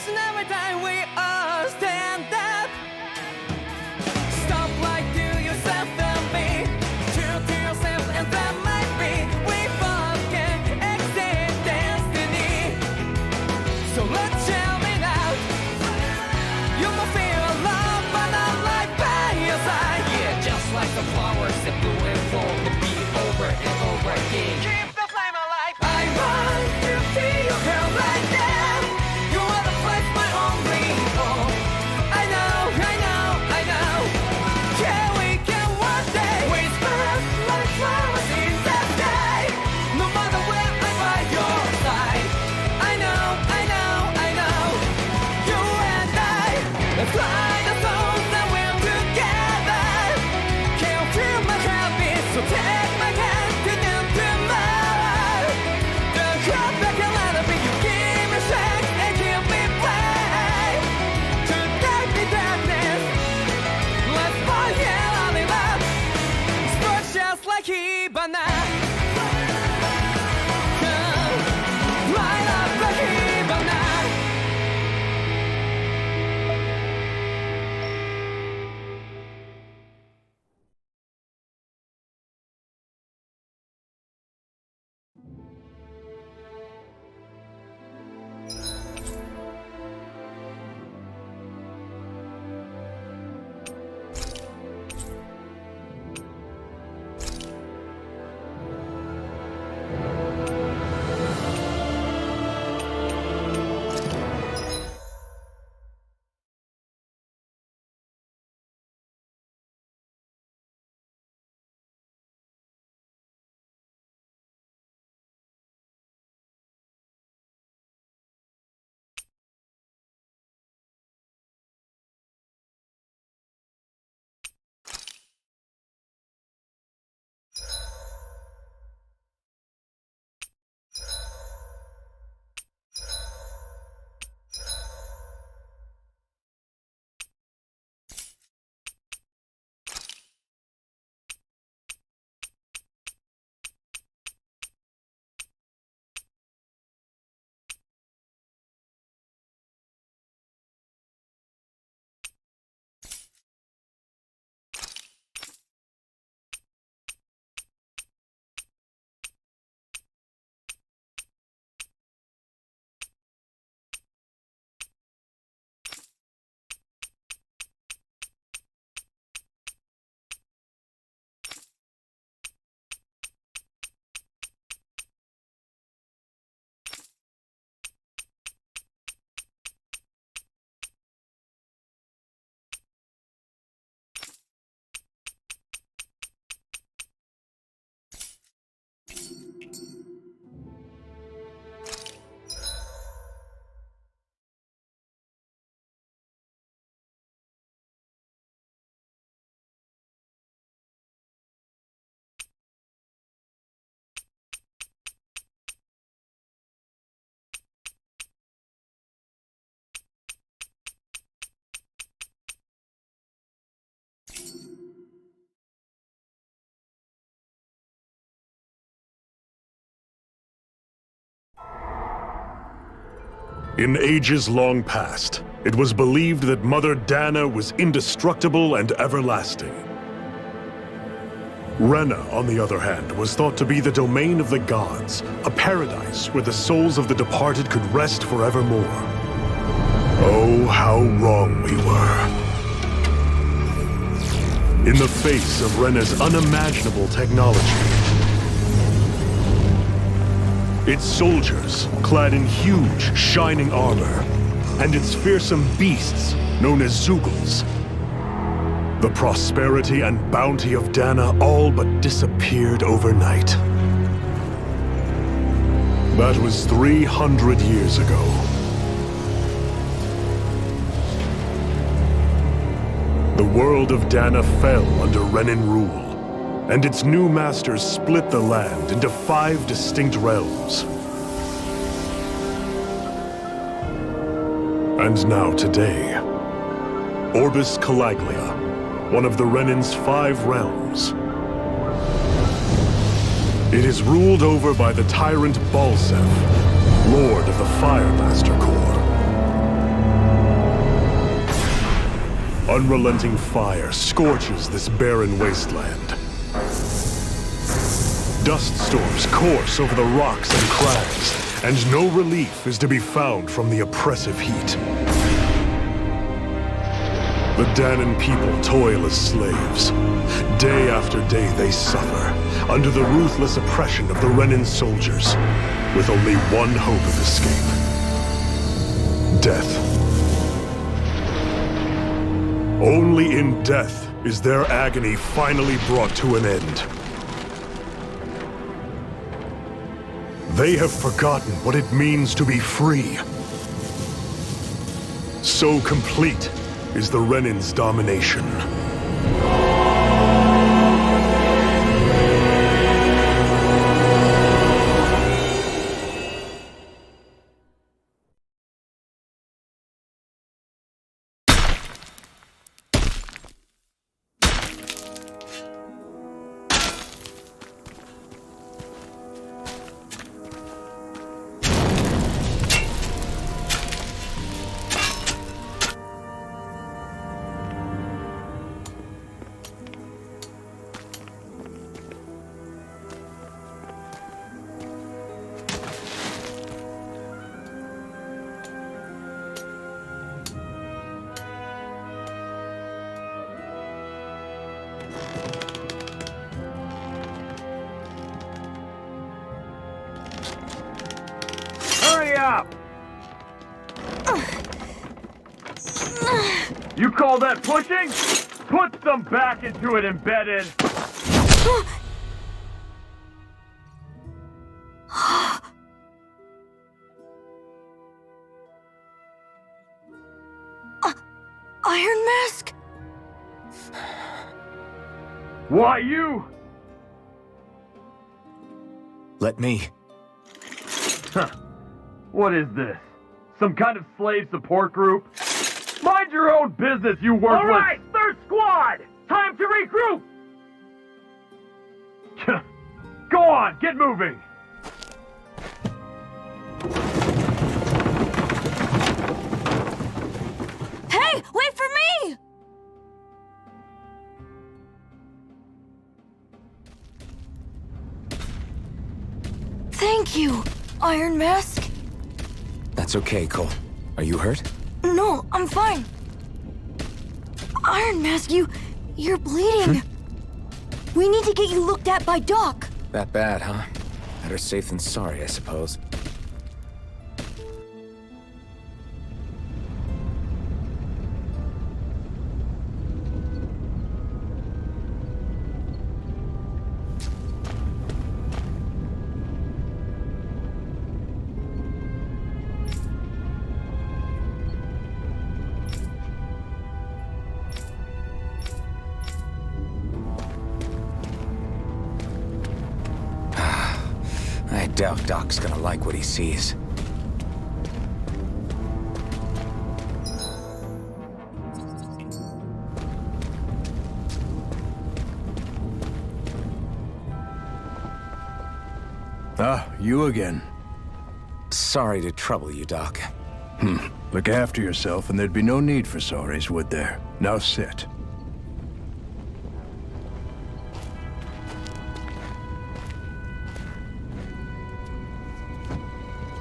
and every time we all stand up. Stop like to yourself and be true to yourself, and that might be we both can exceed destiny. So let's tell me now, you must feel love, but not like by your side. Yeah, just like the flowers that bloom and fall to be over and over again. Keep the flame alive. I want to see you girl right now. You are the place my only hope. I know, I know, I know. Yeah, we can one day whisper like flowers in the sky. No matter where I'm by your side. I know, I know, I know. You and I, let's fly the souls that we're together. Can't feel my heartbeat, so take my hand to new tomorrow. The crowd back and let it be. You give me strength and give me play. To dark the darkness, let's fall yeah, in love. Spark just like Hibana. Light up like Hibana. In ages long past, it was believed that Mother Dana was indestructible and everlasting. Rena, on the other hand, was thought to be the domain of the gods, a paradise where the souls of the departed could rest forevermore. Oh, how wrong we were. In the face of Rena's unimaginable technology, its soldiers, clad in huge, shining armor, and its fearsome beasts, known as Zeugles. The prosperity and bounty of Dana all but disappeared overnight. That was 300 years ago. The world of Dana fell under Renan rule, and its new masters split the land into 5 distinct realms. And now today, Orbis Calaglia, one of the Renan's 5 realms. It is ruled over by the tyrant Balseph, Lord of the Firemaster Corps. Unrelenting fire scorches this barren wasteland. Dust storms course over the rocks and crags, and no relief is to be found from the oppressive heat. The Danan people toil as slaves. Day after day they suffer, under the ruthless oppression of the Renan soldiers, with only one hope of escape. Death. Only in death is their agony finally brought to an end. They have forgotten what it means to be free. So complete is the Renan's domination. Hurry up! You call that pushing? Put some back into it, embedded! Iron Mask? Why you? Let me. Huh. What is this? Some kind of slave support group? Mind your own business, you worthless! All right, third squad! Time to regroup! Go on, get moving! Hey, wait for me! Thank you, Iron Mask. That's okay, Cole. Are you hurt? No, I'm fine. Iron Mask, you're bleeding. We need to get you looked at by Doc. That bad, huh? Better safe than sorry, I suppose. I doubt Doc's gonna like what he sees. Ah, you again. Sorry to trouble you, Doc. Look after yourself and there'd be no need for sorries, would there? Now sit.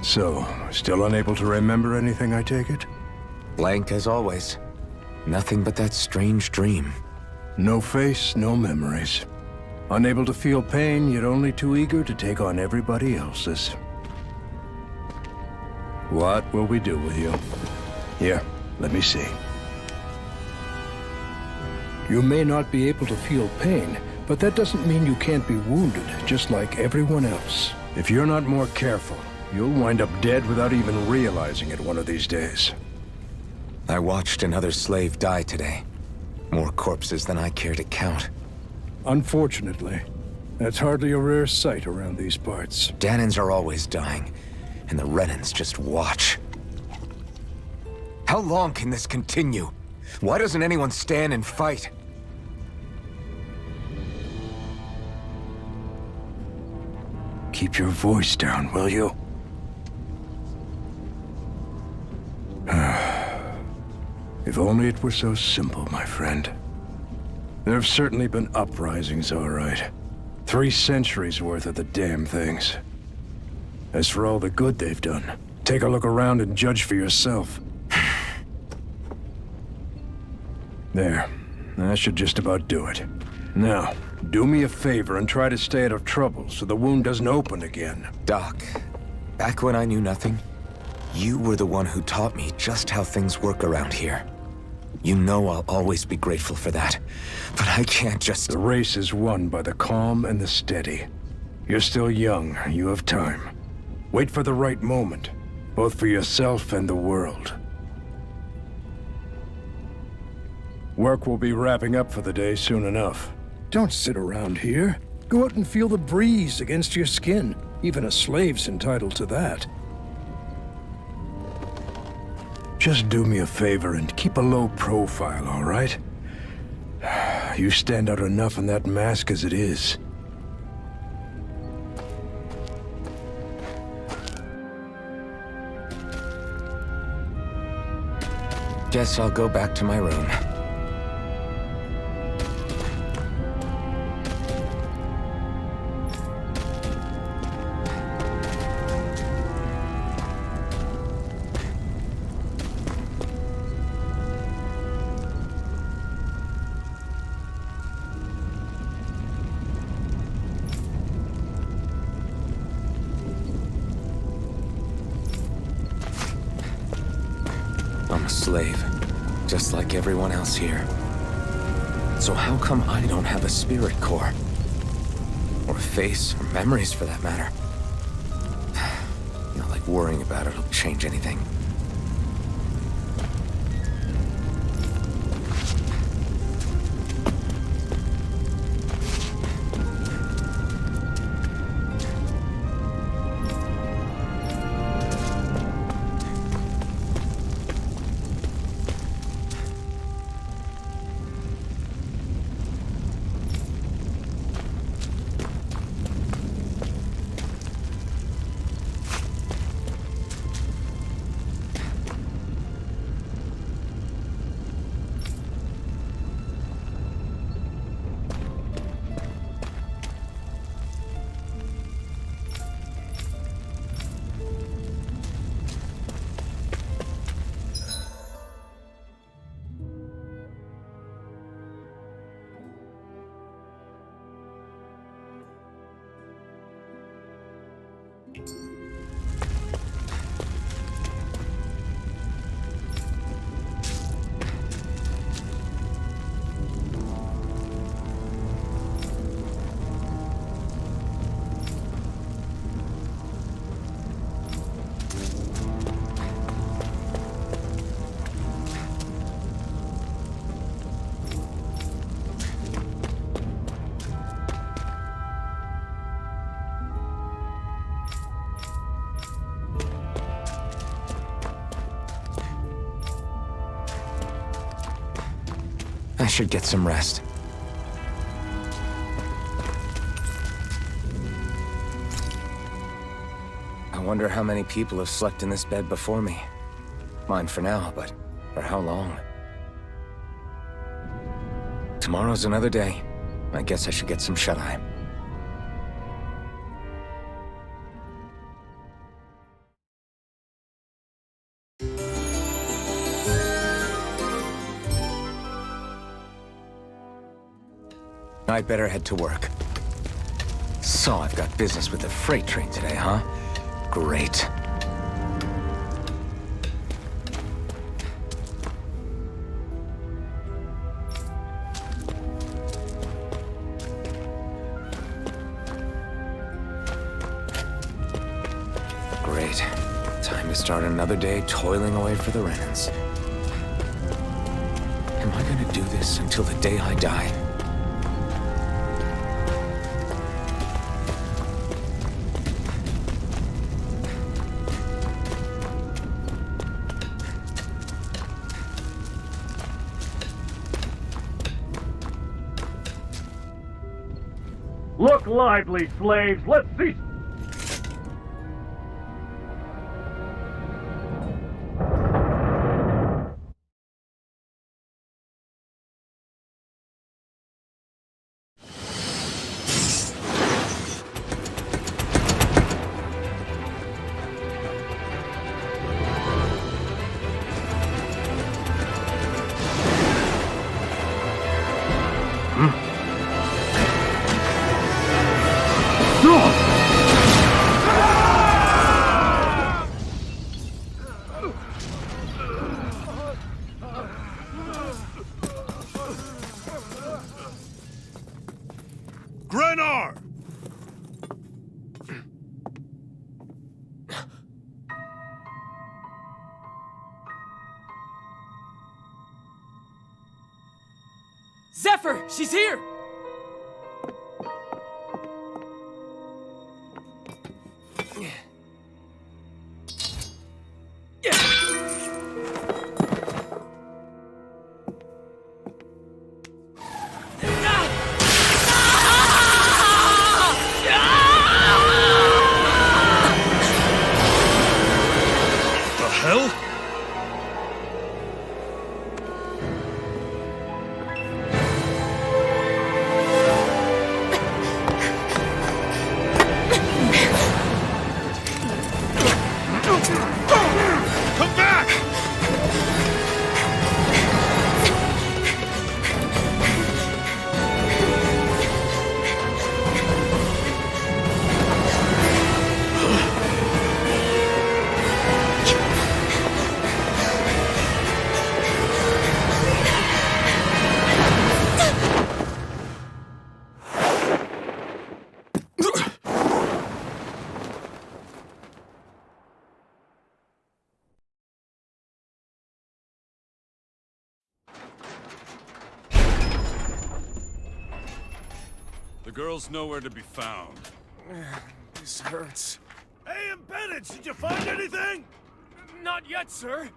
So, still unable to remember anything, I take it? Blank as always. Nothing but that strange dream. No face, no memories. Unable to feel pain, yet only too eager to take on everybody else's. What will we do with you? Here, let me see. You may not be able to feel pain, but that doesn't mean you can't be wounded, just like everyone else. If you're not more careful, you'll wind up dead without even realizing it one of these days. I watched another slave die today. More corpses than I care to count. Unfortunately, that's hardly a rare sight around these parts. Danans are always dying, and the Renans just watch. How long can this continue? Why doesn't anyone stand and fight? Keep your voice down, will you? If only it were so simple, my friend. There have certainly been uprisings, all right. 3 centuries worth of the damn things. As for all the good they've done, take a look around and judge for yourself. There. That should just about do it. Now, do me a favor and try to stay out of trouble so the wound doesn't open again. Doc, back when I knew nothing, you were the one who taught me just how things work around here. You know I'll always be grateful for that, but I can't just... The race is won by the calm and the steady. You're still young, you have time. Wait for the right moment, both for yourself and the world. Work will be wrapping up for the day soon enough. Don't sit around here. Go out and feel the breeze against your skin. Even a slave's entitled to that. Just do me a favor and keep a low profile, all right? You stand out enough in that mask as it is. Guess I'll go back to my room. I'm a slave, just like everyone else here. So how come I don't have a spirit core? Or a face, or memories for that matter? Not like worrying about it'll change anything. I should get some rest. I wonder how many people have slept in this bed before me. Mine for now, but for how long? Tomorrow's another day. I guess I should get some shut-eye. I'd better head to work. So I've got business with the freight train today, huh? Great. Great. Time to start another day toiling away for the Renans. Am I gonna do this until the day I die? Look lively, slaves! Let's see... Zephyr, she's here! The hell? Come back! The girl's nowhere to be found. This hurts. Hey, Embedded, did you find anything? Not yet, sir.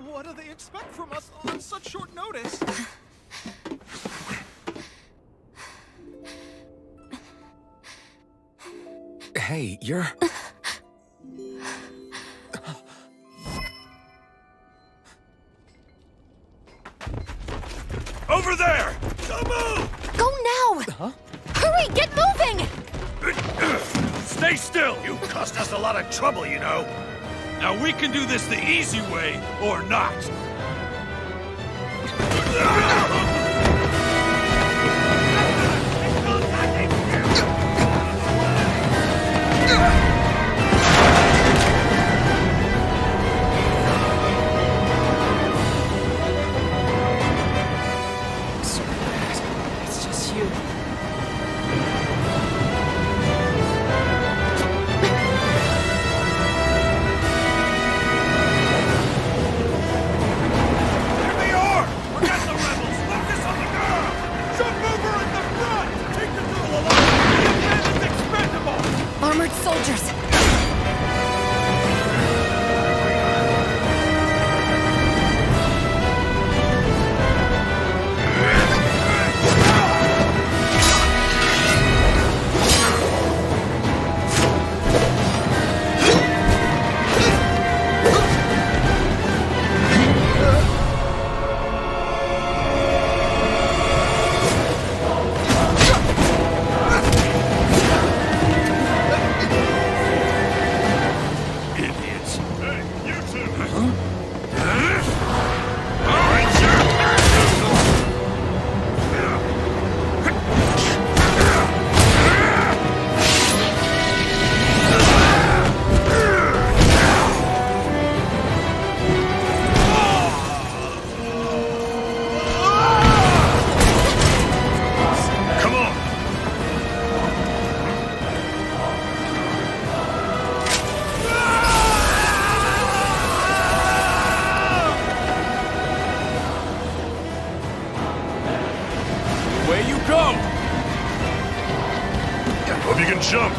What do they expect from us on such short notice? Hey, you're... Over there! Don't move! Go now! Huh? Hurry, get moving! Stay still! You cost us a lot of trouble, you know. Now we can do this the easy way, or not. So bad. It's just you. Here they are! Forget the rebels! Focus on the girl! Jump over in the front! Take the girl alive! The man is expendable! Armored soldiers! Idiots! Hey, you two! Come on! Away you go! Hope you can jump.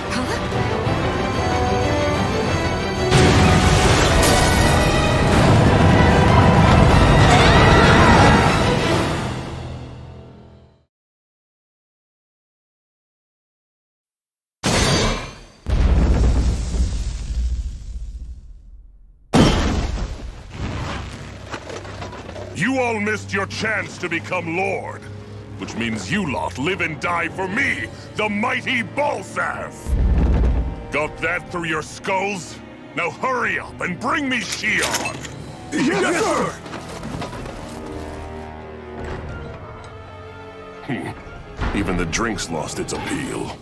You all missed your chance to become Lord. Which means you lot live and die for me, the mighty Balzath! Got that through your skulls? Now hurry up and bring me Shion! Yes, sir! Even the drink's lost its appeal.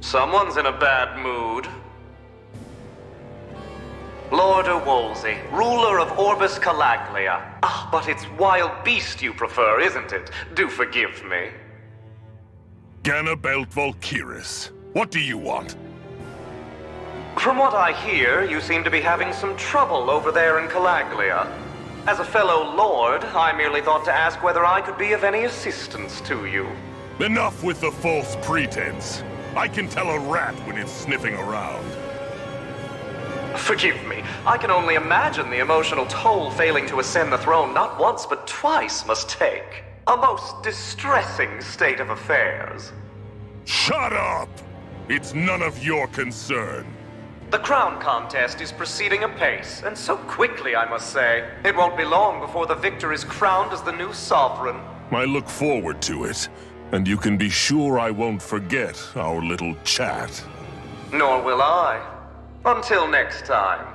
Someone's in a bad mood. Lord Wolsey, ruler of Orbis Calaglia. Ah, but it's wild beast you prefer, isn't it? Do forgive me. Ganabelt Valkyris, what do you want? From what I hear, you seem to be having some trouble over there in Calaglia. As a fellow lord, I merely thought to ask whether I could be of any assistance to you. Enough with the false pretense. I can tell a rat when it's sniffing around. Forgive me, I can only imagine the emotional toll failing to ascend the throne not once but twice must take. A most distressing state of affairs. Shut up! It's none of your concern. The crown contest is proceeding apace, and so quickly, I must say. It won't be long before the victor is crowned as the new sovereign. I look forward to it, and you can be sure I won't forget our little chat. Nor will I. Until next time.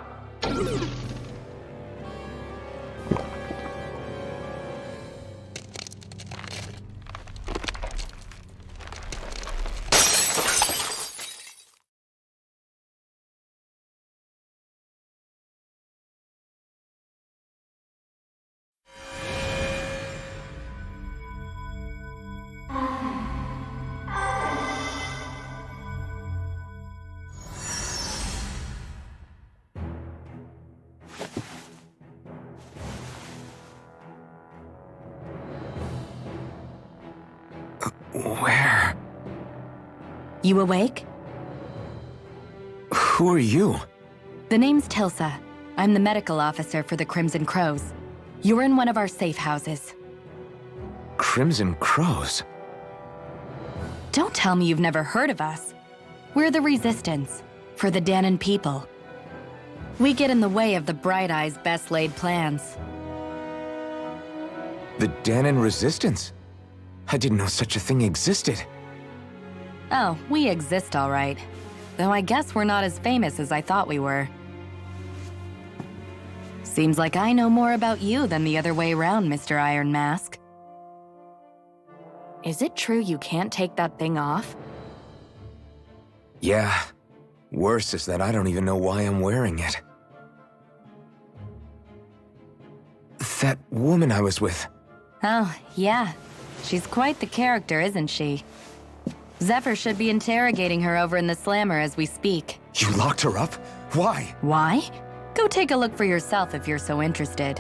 Where? You awake? Who are you? The name's Tilsa. I'm the medical officer for the Crimson Crows. You're in one of our safe houses. Crimson Crows? Don't tell me you've never heard of us. We're the Resistance, for the Dahnan people. We get in the way of the Bright Eye's best-laid plans. The Dahnan Resistance? I didn't know such a thing existed. Oh, we exist all right. Though I guess we're not as famous as I thought we were. Seems like I know more about you than the other way around, Mr. Iron Mask. Is it true you can't take that thing off? Yeah. Worse is that I don't even know why I'm wearing it. That woman I was with. Oh, yeah. She's quite the character, isn't she? Zephyr should be interrogating her over in the Slammer as we speak. You locked her up? Why? Why? Go take a look for yourself if you're so interested.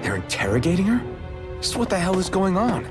They're interrogating her? So what the hell is going on?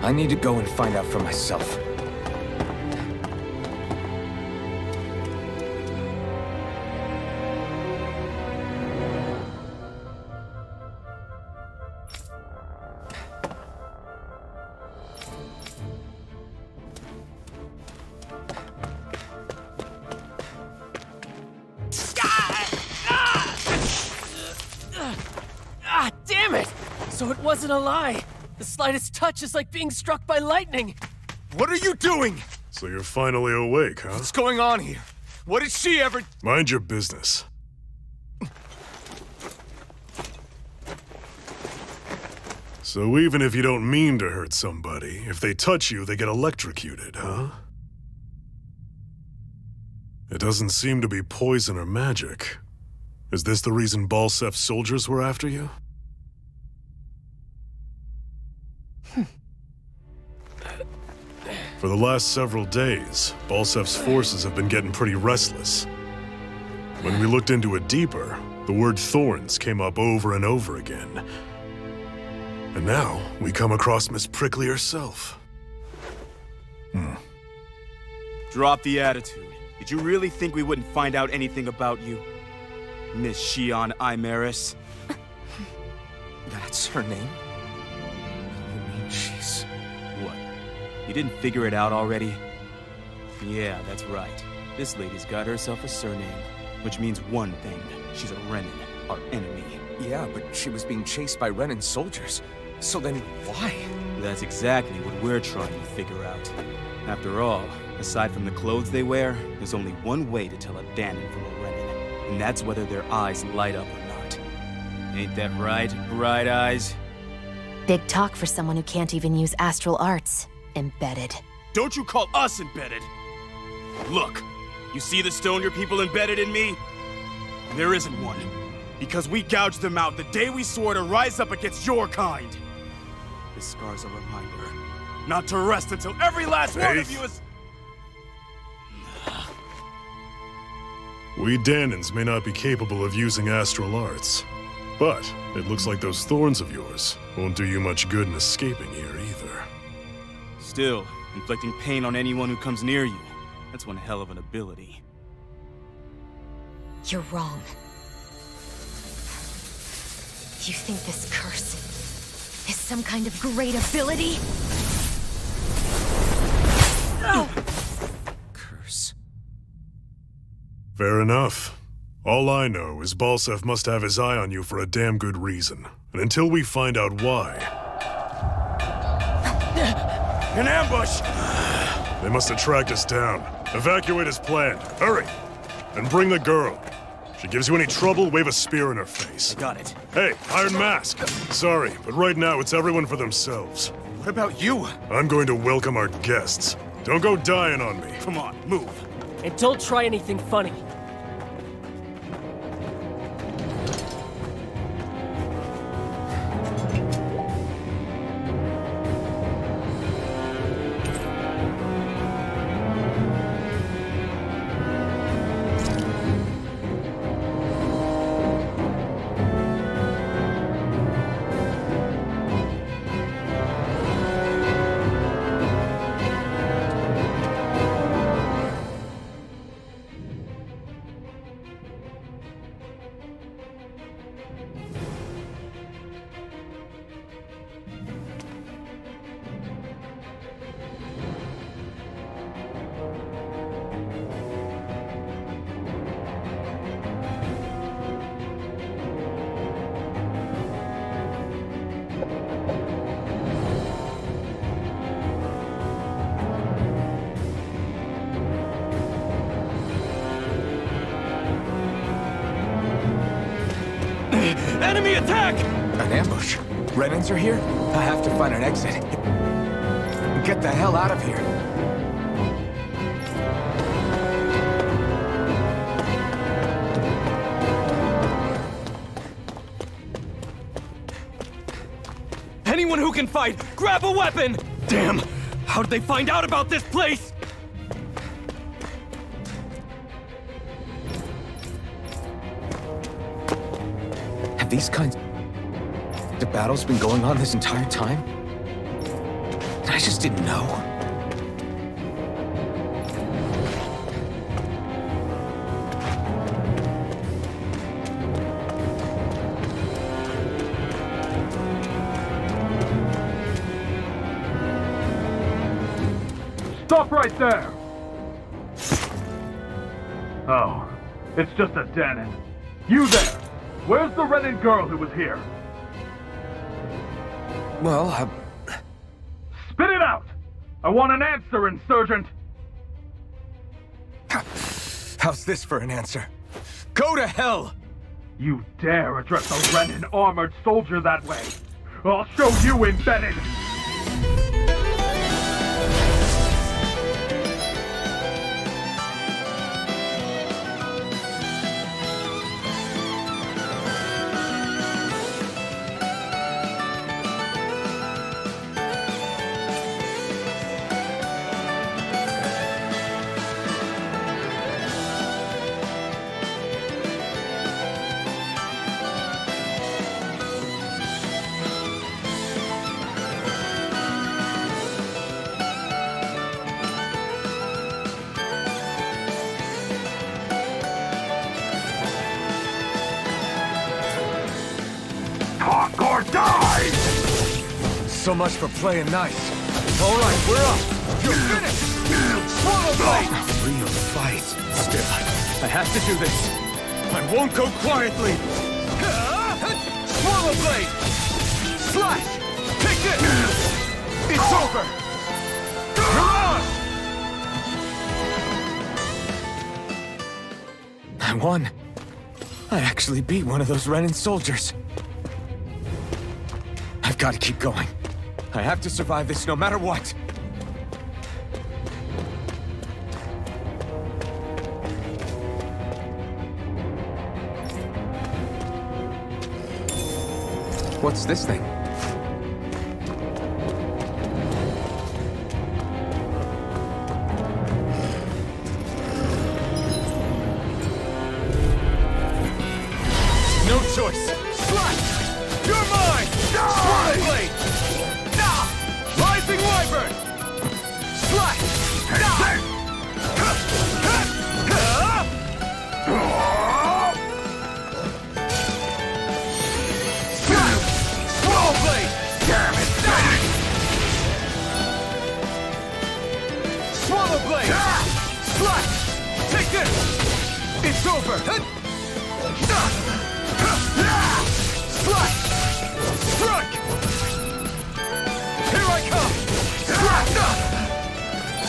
I need to go and find out for myself. Ah, damn it! So it wasn't a lie. The slightest touch is like being struck by lightning. What are you doing? So you're finally awake, huh? What's going on here? What did she ever... Mind your business. So even if you don't mean to hurt somebody, if they touch you, they get electrocuted, huh? It doesn't seem to be poison or magic. Is this the reason Balsef's soldiers were after you? For the last several days, Balsef's forces have been getting pretty restless. When we looked into it deeper, the word thorns came up over and over again. And now, we come across Miss Prickly herself. Drop the attitude. Did you really think we wouldn't find out anything about you? Miss Shion Imaris? That's her name? You mean she's... What? You didn't figure it out already? Yeah, that's right. This lady's got herself a surname, which means one thing. She's a Renan, our enemy. Yeah, but she was being chased by Renan's soldiers. So then, why? That's exactly what we're trying to figure out. After all, Aside from the clothes they wear, there's only one way to tell a Danon from a Renan, and that's whether their eyes light up or not. Ain't that right, Bright Eyes? Big talk for someone who can't even use astral arts. Embedded. Don't you call us embedded! Look, you see the stone your people embedded in me? There isn't one. Because we gouged them out the day we swore to rise up against your kind. This scar's a reminder not to rest until every last one of you is... We Danons may not be capable of using astral arts, but it looks like those thorns of yours won't do you much good in escaping here either. Still, inflicting pain on anyone who comes near you. That's one hell of an ability. You're wrong. You think this curse is some kind of great ability? Curse. Fair enough. All I know is Balsef must have his eye on you for a damn good reason. And until we find out why... An ambush! They must have tracked us down. Evacuate as planned. Hurry! And bring the girl. If she gives you any trouble, wave a spear in her face. I got it. Hey, Iron Mask! Sorry, but right now it's everyone for themselves. What about you? I'm going to welcome our guests. Don't go dying on me. Come on, move. And don't try anything funny. Enemy attack! An ambush. Renans are here? I have to find an exit. Get the hell out of here. Anyone who can fight, grab a weapon! Damn! How did they find out about this place? Have these kinds of battles been going on this entire time? I just didn't know. Stop right there! Oh, it's just a Danon. You there! Where's the Renan girl who was here? Well, Spit it out! I want an answer, Insurgent! how's this for an answer? Go to hell! You dare address a Renan armored soldier that way? I'll show you, Embedded! Talk or die! So much for playing nice. All right, we're up. You're finished. Swallow blade. Real fight. Still, I have to do this. I won't go quietly. Swallow blade. Slash. Take this. It's over. You're on. I won. I actually beat one of those Renan soldiers. I've got to keep going. I have to survive this no matter what. What's this thing? No choice. Slash! You're mine! Sword blade! Rising wyvern! Slash! Sword blade! Damn it! Swallow blade! Slash! Take this! It's over! Slash! Strike! Here I come! Slash!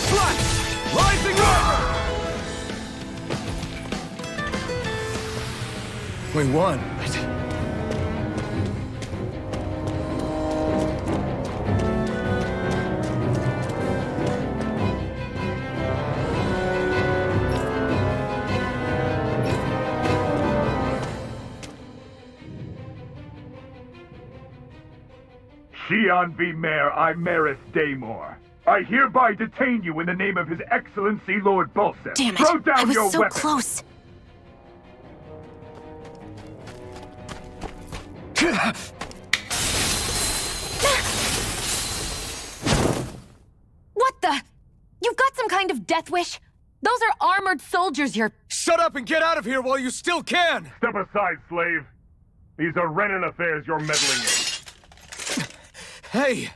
Slash! Rising wyvern! We won. Xi'an V. Mayor Imaris Daymore. I hereby detain you in the name of His Excellency Lord Bulseth. Damn it! Throw down I was your so weapon. close. What the? You've got some kind of death wish? Those are armored soldiers you're... Shut up and get out of here while you still can! Step aside, slave. These are Renan affairs you're meddling in. Hey!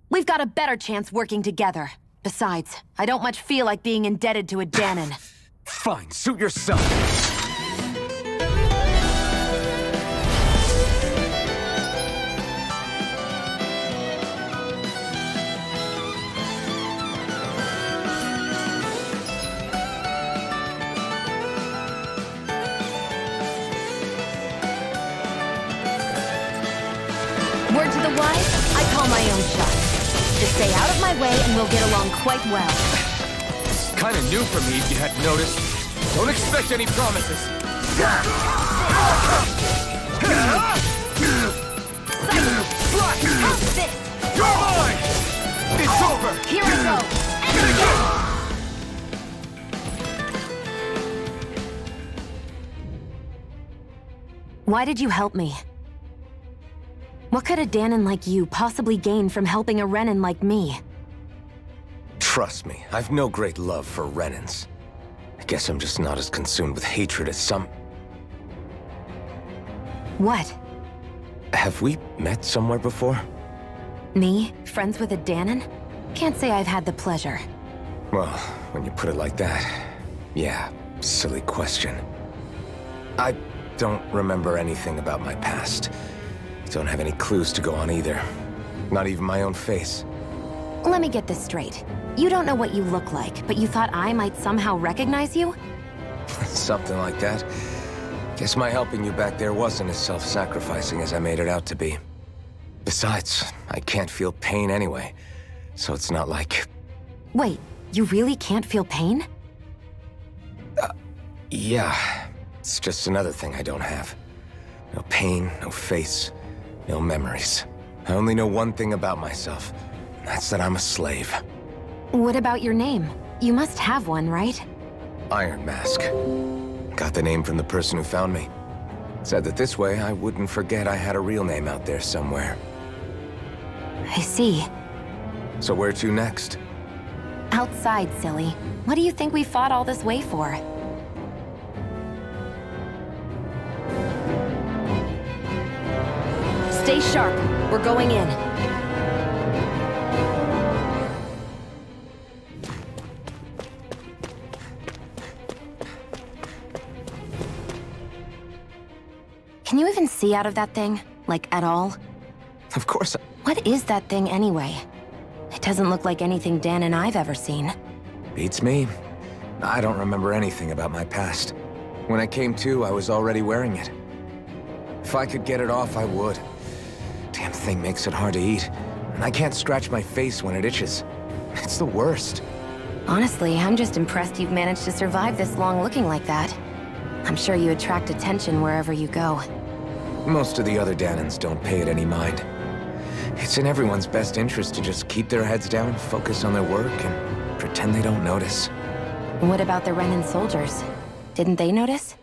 We've got a better chance working together. Besides, I don't much feel like being indebted to a Danon. Fine, suit yourself. Word to the wise, I call my own shot. Just stay out of my way and we'll get along quite well. It's kind of new for me if you hadn't noticed. Don't expect any promises. How's this? You're mine! It's over! Here I go. Why did you help me? What could a Danon like you possibly gain from helping a Renan like me? Trust me, I've no great love for Renans. I guess I'm just not as consumed with hatred as some... What? Have we met somewhere before? Me? Friends with a Danon? Can't say I've had the pleasure. Well, when you put it like that, yeah, silly question. I don't remember anything about my past. Don't have any clues to go on either. Not even my own face. Let me get this straight. You don't know what you look like, but you thought I might somehow recognize you? Something like that. Guess my helping you back there wasn't as self-sacrificing as I made it out to be. Besides, I can't feel pain anyway, so it's not like... Wait, you really can't feel pain? Yeah. It's just another thing I don't have. No pain, no face, no memories. I only know one thing about myself. That's that I'm a slave. What about your name? You must have one, right? Iron Mask. Got the name from the person who found me. Said that this way I wouldn't forget I had a real name out there somewhere. I see. So where to next? Outside, silly. What do you think we fought all this way for? Stay sharp. We're going in. Can you even see out of that thing? Like, at all? Of course. What is that thing anyway? It doesn't look like anything Dan and I've ever seen. Beats me. I don't remember anything about my past. When I came to, I was already wearing it. If I could get it off, I would. Damn thing makes it hard to eat, and I can't scratch my face when it itches. It's the worst. Honestly, I'm just impressed you've managed to survive this long looking like that. I'm sure you attract attention wherever you go. Most of the other Danans don't pay it any mind. It's in everyone's best interest to just keep their heads down, focus on their work, and pretend they don't notice. What about the Renan soldiers? Didn't they notice?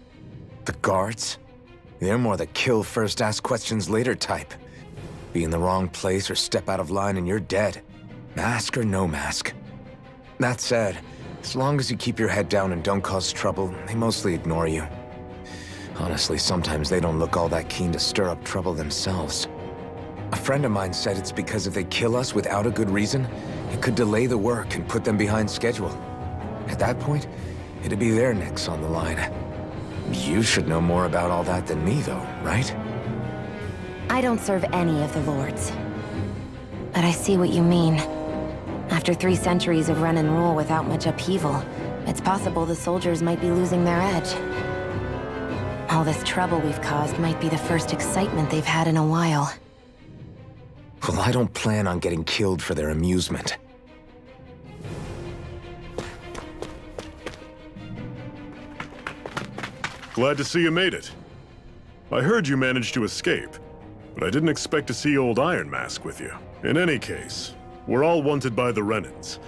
The guards? They're more the kill first, ask questions later type. Be in the wrong place or step out of line and you're dead. Mask or no mask. That said, as long as you keep your head down and don't cause trouble, they mostly ignore you. Honestly, sometimes they don't look all that keen to stir up trouble themselves. A friend of mine said it's because if they kill us without a good reason, it could delay the work and put them behind schedule. At that point, it'd be their necks on the line. You should know more about all that than me, though, right? I don't serve any of the lords. But I see what you mean. After 3 centuries of Renan rule without much upheaval, it's possible the soldiers might be losing their edge. All this trouble we've caused might be the first excitement they've had in a while. Well, I don't plan on getting killed for their amusement. Glad to see you made it. I heard you managed to escape, but I didn't expect to see old Iron Mask with you. In any case, we're all wanted by the Renans.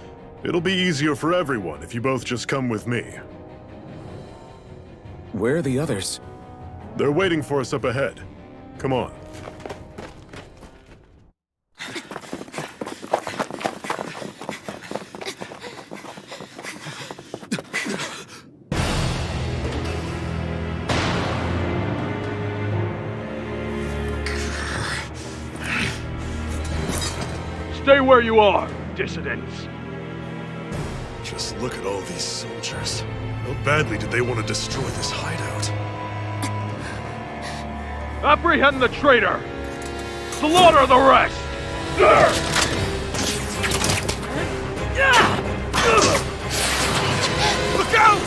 It'll be easier for everyone if you both just come with me. Where are the others? They're waiting for us up ahead. Come on. Stay where you are, dissidents. Just look at all these soldiers. How badly did they want to destroy this hideout? Apprehend the traitor! Slaughter the rest! Look out!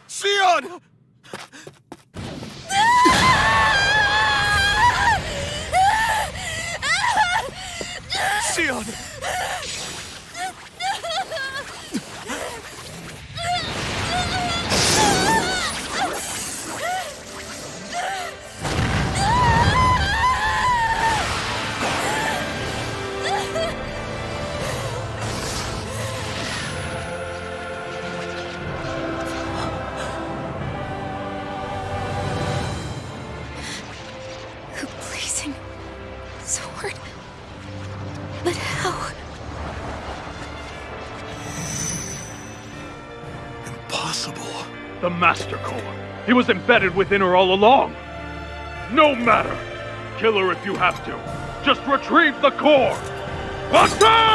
Sion! Sion! A blazing sword. But how? Impossible. The Master Core. He was embedded within her all along. No matter. Kill her if you have to. Just retrieve the core. Attack!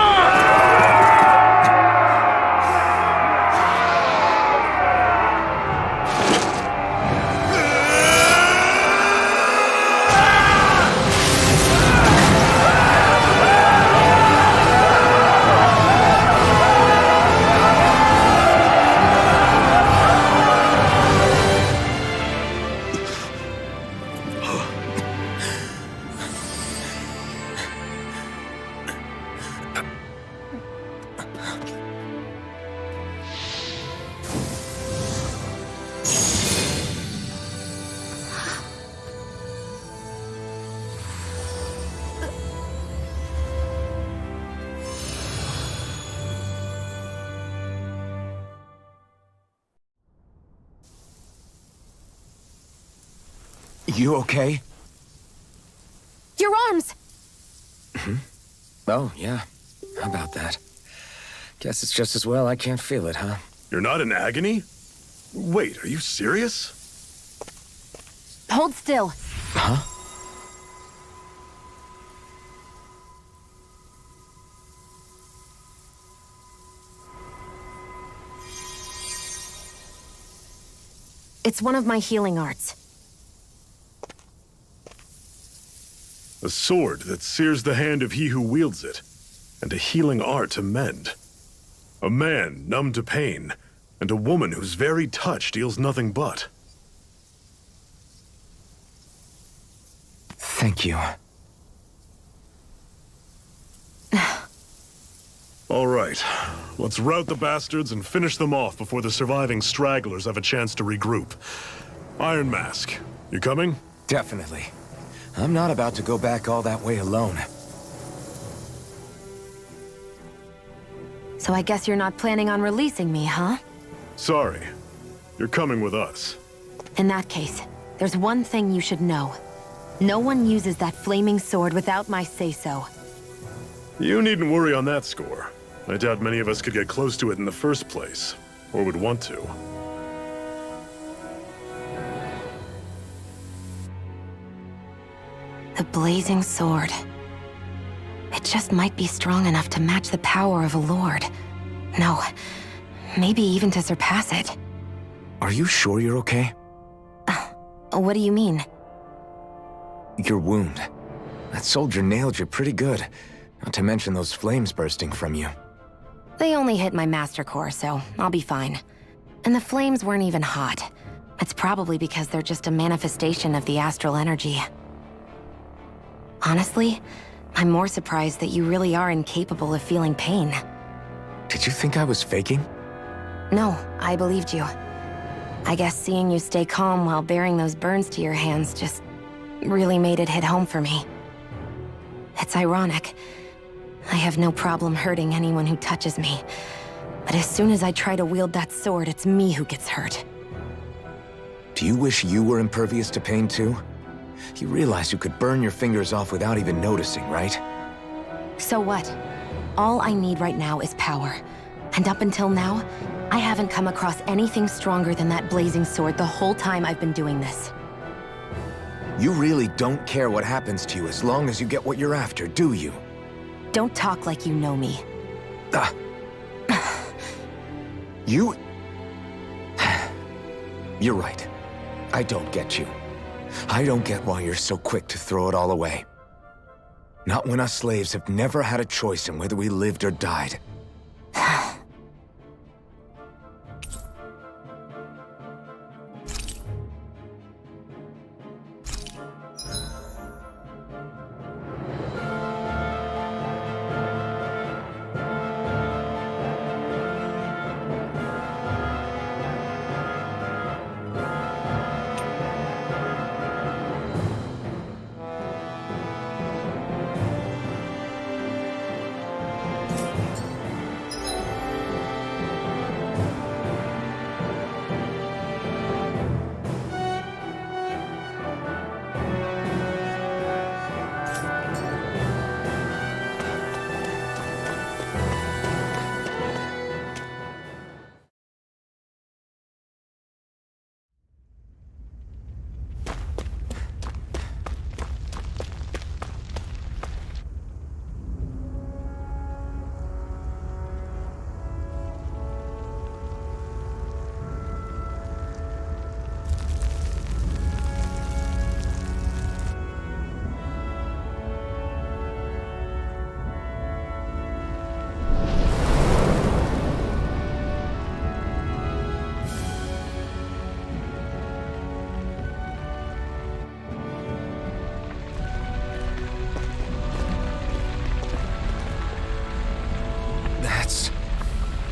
You okay? Your arms! Oh, yeah. How about that? Guess it's just as well I can't feel it, huh? You're not in agony? Wait, are you serious? Hold still. Huh? It's one of my healing arts. A sword that sears the hand of he who wields it, and a healing art to mend. A man numb to pain, and a woman whose very touch deals nothing but. Thank you. All right, let's rout the bastards and finish them off before the surviving stragglers have a chance to regroup. Iron Mask, you coming? Definitely. I'm not about to go back all that way alone. So I guess you're not planning on releasing me, huh? Sorry, you're coming with us. In that case, there's one thing you should know. No one uses that flaming sword without my say-so. You needn't worry on that score. I doubt many of us could get close to it in the first place, or would want to. The blazing sword. It just might be strong enough to match the power of a lord. No, maybe even to surpass it. Are you sure you're okay? What do you mean? Your wound. That soldier nailed you pretty good. Not to mention those flames bursting from you. They only hit my master core, so I'll be fine. And the flames weren't even hot. It's probably because they're just a manifestation of the astral energy. Honestly, I'm more surprised that you really are incapable of feeling pain. Did you think I was faking? No, I believed you. I guess seeing you stay calm while bearing those burns to your hands just really made it hit home for me. It's ironic. I have no problem hurting anyone who touches me. But as soon as I try to wield that sword, it's me who gets hurt. Do you wish you were impervious to pain too? You realize you could burn your fingers off without even noticing, right? So what? All I need right now is power. And up until now, I haven't come across anything stronger than that blazing sword the whole time I've been doing this. You really don't care what happens to you as long as you get what you're after, do you? Don't talk like you know me. You... You're right. I don't get you. I don't get why you're so quick to throw it all away. Not when us slaves have never had a choice in whether we lived or died.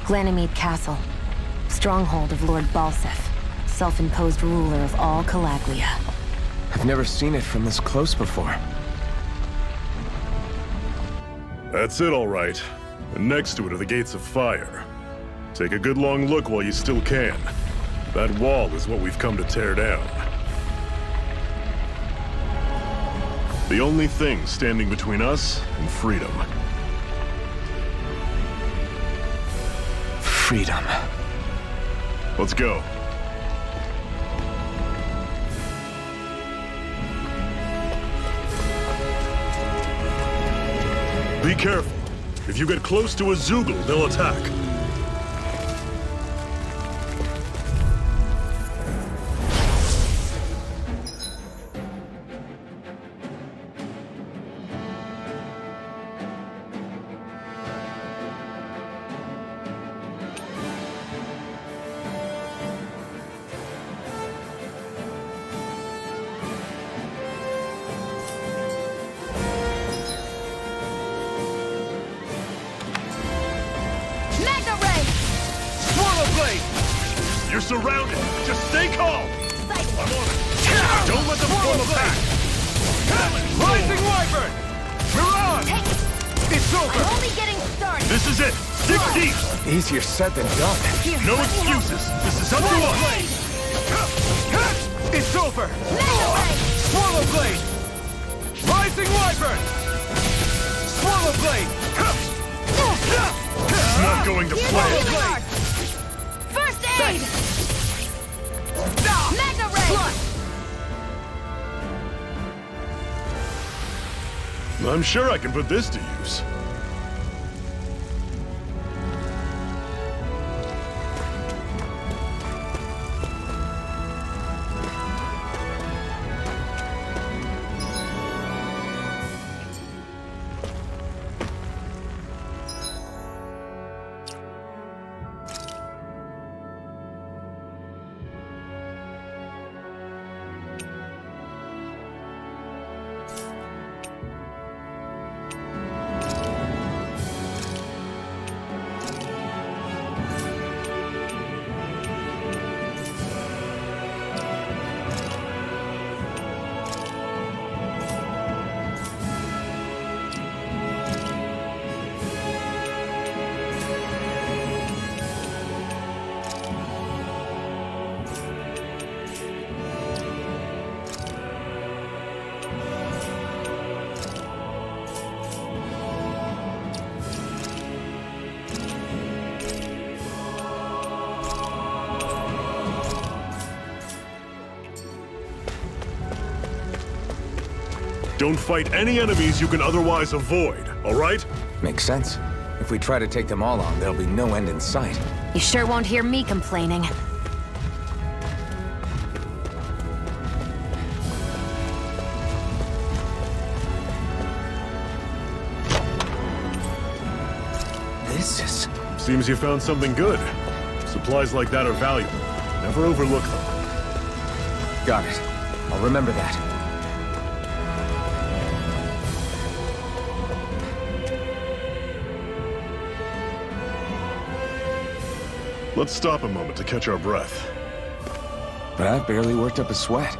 Glanimede Castle, stronghold of Lord Balseph, self-imposed ruler of all Calaglia. I've never seen it from this close before. That's it, all right. And next to it are the Gates of Fire. Take a good long look while you still can. That wall is what we've come to tear down. The only thing standing between us and freedom. Freedom. Let's go. Be careful. If you get close to a Zeugle, they'll attack. You're surrounded. Just stay calm. I'm on it. Don't let them form a pack. Rising Wyvern! Miran! It's over! I'm only getting started. This is it. Dig deep. Easier said than done. Here, No let me help. excuses. This is up to us. It's over! Mega Ray! Swallow Blade! Rising Wyvern! Swallow Blade! It's not going to play. Healing Arc! First aid! Mega Ray! I'm sure I can put this to use. Don't fight any enemies you can otherwise avoid, all right? Makes sense. If we try to take them all on, there'll be no end in sight. You sure won't hear me complaining. This is... Seems you found something good. Supplies like that are valuable. Never overlook them. Got it. I'll remember that. Let's stop a moment to catch our breath. But I've barely worked up a sweat.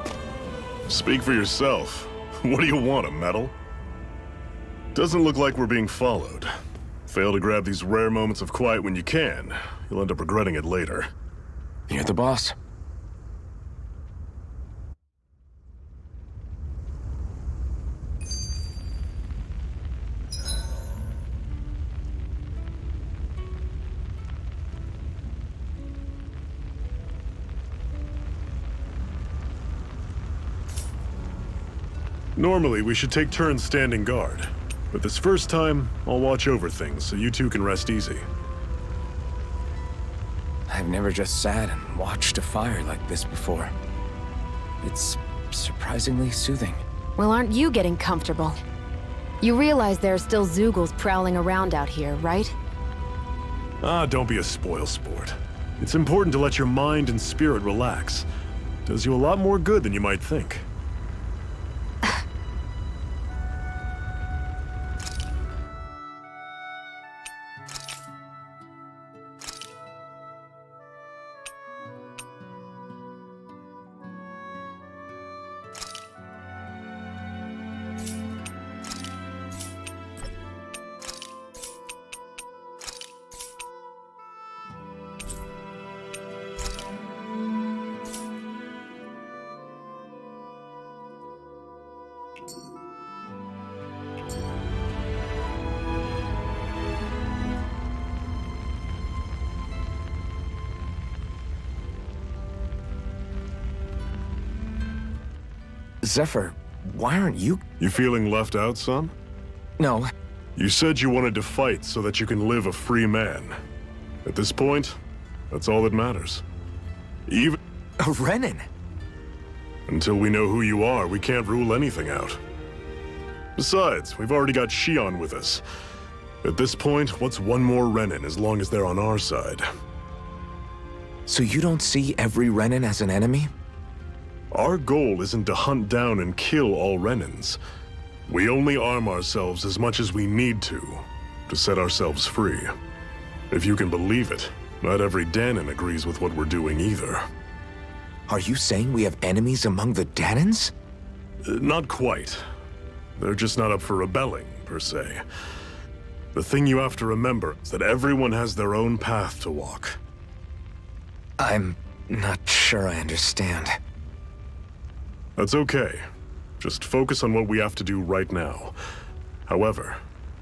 Speak for yourself. What do you want, a medal? Doesn't look like we're being followed. Fail to grab these rare moments of quiet when you can. You'll end up regretting it later. You're the boss. Normally, we should take turns standing guard. But this first time, I'll watch over things so you two can rest easy. I've never just sat and watched a fire like this before. It's surprisingly soothing. Well, aren't you getting comfortable? You realize there are still Zeugles prowling around out here, right? Don't be a spoilsport. It's important to let your mind and spirit relax. Does you a lot more good than you might think. Zephyr, why aren't you... You feeling left out, son? No. You said you wanted to fight so that you can live a free man. At this point, that's all that matters. Even... Renan! Until we know who you are, we can't rule anything out. Besides, we've already got Shion with us. At this point, what's one more Renan as long as they're on our side? So you don't see every Renan as an enemy? Our goal isn't to hunt down and kill all Renans. We only arm ourselves as much as we need to set ourselves free. If you can believe it, Not every Danon agrees with what we're doing either. Are you saying we have enemies among the Danons? Not quite. They're just not up for rebelling, per se. The thing you have to remember is that everyone has their own path to walk. I'm not sure I understand. That's okay. Just focus on what we have to do right now. However,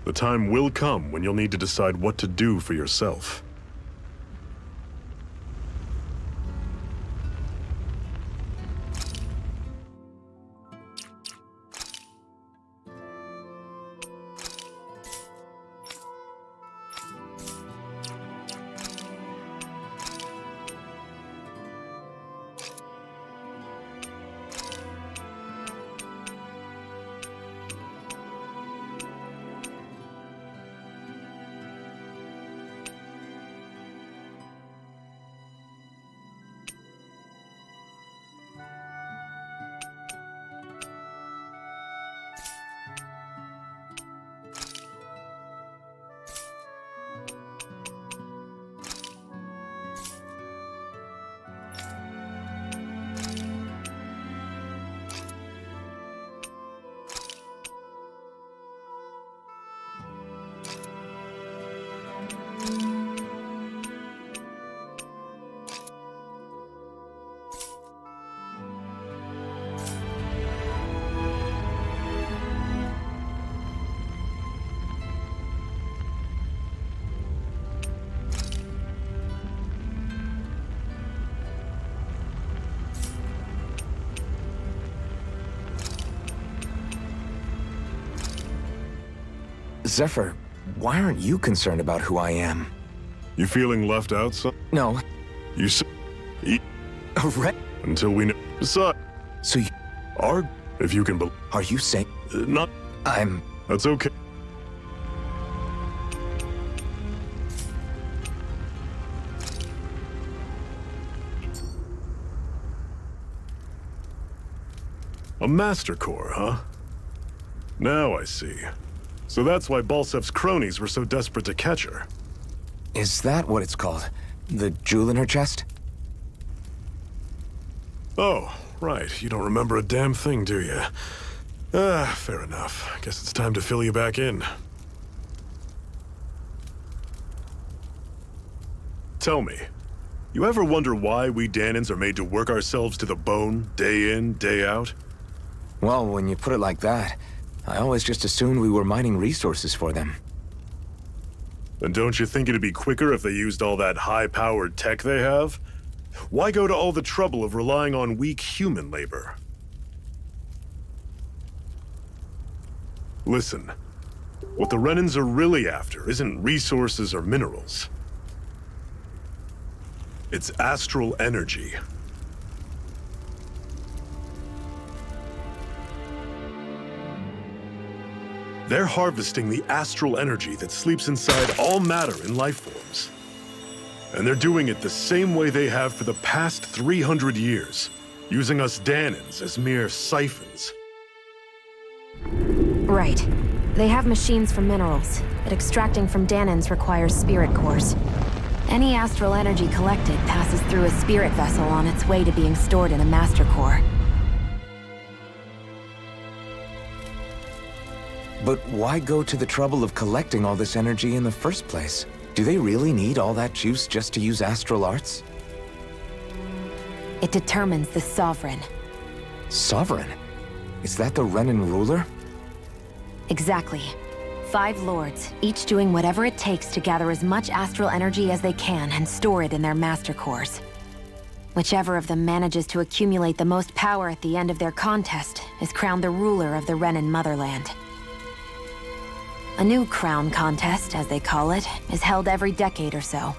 the time will come when you'll need to decide what to do for yourself. Zephyr, why aren't you concerned about who I am? You feeling left out, son? No. You s- Red? Until we know. Besides, So you... are if you can believe. Are you saying... Not. I'm... That's okay. A Master Core, huh? Now I see. So that's why Balsef's cronies were so desperate to catch her. Is that what it's called? The jewel in her chest? Oh, right. You don't remember a damn thing, do you? Fair enough. Guess it's time to fill you back in. Tell me, you ever wonder why we Danons are made to work ourselves to the bone, day in, day out? Well, when you put it like that, I always just assumed we were mining resources for them. Then don't you think it'd be quicker if they used all that high-powered tech they have? Why go to all the trouble of relying on weak human labor? Listen, what the Renans are really after isn't resources or minerals. It's astral energy. They're harvesting the astral energy that sleeps inside all matter in life forms. And they're doing it the same way they have for the past 300 years, using us Danons as mere siphons. Right. They have machines for minerals, but extracting from Danons requires spirit cores. Any astral energy collected passes through a spirit vessel on its way to being stored in a master core. But why go to the trouble of collecting all this energy in the first place? Do they really need all that juice just to use astral arts? It determines the Sovereign. Sovereign? Is that the Renan ruler? Exactly. 5 lords, each doing whatever it takes to gather as much astral energy as they can and store it in their master cores. Whichever of them manages to accumulate the most power at the end of their contest is crowned the ruler of the Renan motherland. A new crown contest, as they call it, is held every decade or so.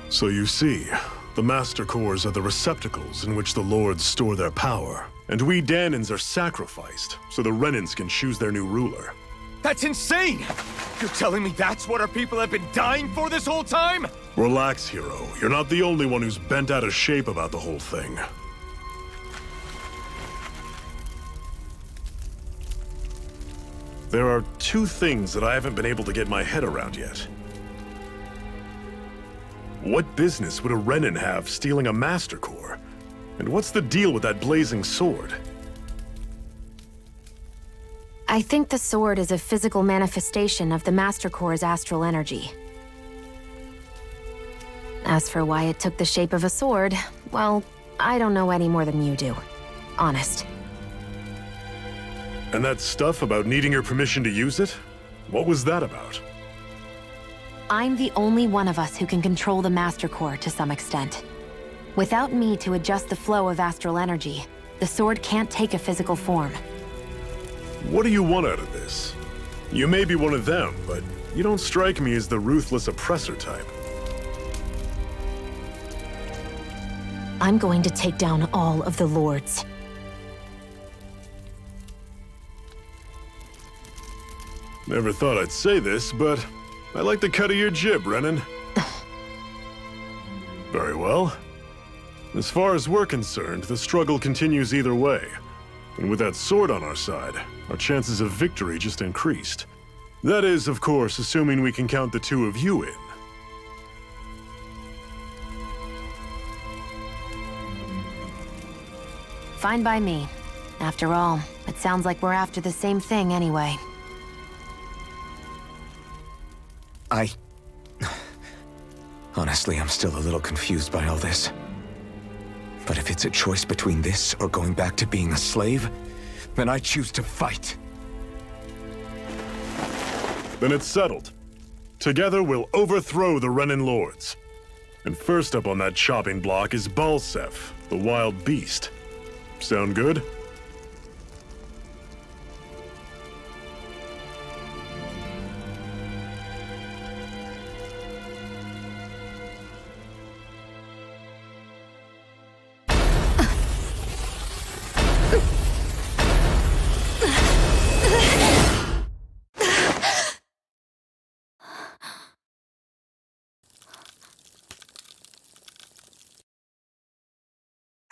So you see, the Master Cores are the receptacles in which the Lords store their power. And we Danons are sacrificed, so the Renans can choose their new ruler. That's insane! You're telling me that's what our people have been dying for this whole time? Relax, hero. You're not the only one who's bent out of shape about the whole thing. There are 2 things that I haven't been able to get my head around yet. What business would a Renin have stealing a Master Core? And what's the deal with that blazing sword? I think the sword is a physical manifestation of the Master Core's astral energy. As for why it took the shape of a sword, well, I don't know any more than you do. Honest. And that stuff about needing your permission to use it? What was that about? I'm the only one of us who can control the Master Core to some extent. Without me to adjust the flow of astral energy, the sword can't take a physical form. What do you want out of this? You may be one of them, but you don't strike me as the ruthless oppressor type. I'm going to take down all of the Lords. Never thought I'd say this, but I like the cut of your jib, Renin. Very well. As far as we're concerned, the struggle continues either way. And with that sword on our side, our chances of victory just increased. That is, of course, assuming we can count the two of you in. Fine by me. After all, it sounds like we're after the same thing anyway. Honestly, I'm still a little confused by all this. But if it's a choice between this or going back to being a slave, then I choose to fight. Then it's settled. Together we'll overthrow the Renin Lords. And first up on that chopping block is Balseph, the wild beast. Sound good?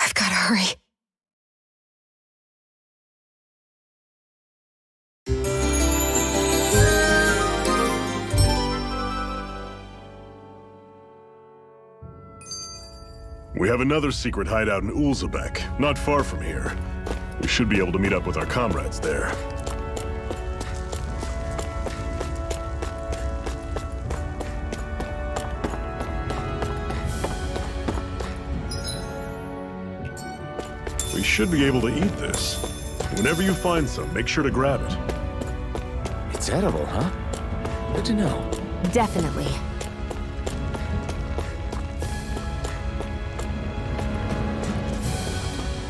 I've gotta hurry. We have another secret hideout in Ulzebek, not far from here. We should be able to meet up with our comrades there. We should be able to eat this. Whenever you find some, make sure to grab it. It's edible, huh? Good to know. Definitely.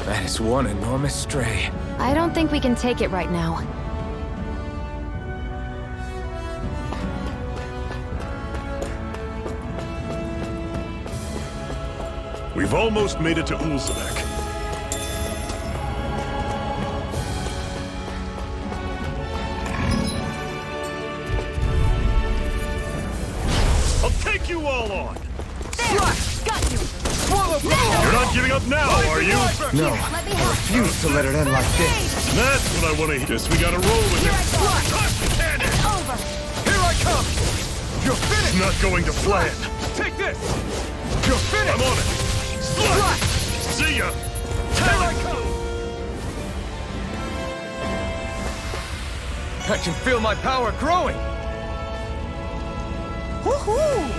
That is one enormous stray. I don't think we can take it right now. We've almost made it to Ulzebek. I'll take you all on! Got you! You're not giving up now, are you? No, I refuse to let it end like this. That's what I want to hear. Guess we gotta roll with it. Over! Here I come! You're finished! It's not going to plan. Take this! You're finished! I'm on it. Slut! See ya! Here I come! I can feel my power growing! Woohoo!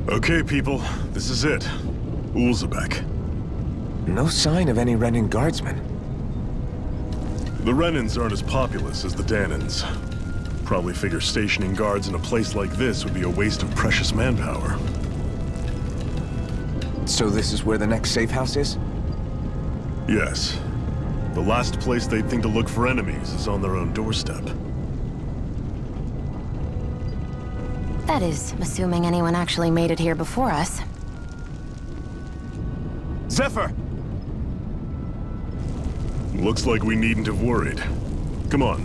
Okay, people, this is it. Ulzebek. No sign of any Renin guardsmen. The Renins aren't as populous as the Danans. Probably figure stationing guards in a place like this would be a waste of precious manpower. So this is where the next safe house is? Yes. The last place they'd think to look for enemies is on their own doorstep. That is, assuming anyone actually made it here before us. Zephyr! Looks like we needn't have worried. Come on.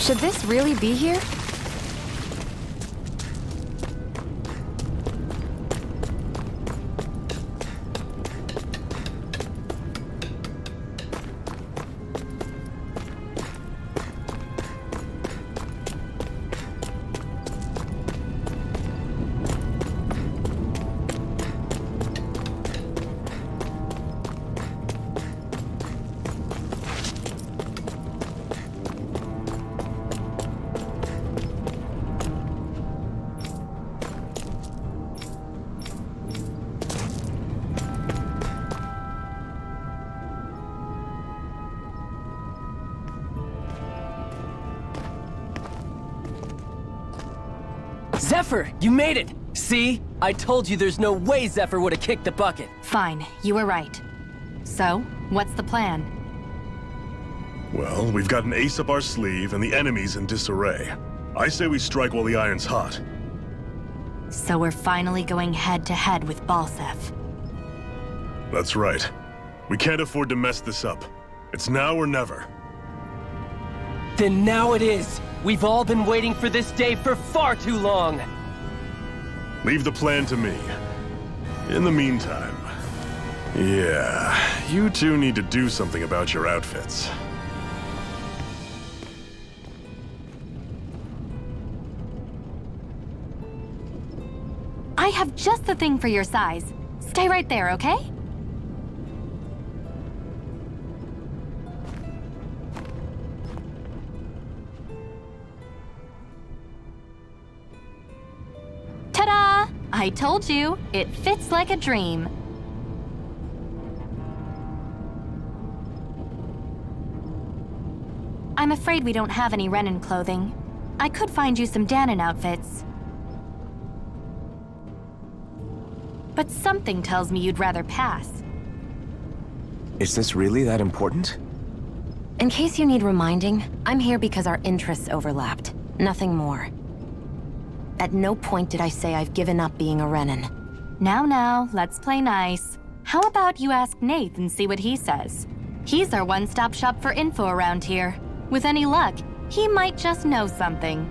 Should this really be here? Zephyr, you made it! See? I told you there's no way Zephyr would have kicked the bucket. Fine, you were right. So, what's the plan? Well, we've got an ace up our sleeve and the enemy's in disarray. I say we strike while the iron's hot. So we're finally going head-to-head with Balseph. That's right. We can't afford to mess this up. It's now or never. Then now it is! We've all been waiting for this day for far too long! Leave the plan to me. In the meantime... yeah, you two need to do something about your outfits. I have just the thing for your size. Stay right there, okay? Ta-da! I told you, it fits like a dream. I'm afraid we don't have any Renan clothing. I could find you some Danon outfits. But something tells me you'd rather pass. Is this really that important? In case you need reminding, I'm here because our interests overlapped. Nothing more. At no point did I say I've given up being a Renan. Now, let's play nice. How about you ask Nath and see what he says? He's our one-stop shop for info around here. With any luck, he might just know something.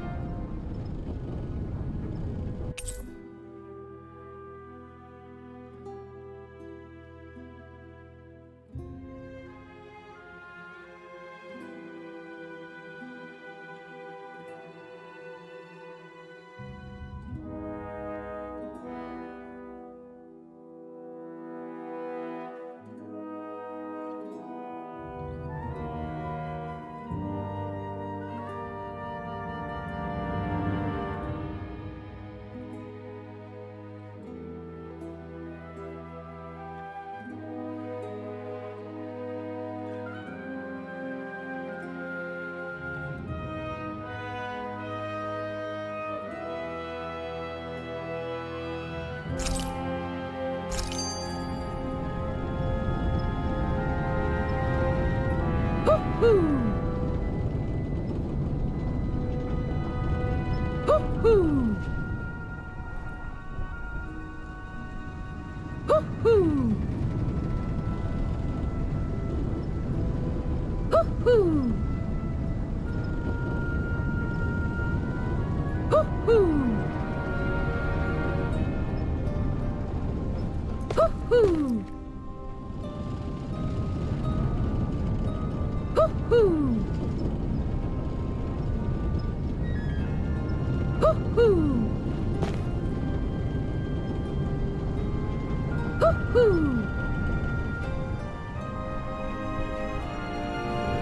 Hoo-hoo!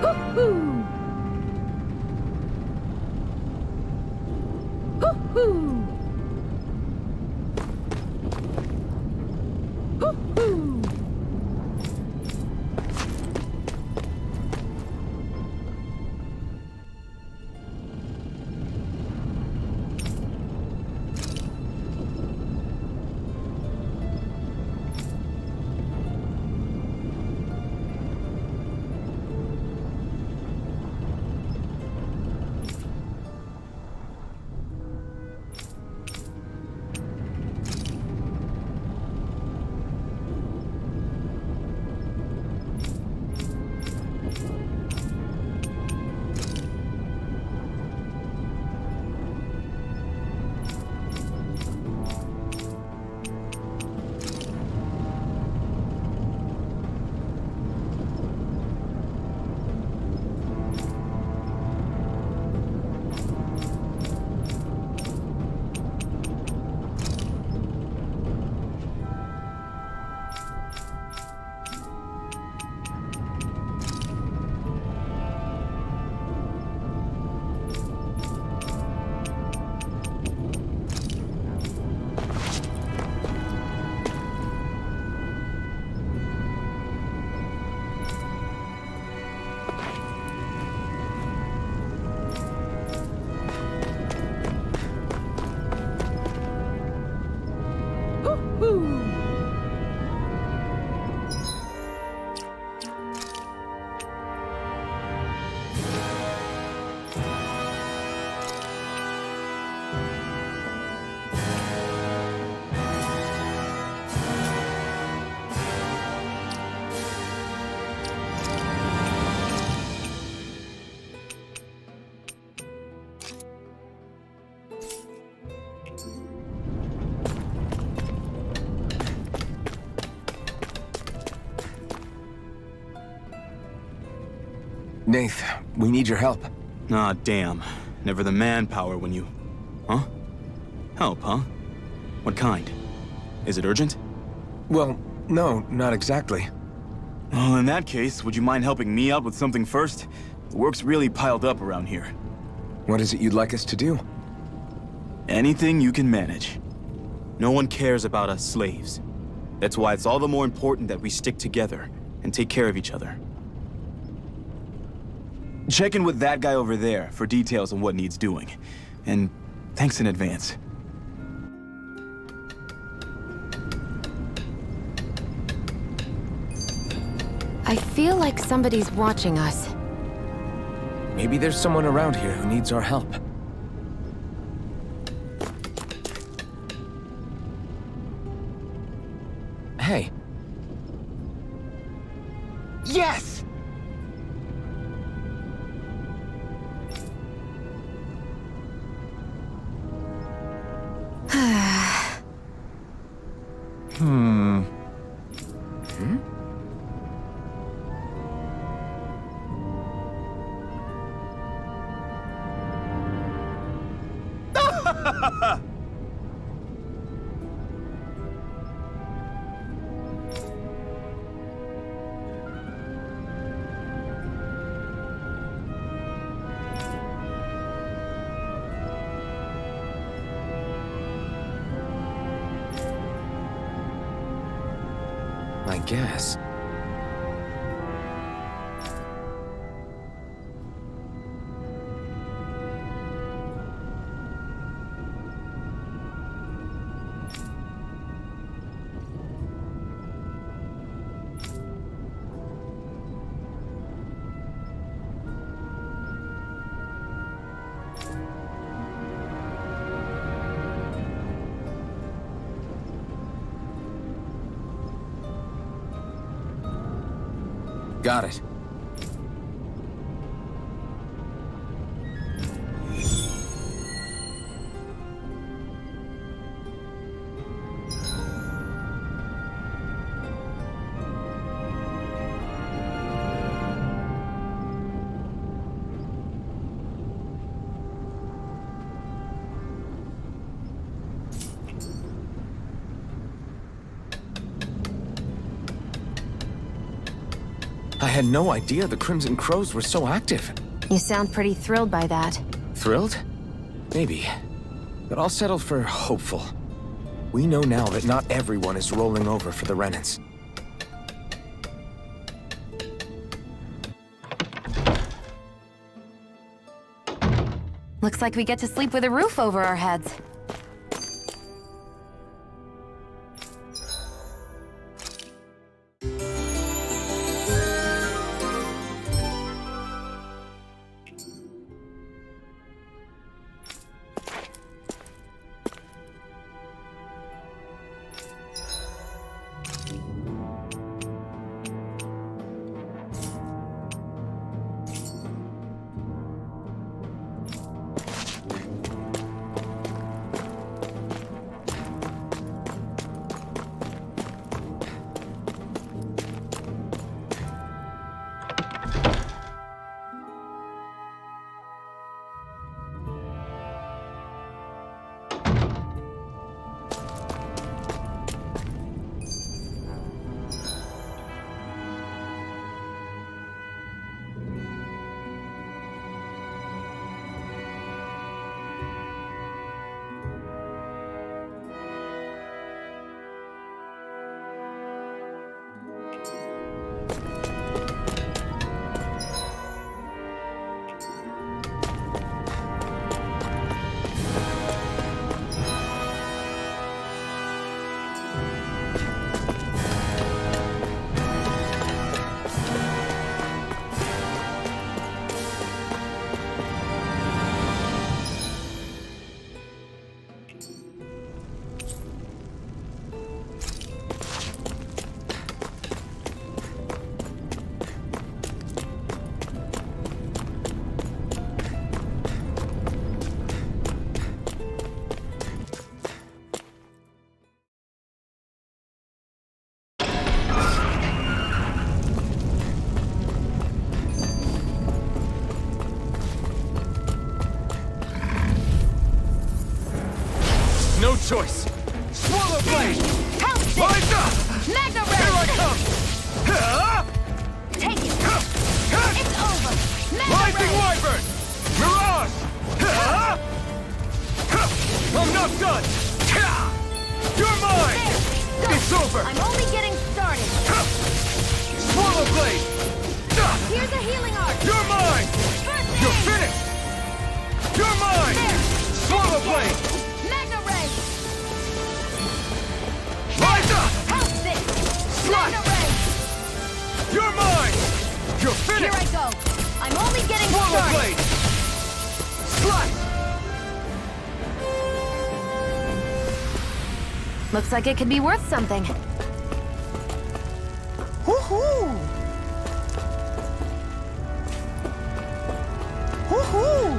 Hoo-hoo! Hoo-hoo! Hoo-hoo! Nath, we need your help. Ah, damn. Never the manpower when you... Huh? Help, huh? What kind? Is it urgent? Well, no, not exactly. Well, in that case, would you mind helping me out with something first? The work's really piled up around here. What is it you'd like us to do? Anything you can manage. No one cares about us slaves. That's why it's all the more important that we stick together and take care of each other. Check in with that guy over there for details on what needs doing. And thanks in advance. I feel like somebody's watching us. Maybe there's someone around here who needs our help. Hey. Yes! I guess. Got it. I had no idea the Crimson Crows were so active. You sound pretty thrilled by that. Thrilled? Maybe. But I'll settle for hopeful. We know now that not everyone is rolling over for the Renans. Looks like we get to sleep with a roof over our heads. No choice! Swallow blade! Pounce it! Rise up! Magna Here I Red! come! Ha! Take it! Ha! It's over! Magna Rising Red! Wyvern! Mirage! Ha! Ha! I'm not done! Ha! You're mine! There! Go! It's over! I'm only getting started! Ha! Swallow blade! Here's a healing arc! You're mine! First You're aid! finished! You're mine! There! Swallow blade! Magna Red! Rise up! Pounce it! Magna Red! You're mine! You're Here finished! I go! I'm only getting Swallow started! blade! Slice! Looks like it could be worth something. Woohoo! Woohoo!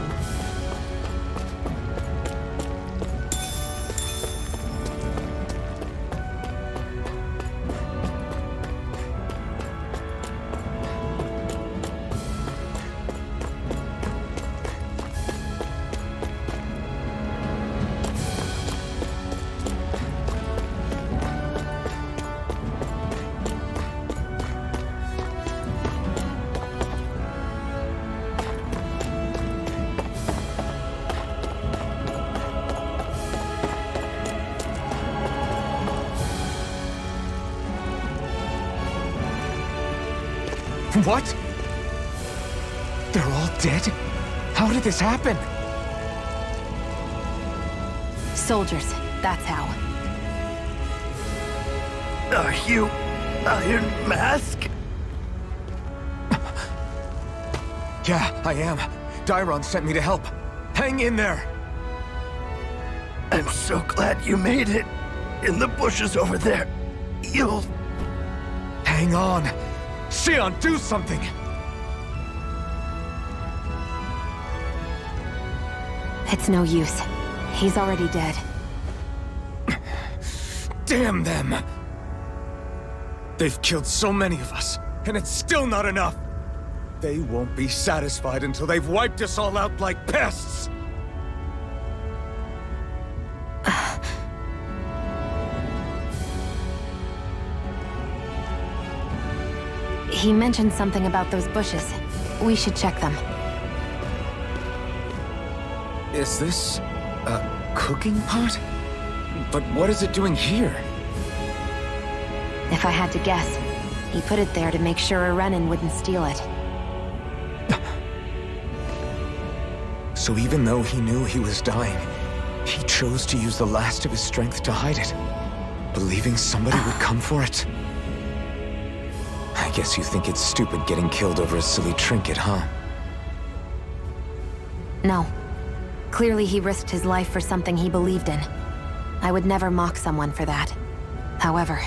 What? They're all dead? How did this happen? Soldiers, that's how. Are you Iron Mask? Yeah, I am. Dairon sent me to help. Hang in there! I'm so glad you made it. In the bushes over there. You'll... Hang on! Xion, do something! It's no use. He's already dead. Damn them! They've killed so many of us, and it's still not enough! They won't be satisfied until they've wiped us all out like pests! He mentioned something about those bushes. We should check them. Is this a cooking pot? But what is it doing here? If I had to guess, he put it there to make sure a Renan wouldn't steal it. So even though he knew he was dying, he chose to use the last of his strength to hide it, believing somebody would come for it. I guess you think it's stupid getting killed over a silly trinket, huh? No. Clearly he risked his life for something he believed in. I would never mock someone for that. However,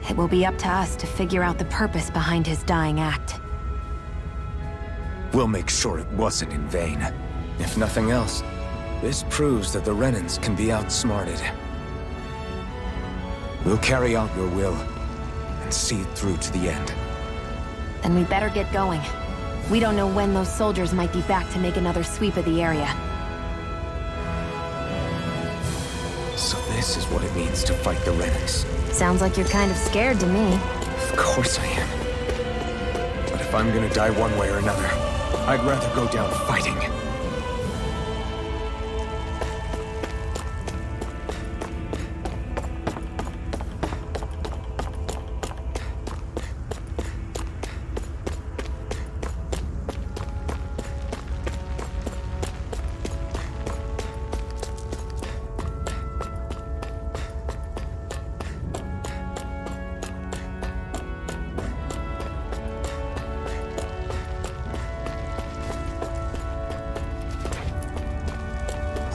it will be up to us to figure out the purpose behind his dying act. We'll make sure it wasn't in vain. If nothing else, this proves that the Renans can be outsmarted. We'll carry out your will, and see it through to the end. Then we better get going. We don't know when those soldiers might be back to make another sweep of the area. So this is what it means to fight the Renans. Sounds like you're kind of scared to me. Of course I am. But if I'm gonna die one way or another, I'd rather go down fighting.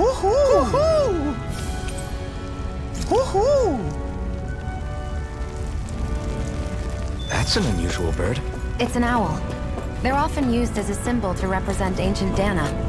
Woohoo! Woohoo! That's an unusual bird. It's an owl. They're often used as a symbol to represent ancient Dana.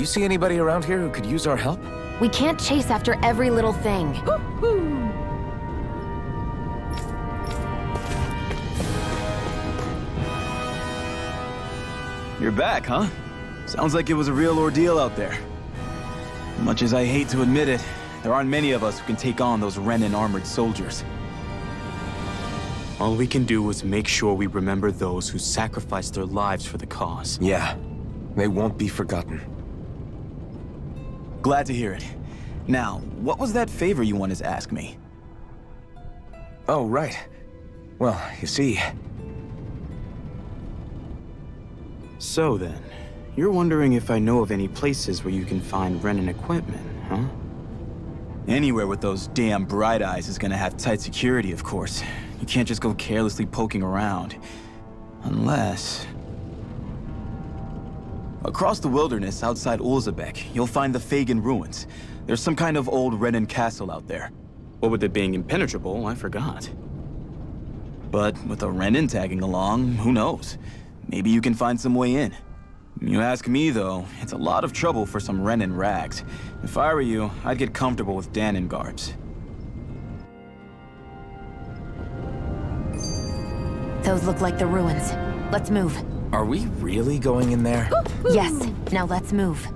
you see anybody around here who could use our help? We can't chase after every little thing. You're back, huh? Sounds like it was a real ordeal out there. Much as I hate to admit it, there aren't many of us who can take on those Renan armored soldiers. All we can do is make sure we remember those who sacrificed their lives for the cause. Yeah, they won't be forgotten. Glad to hear it. Now, what was that favor you wanted to ask me? Oh, right. Well, you see... So then, you're wondering if I know of any places where you can find Renan equipment, huh? Anywhere with those damn bright eyes is gonna have tight security, of course. You can't just go carelessly poking around. Unless... Across the wilderness outside Ulzebek, you'll find the Fagin ruins. There's some kind of old Renan castle out there. What with it being impenetrable, I forgot. But with a Renan tagging along, who knows? Maybe you can find some way in. You ask me, though, it's a lot of trouble for some Renan rags. If I were you, I'd get comfortable with Danon garbs. Those look like the ruins. Let's move. Are we really going in there? Yes. Now let's move.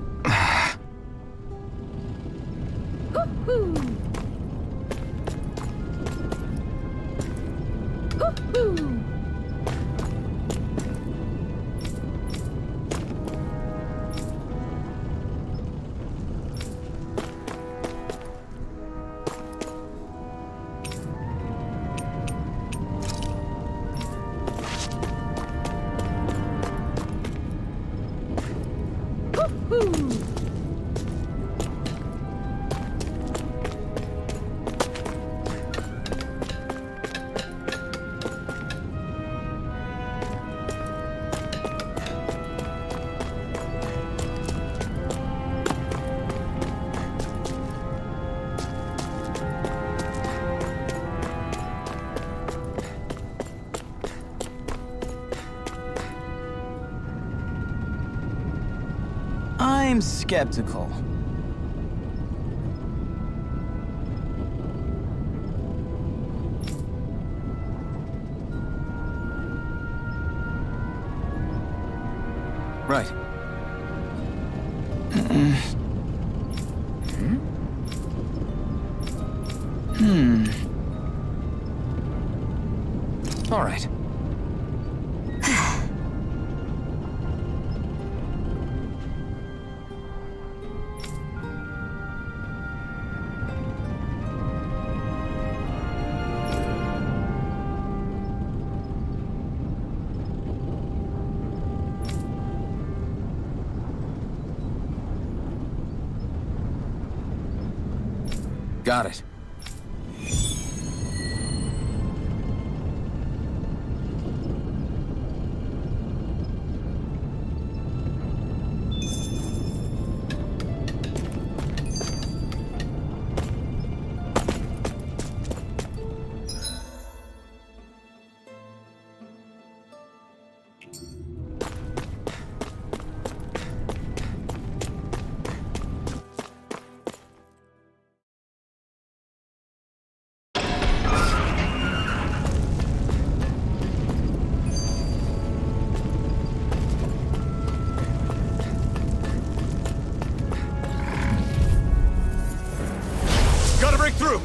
I'm skeptical. Right. All right. Got it. Gotta break through!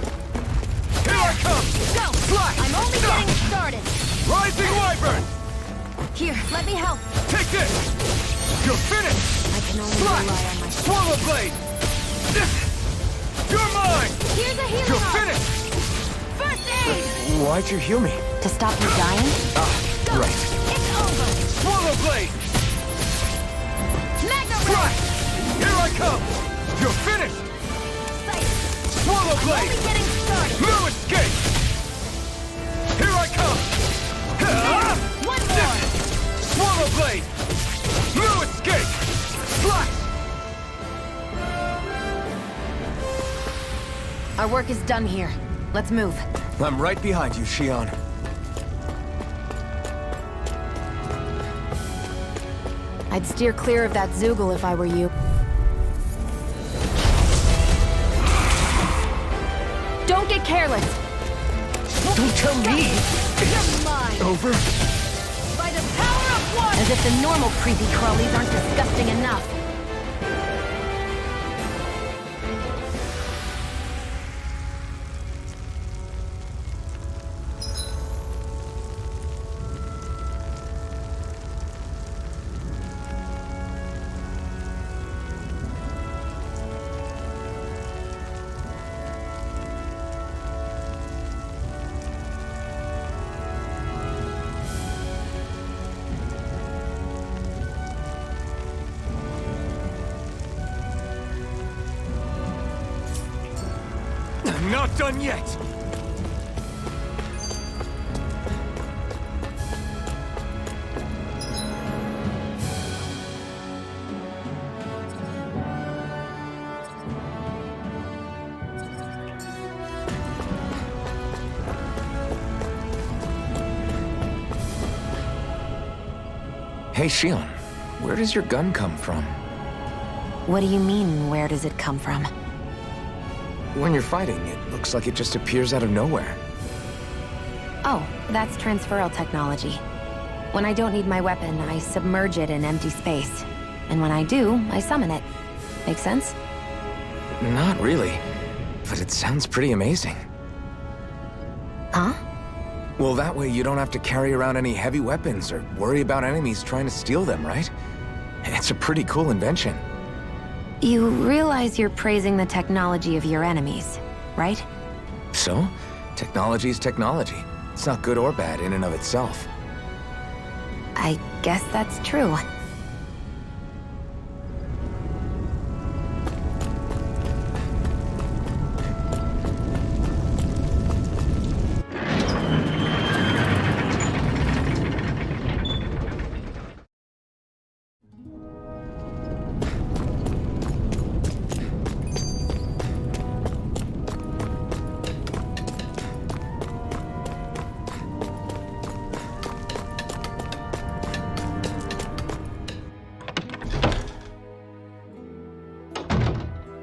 Here I come! Go! Fly! I'm only getting started! Rising Wyvern! Here, let me help! Take this! You're finished! I can only Fly! rely on my... Swallow Blade! You're mine! Here's a healing You're arm. finished! First aid! Why'd you heal me? To stop you dying? Go! Right. It's over! Swallow Blade! Magna Fly! Ray! Here I come! You're finished! Swallow I'm Blade! only getting started! No escape! Here I come! One more! Swallow Blade! No escape! Fly! Our work is done here. Let's move. I'm right behind you, Shion. I'd steer clear of that Zoogle if I were you. careless. Don't tell me! You're mine. Over? By the power of one! As if the normal creepy crawlies aren't disgusting enough. I'm not done yet! Hey, Shion, where does your gun come from? What do you mean, where does it come from? When you're fighting, it looks like it just appears out of nowhere. Oh, that's transferal technology. When I don't need my weapon, I submerge it in empty space. And when I do, I summon it. Make sense? Not really, but it sounds pretty amazing. Huh? Well, that way you don't have to carry around any heavy weapons or worry about enemies trying to steal them, right? It's a pretty cool invention. You realize you're praising the technology of your enemies, right? So, technology is technology. It's not good or bad in and of itself. I guess that's true.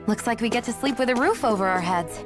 Looks like we get to sleep with a roof over our heads.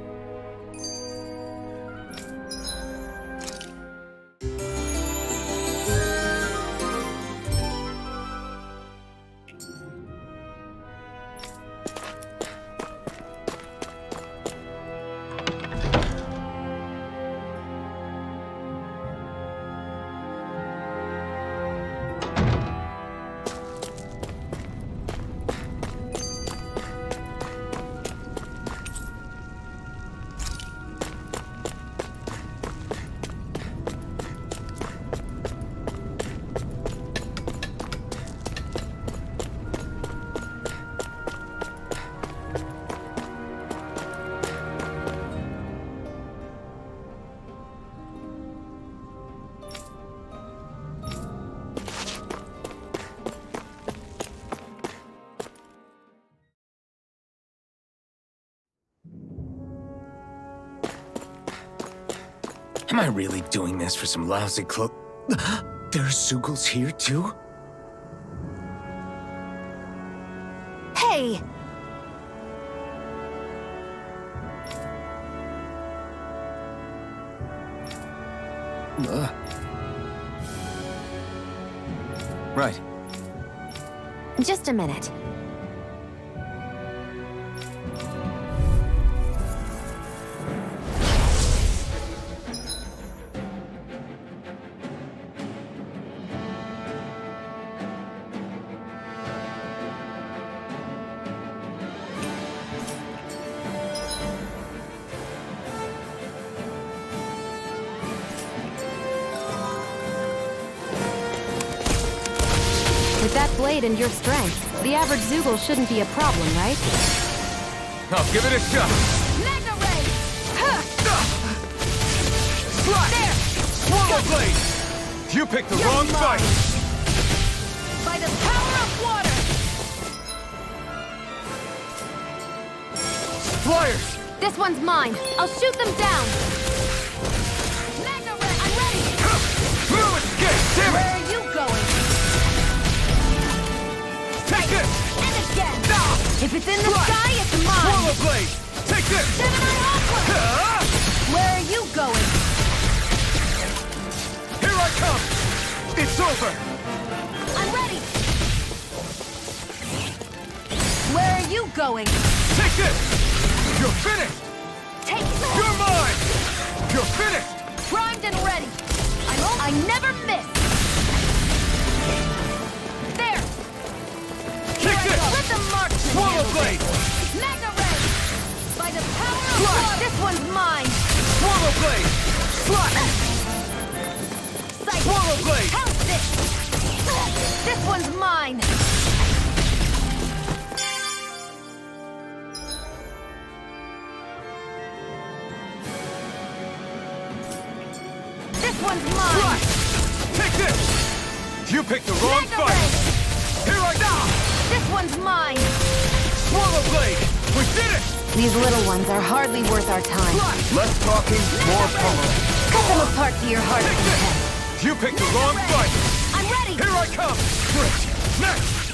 Am I really doing this for some lousy clo- There's Zeugles here, too? Hey! Right. Just a minute. With that blade and your strength, the average Zeugle shouldn't be a problem, right? I'll give it a shot. Magna Ray! Huh! There! Swallow blade! You picked the wrong fight! By the power of water! Flyers! This one's mine. I'll shoot them down. Magna Ray, I'm ready! No escape! Damn Where it! are you going? Take this! And again! If it's in the sky, it's mine. Swallow blade! Take this! Gemini Aqua! Ah! It's over! I'm ready! Where are you going? Take this! You're finished! Take it! You're mine! You're finished! Primed and ready! I never miss! There! Kick Here I this! go. Let the mark Swallow blade! Magna Ray! By the power of water! This one's mine! Swallow blade! Slot! Sight! Swallow blade! How's this? This one's mine! This one's mine! Take this! You picked the wrong Magna fight! Ray! Here I go! This one's mine! Swallow blade! We did it! These little ones are hardly worth our time. Less talking, more pummeling. Cut them apart to your heart's content. You picked the wrong fight! I'm ready! Here I come! Great! Next!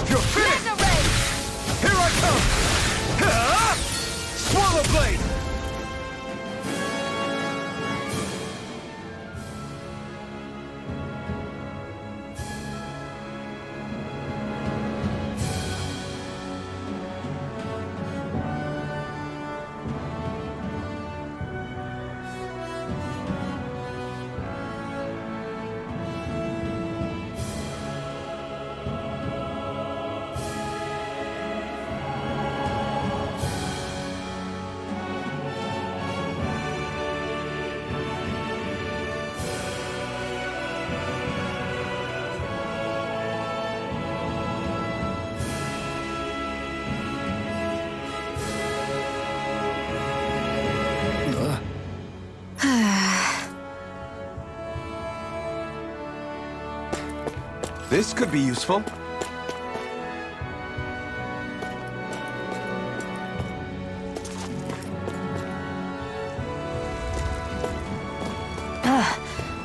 You're finished! Magna Ray! Here I come! Swallow blade! This could be useful.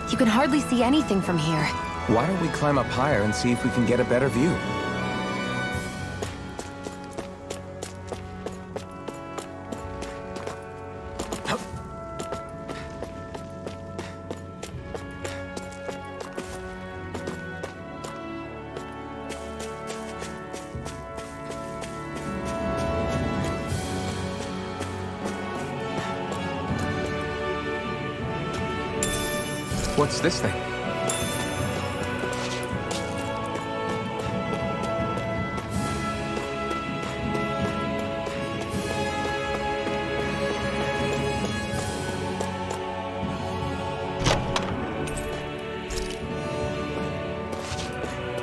You can hardly see anything from here. Why don't we climb up higher and see if we can get a better view? What's this thing?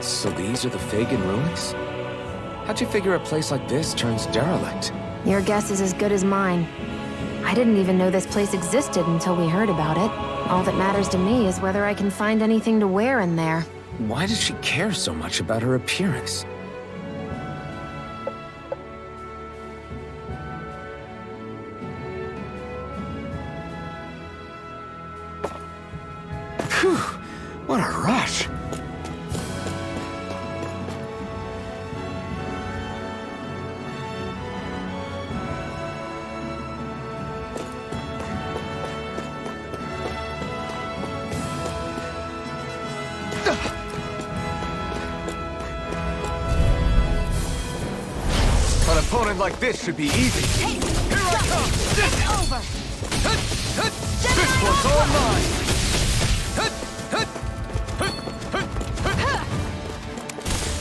So these are the Fagin ruins? How'd you figure a place like this turns derelict? Your guess is as good as mine. I didn't even know this place existed until we heard about it. All that matters to me is whether I can find anything to wear in there. Why does she care so much about her appearance? Phew! What a rush! An opponent like this should be easy. Hey! Here I come! It's over! This one's all mine!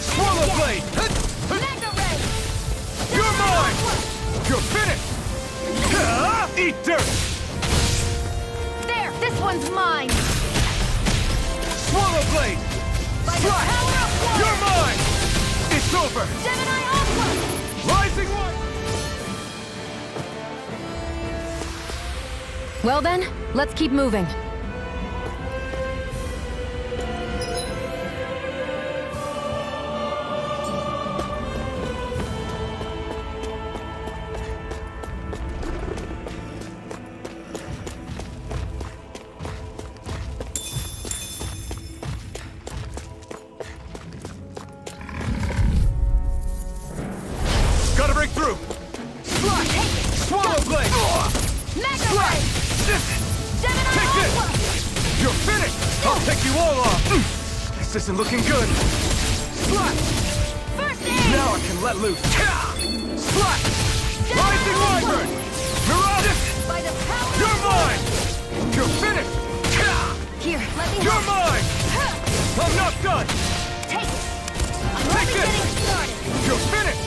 Swallow blade! Magna Ray! You're mine! You're finished! Eat dirt! There! This one's mine! Swallow blade! By the power of water! You're mine! It's over! Gemini Aqua! Rising one! Well then, let's keep moving. Gotta break through! Slot! Swallow blade! Magna Ray! Take Gemini this! Aqua! pick you all off! This isn't looking good. Slash! First aid! Now I can let loose. Slash! Rising Wyvern! Mirage! By the power You're of mine! You're finished! Here, let me You're help. mine! I'm not done! Take it! I'm Take only this! getting started! You're finished!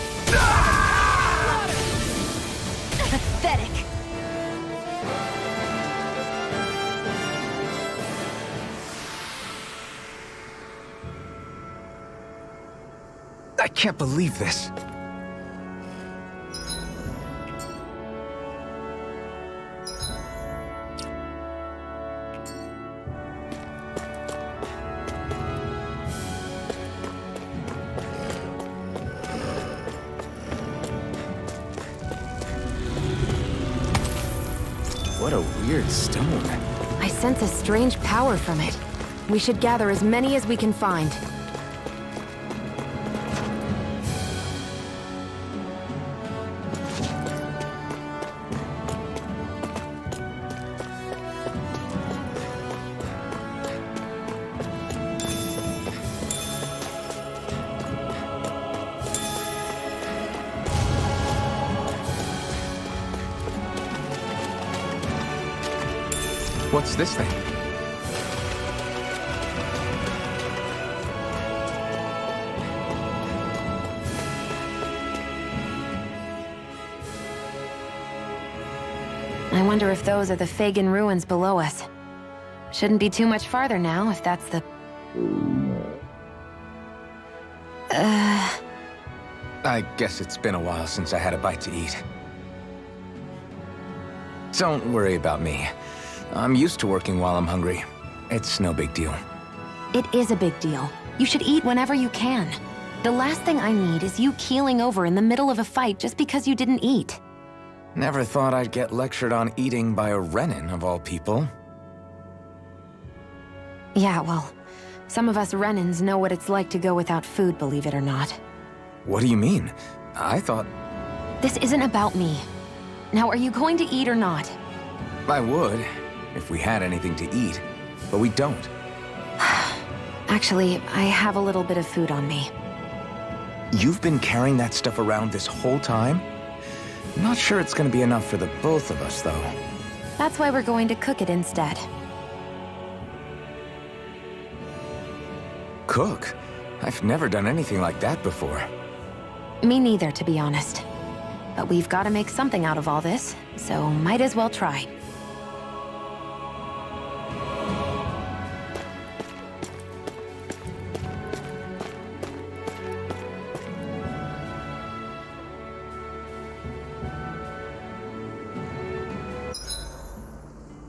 Pathetic! I can't believe this. What a weird stone. I sense a strange power from it. We should gather as many as we can find. What's this thing? I wonder if those are the Fagin ruins below us. Shouldn't be too much farther now, if that's the... I guess it's been a while since I had a bite to eat. Don't worry about me. I'm used to working while I'm hungry. It's no big deal. It is a big deal. You should eat whenever you can. The last thing I need is you keeling over in the middle of a fight just because you didn't eat. Never thought I'd get lectured on eating by a Renin, of all people. Yeah, well, some of us Renins know what it's like to go without food, believe it or not. What do you mean? I thought... This isn't about me. Now, are you going to eat or not? I would, if we had anything to eat, but we don't. Actually, I have a little bit of food on me. You've been carrying that stuff around this whole time? Not sure it's gonna be enough for the both of us, though. That's why we're going to cook it instead. Cook? I've never done anything like that before. Me neither, to be honest. But we've got to make something out of all this, so might as well try.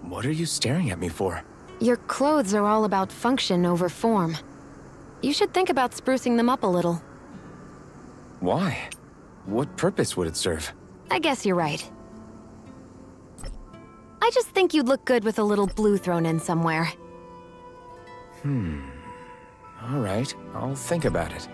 What are you staring at me for? Your clothes are all about function over form. You should think about sprucing them up a little. Why? What purpose would it serve? I guess you're right. I just think you'd look good with a little blue thrown in somewhere. All right, I'll think about it.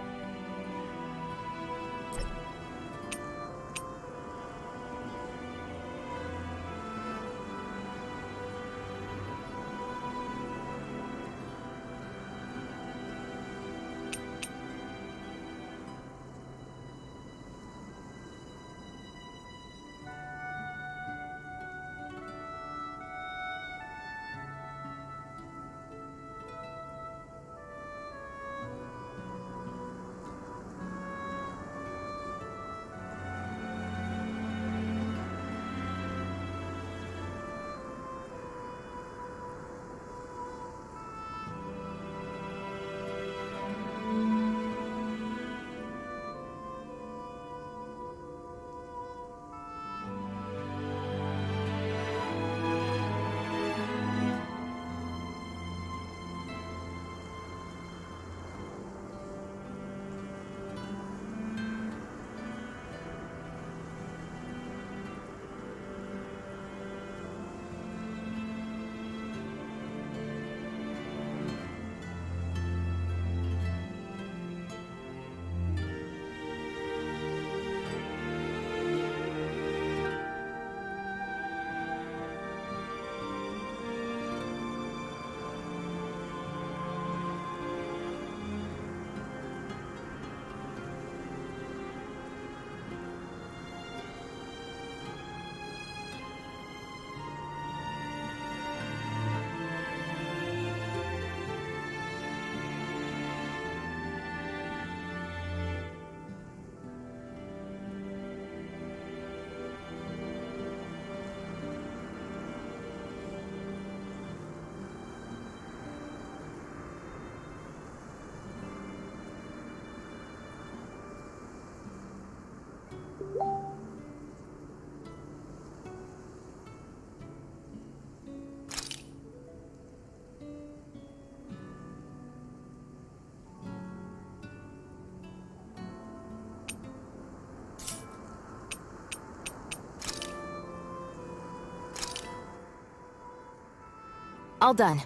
All done.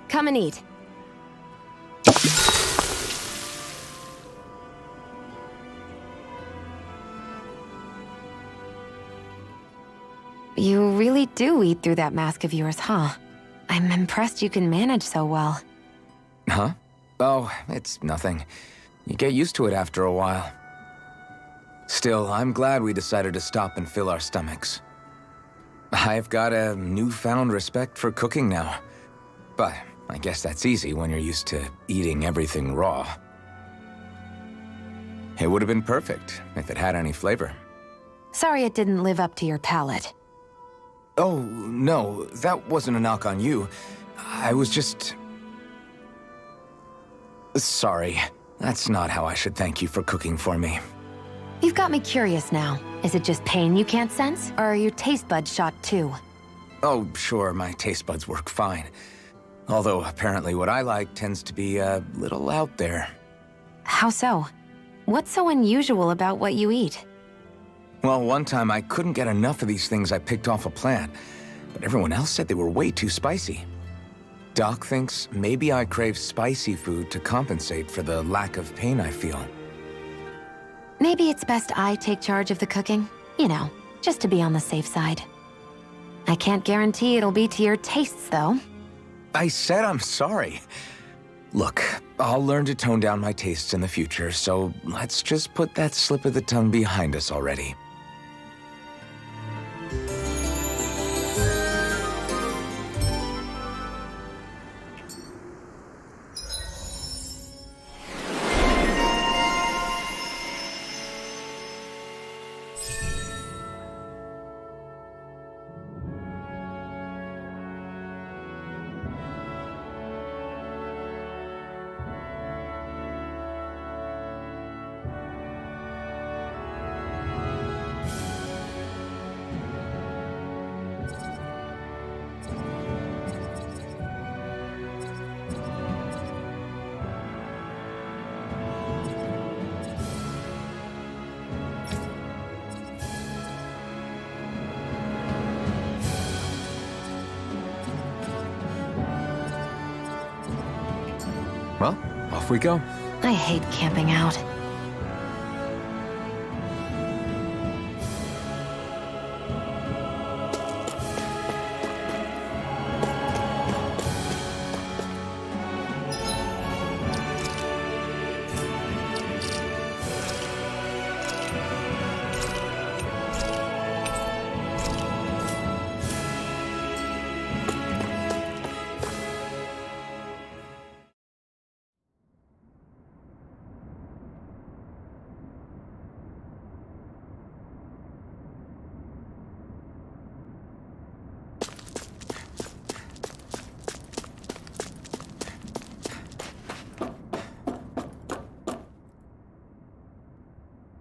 Come and eat. You really do eat through that mask of yours, huh? I'm impressed you can manage so well. Huh? Oh, it's nothing. You get used to it after a while. Still, I'm glad we decided to stop and fill our stomachs. I've got a newfound respect for cooking now. But I guess that's easy when you're used to eating everything raw. It would have been perfect if it had any flavor. Sorry it didn't live up to your palate. Oh, no, that wasn't a knock on you. I was just... Sorry. That's not how I should thank you for cooking for me. You've got me curious now. Is it just pain you can't sense, or are your taste buds shot too? Oh, sure, my taste buds work fine. Although, apparently what I like tends to be a little out there. How so? What's so unusual about what you eat? Well, one time I couldn't get enough of these things I picked off a plant, but everyone else said they were way too spicy. Doc thinks maybe I crave spicy food to compensate for the lack of pain I feel. Maybe it's best I take charge of the cooking. You know, just to be on the safe side. I can't guarantee it'll be to your tastes, though. I said I'm sorry. Look, I'll learn to tone down my tastes in the future, so let's just put that slip of the tongue behind us already. Well, off we go. I hate camping out.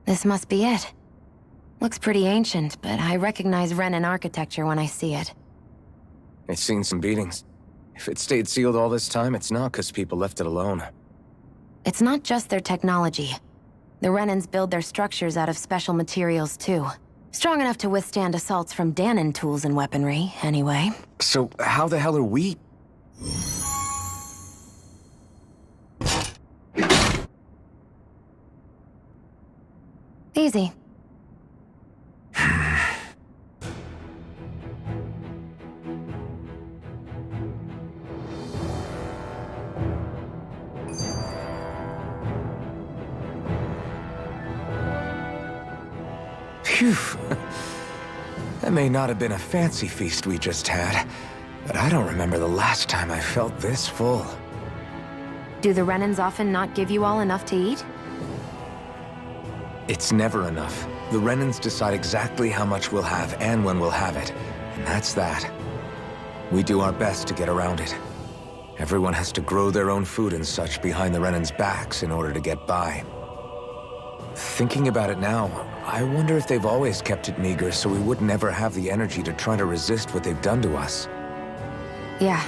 This must be it. Looks pretty ancient, but I recognize Renan architecture when I see it. It's seen some beatings. If it stayed sealed all this time, it's not because people left it alone. It's not just their technology. The Renans build their structures out of special materials, too. Strong enough to withstand assaults from Danon tools and weaponry, anyway. So how the hell are we... Easy. Phew. That may not have been a fancy feast we just had, but I don't remember the last time I felt this full. Do the Renans often not give you all enough to eat? It's never enough. The Renans decide exactly how much we'll have and when we'll have it. And that's that. We do our best to get around it. Everyone has to grow their own food and such behind the Renans' backs in order to get by. Thinking about it now, I wonder if they've always kept it meager so we would never have the energy to try to resist what they've done to us. Yeah.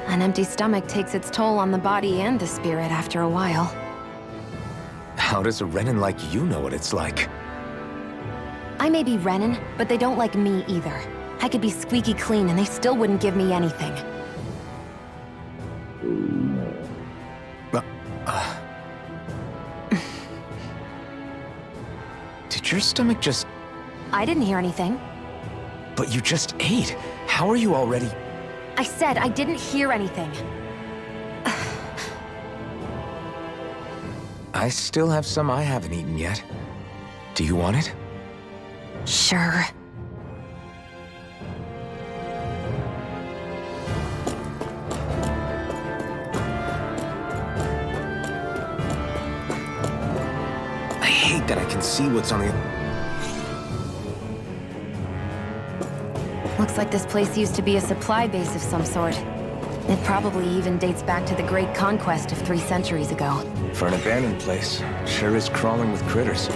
An empty stomach takes its toll on the body and the spirit after a while. How does a Renan like you know what it's like? I may be Renan, but they don't like me either. I could be squeaky clean and they still wouldn't give me anything. Did your stomach just... I didn't hear anything. But you just ate. How are you already... I said I didn't hear anything. I still have some I haven't eaten yet. Do you want it? Sure. I hate that I can see what's on the... Looks like this place used to be a supply base of some sort. It probably even dates back to the Great Conquest of 3 centuries ago. For an abandoned place, sure is crawling with critters.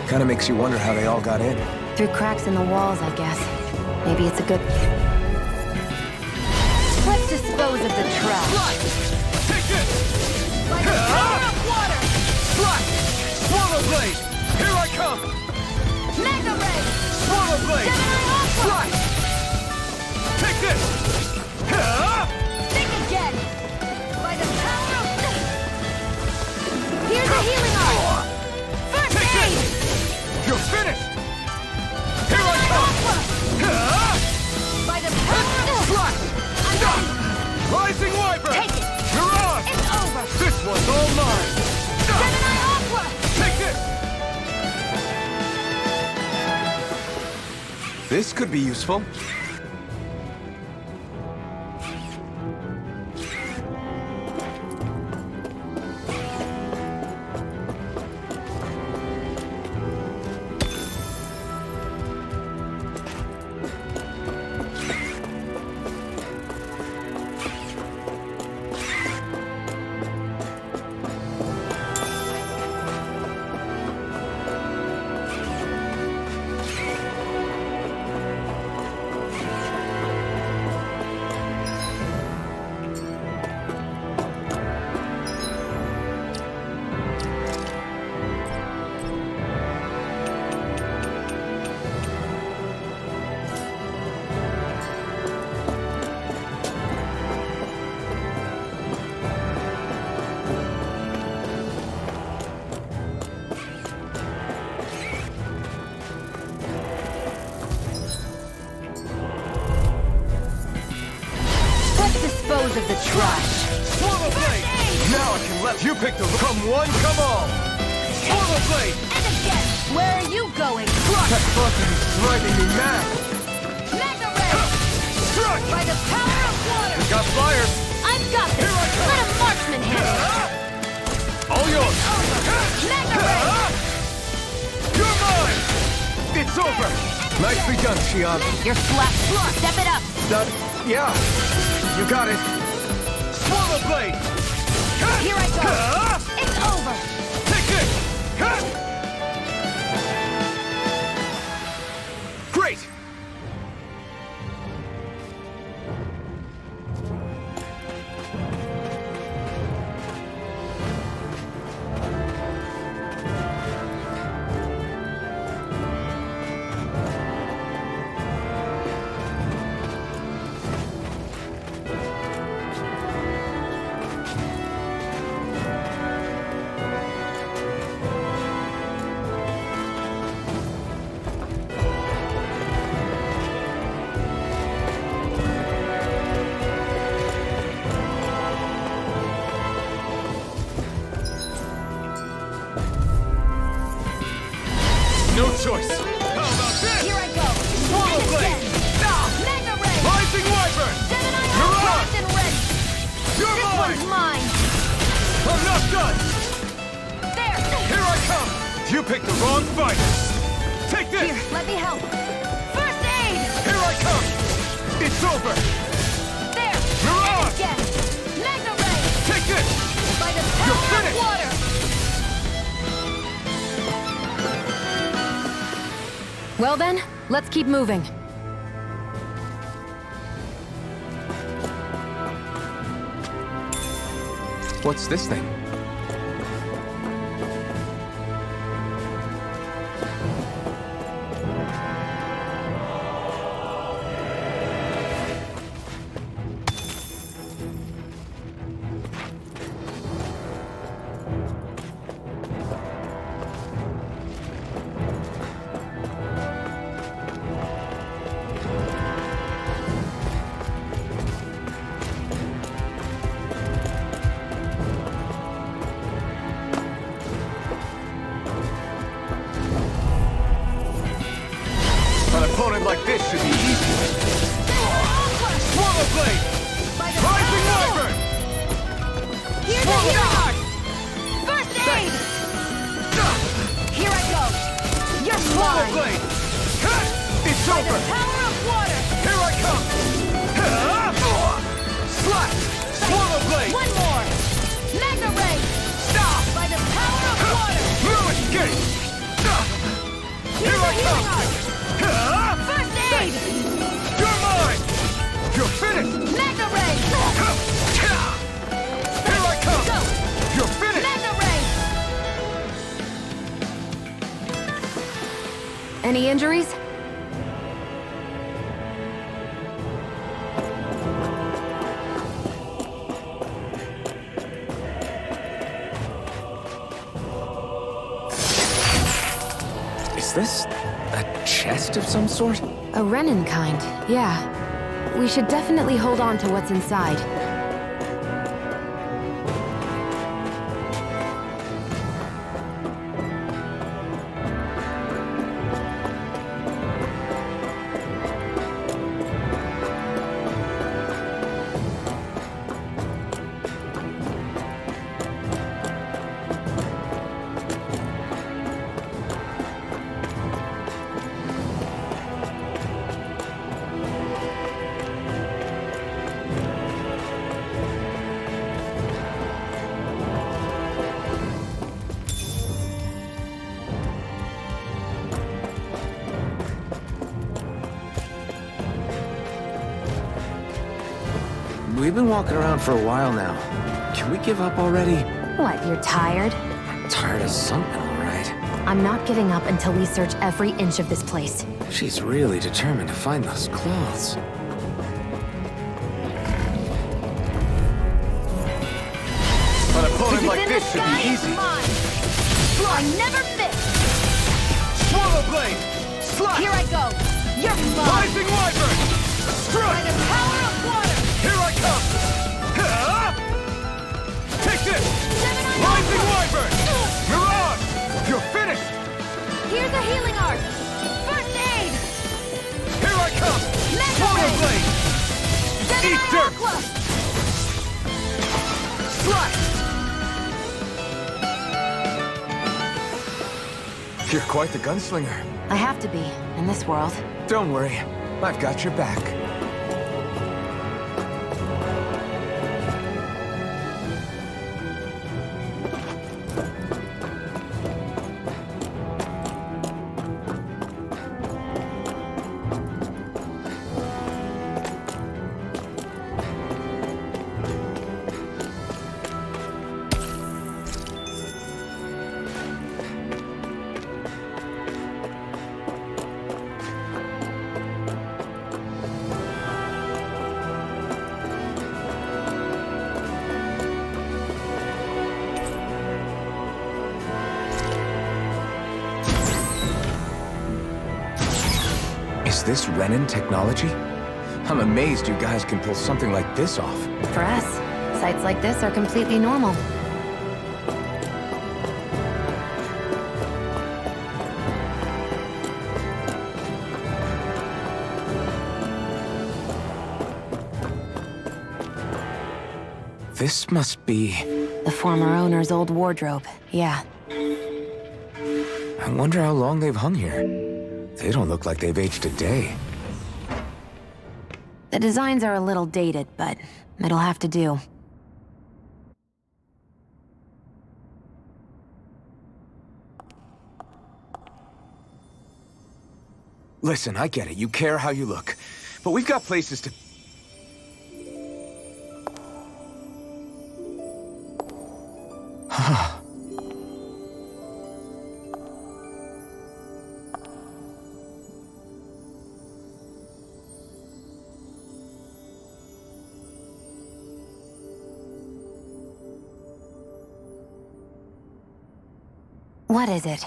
Kinda makes you wonder how they all got in. Through cracks in the walls, I guess. Maybe it's a good... Let's dispose of the trash. Take this! By the power of water! Strike! Swallow Blade! Here I come! Mega Ray! Swallow Blade! Gemini Aqua! Strike! Take this! Think again! By the power of... Here's a healing art! First aid! You're finished! Here I come! By the power of... Strike! I'm done! Rising Wyvern! Take it! Mirage! It's over! This one's all mine! Gemini Aqua! Take this! This could be useful. Dispose of the trash. Swallow Blade! Now I can let you pick the... Come one, come all! Swallow Blade! And again! Where are you going? That fucking is driving me mad! Mega Ray! Strike! By the power of water! You got fire! I've got this! Here I come. Let a marksman handle it! All yours! Mega Ray! You're mine! It's over! Nicely done, Xion. You're flat. Step it up! Yeah! You got it! Swallow Blade! Here I go! It's over! Take this! Great! No choice! How about this? Here I go! Swallow And Blade! again. Mega Ray! Rising Wyvern! Gemini You're Aqua on! and ready! You're This mine! one's mine! I'm not done! There! Here I come! You picked the wrong fight! Take this! Here, let me help! First aid! Here I come! It's over! There! Mirage! And again! Mega Ray! Take this! By the You're power of finished! water! Well then, let's keep moving. What's this thing? It's By over! the power of water! Here I come! Slash! Swallow blade! One more! Magna Ray! Stop! By the power of water! Lewis Gate! Here I come! First aid! You're mine! You're finished! Magna Ray! Here I come! Go! You're finished! Magna Ray! Any injuries? Is this a chest of some sort? A Renin kind, yeah. We should definitely hold on to what's inside. We've been walking around for a while now. Can we give up already? What, you're tired? Tired of something, all right. I'm not giving up until we search every inch of this place. She's really determined to find those clothes. An opponent If like it's in this the should sky, be it's easy. mine. I never miss! Swallow blade! Slash! Here I go! You're mine! Rising Wyvern! By Strike! the power of water! Here I come! Take this! Gemini Rising Aqua! Wyvern! Mirage! You're finished! Here's a healing art! First aid! Here I come! Mega Swallow Ray! blade! Gemini Eat dirt! Aqua! Slash! You're quite the gunslinger. I have to be, in this world. Don't worry, I've got your back. Is this Renin technology? I'm amazed you guys can pull something like this off. For us, sites like this are completely normal. This must be... The former owner's old wardrobe, yeah. I wonder how long they've hung here. They don't look like they've aged a day. The designs are a little dated, but it'll have to do. Listen, I get it. You care how you look. But we've got places to... What is it?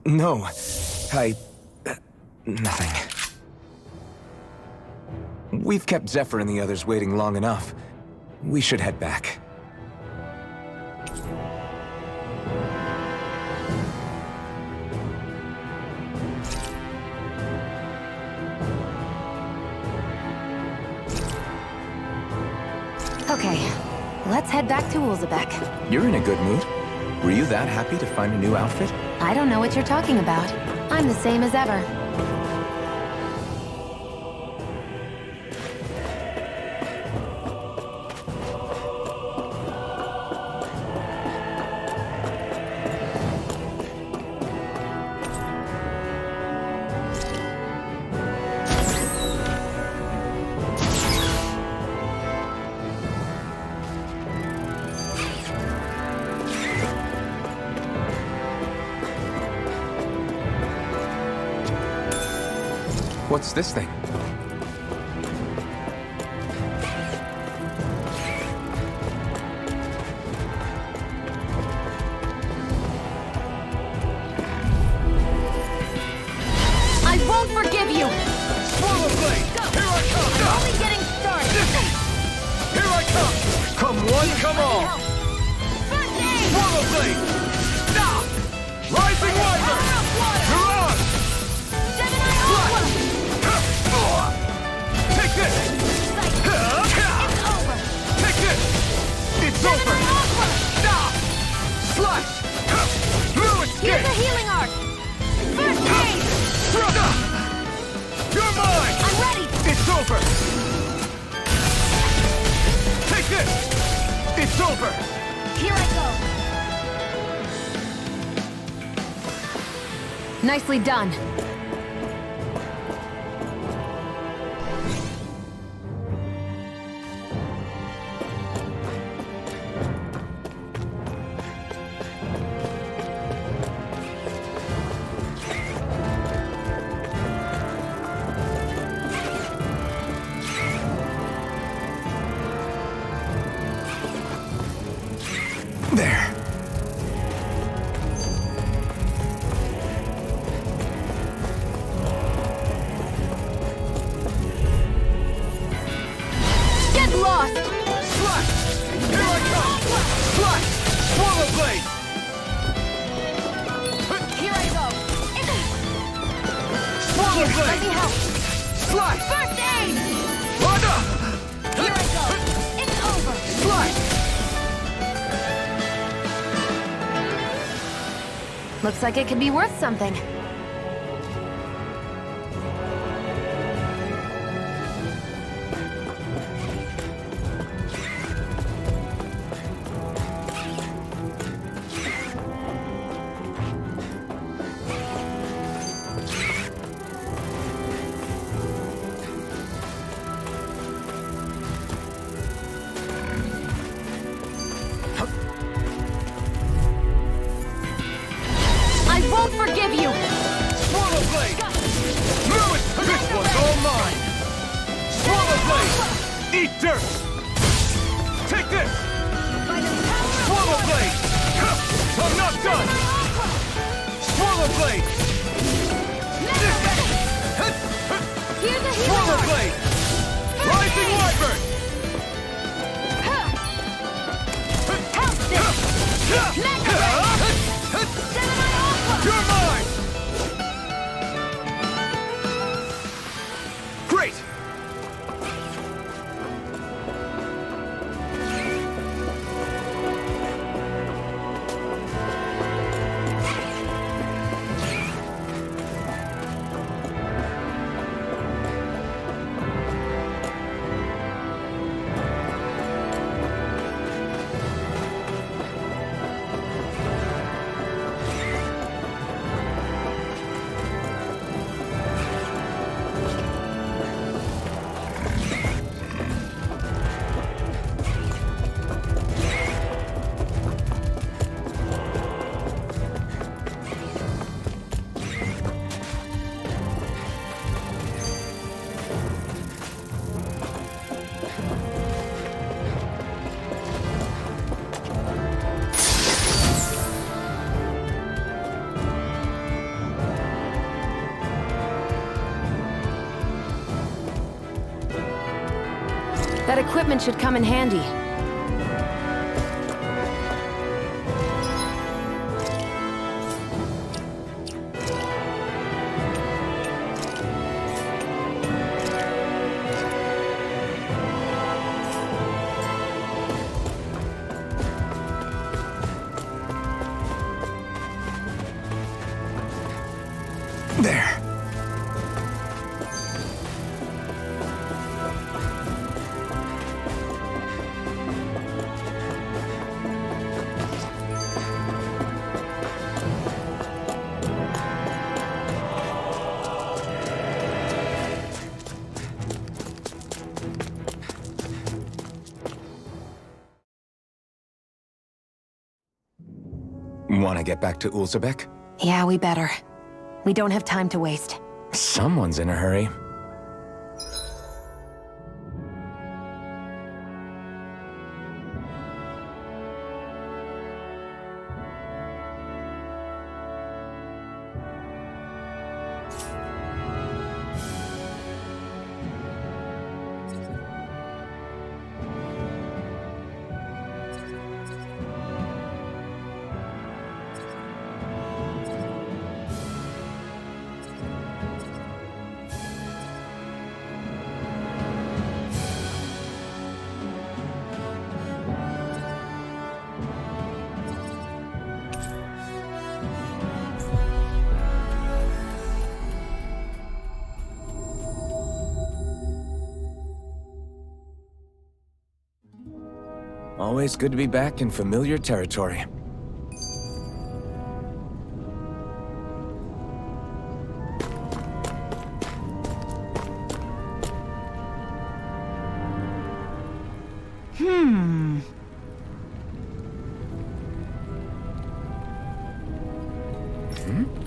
No. Nothing. We've kept Zephyr and the others waiting long enough. We should head back. Okay, let's head back to Ulzebek. You're in a good mood. Were you that happy to find a new outfit? I don't know what you're talking about. I'm the same as ever. What's this thing? I won't forgive you! Swallow blade! Here I come! I'm only getting started! Here I come! Come one, come all! First aid! Swallow blade! Stop! Rising Wyvern! You're on! Gemini Aqua! Take this! It's over! Take this! It's over! Gemini Aqua! Stop! Slash! Blue escape! Here's a healing arc! First aid! You're mine! I'm ready! It's over! Take this! It's over! Here I go! Nicely done. There. Get lost! Slash! Here I come! Slash! Swallow blade! Here I go! Swallow Let blade! me help! Slash! First aid! Wanda! Here I go! It's over! Slash! Looks like it could be worth something. I won't forgive you! Swallow blade! Lewis! This one's all mine! Swallow blade! Eat dirt! Take this! Swallow blade! I'm not done! Swallow blade! Here's a healing Swallow arc! blade! Rising Wyvern! Help this! Mega Ray! Gemini Aqua! You're mine! Great! That equipment should come in handy. want to get back to Ulzebek? Yeah, we better. We don't have time to waste. Someone's in a hurry. Always good to be back in familiar territory.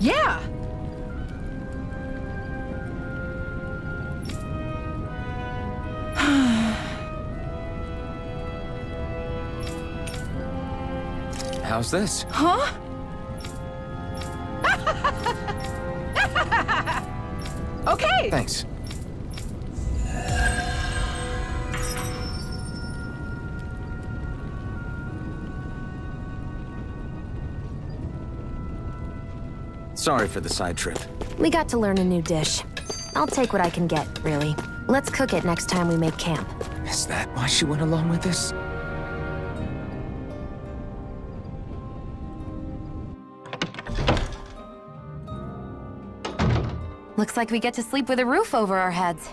Yeah! How's this? Huh? Okay! Thanks. Sorry for the side trip. We got to learn a new dish. I'll take what I can get, really. Let's cook it next time we make camp. Is that why she went along with this? Looks like we get to sleep with a roof over our heads.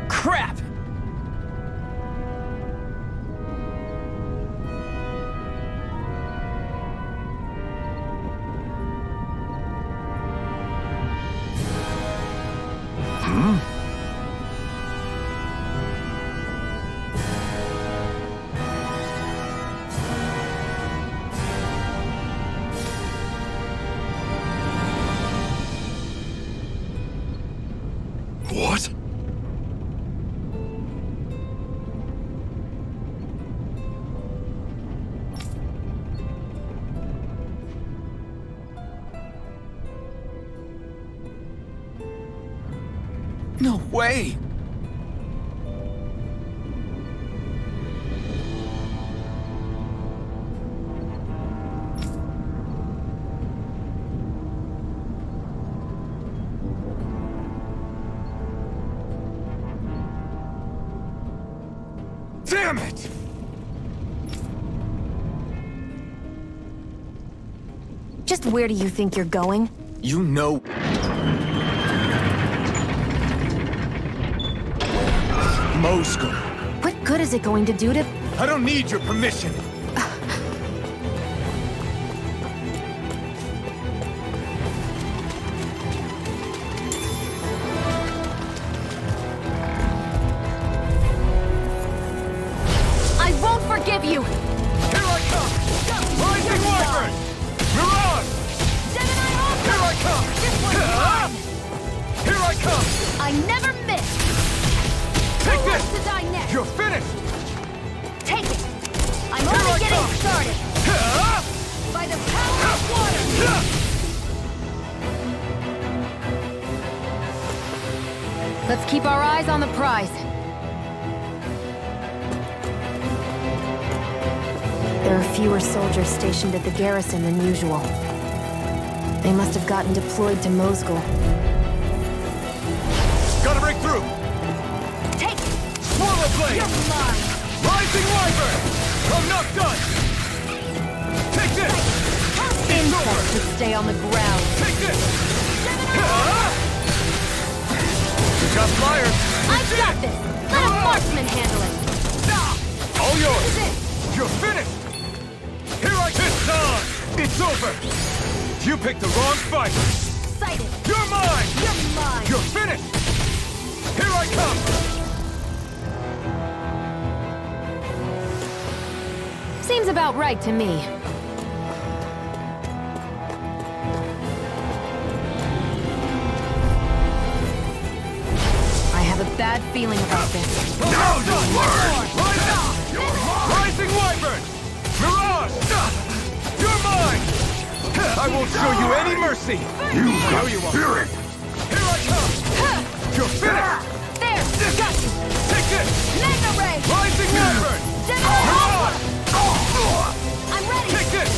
Crap! What? No way! Damn it! Just where do you think you're going? You know... Moscow. What good is it going to do to... I don't need your permission. I won't forgive you! Here I come! Rising Wyvern! Mirage! Gemini Ultra! Here I come! This one's mine! Here I come! I never miss! Take Who this! wants to die next? You're finished! Take it! I'm Here only I getting come. started! By the power of water! Let's keep our eyes on the prize. There are fewer soldiers stationed at the garrison than usual. They must have gotten deployed to Moscow. Gotta break through! Take it! Swallow Blade! You're mine! Rising Wyvern! I'm not done! Take this! Insects should stay on the ground. Take this! You got fire! I've got this! Let a marksman handle it! All yours! This is it! You're finished! Here I come! It's on! It's over! You picked the wrong fight! Sighted! You're mine! You're mine! You're finished! Here I come! Seems about right to me. I have a bad feeling about this. Now you learn! Rising Wyvern! Mirage! You're mine! I won't show you any mercy! Here you are! Here I come! You're finished! There! Got you! Take this! Mega Ray! Rising Wyvern! Gemini Ultra! I'm ready! Take this!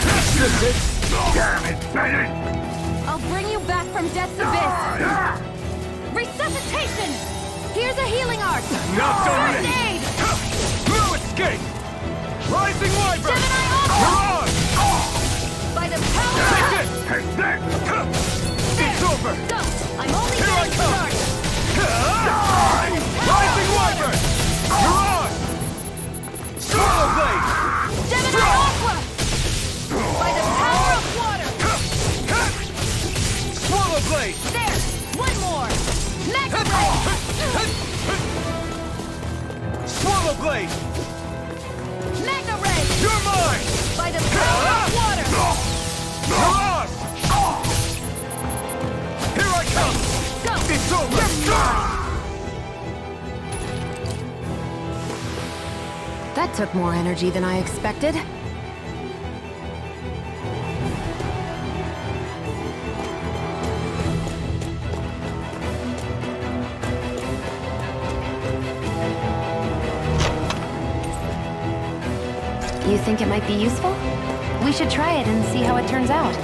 That's it! Damn it, Bennett! I'll bring you back from death's abyss! Resuscitation! Here's a healing art! Not done First yet! aid! No escape! Rising Wyvern! Gemini Ultra! Mirage! By the power of... Take this! Take that! It's over! Go! I'm only Here I getting come! started! Rising Wyvern! Mirage! Swallow Blade! Gemini Ultra! By the power of water! Swallow Blade! There! One more! Mega Ray! Swallow Blade! Mega Ray! You're mine! By the power of water! Mirage! Here I come! Go! It's over! That took more energy than I expected. You think it might be useful? We should try it and see how it turns out.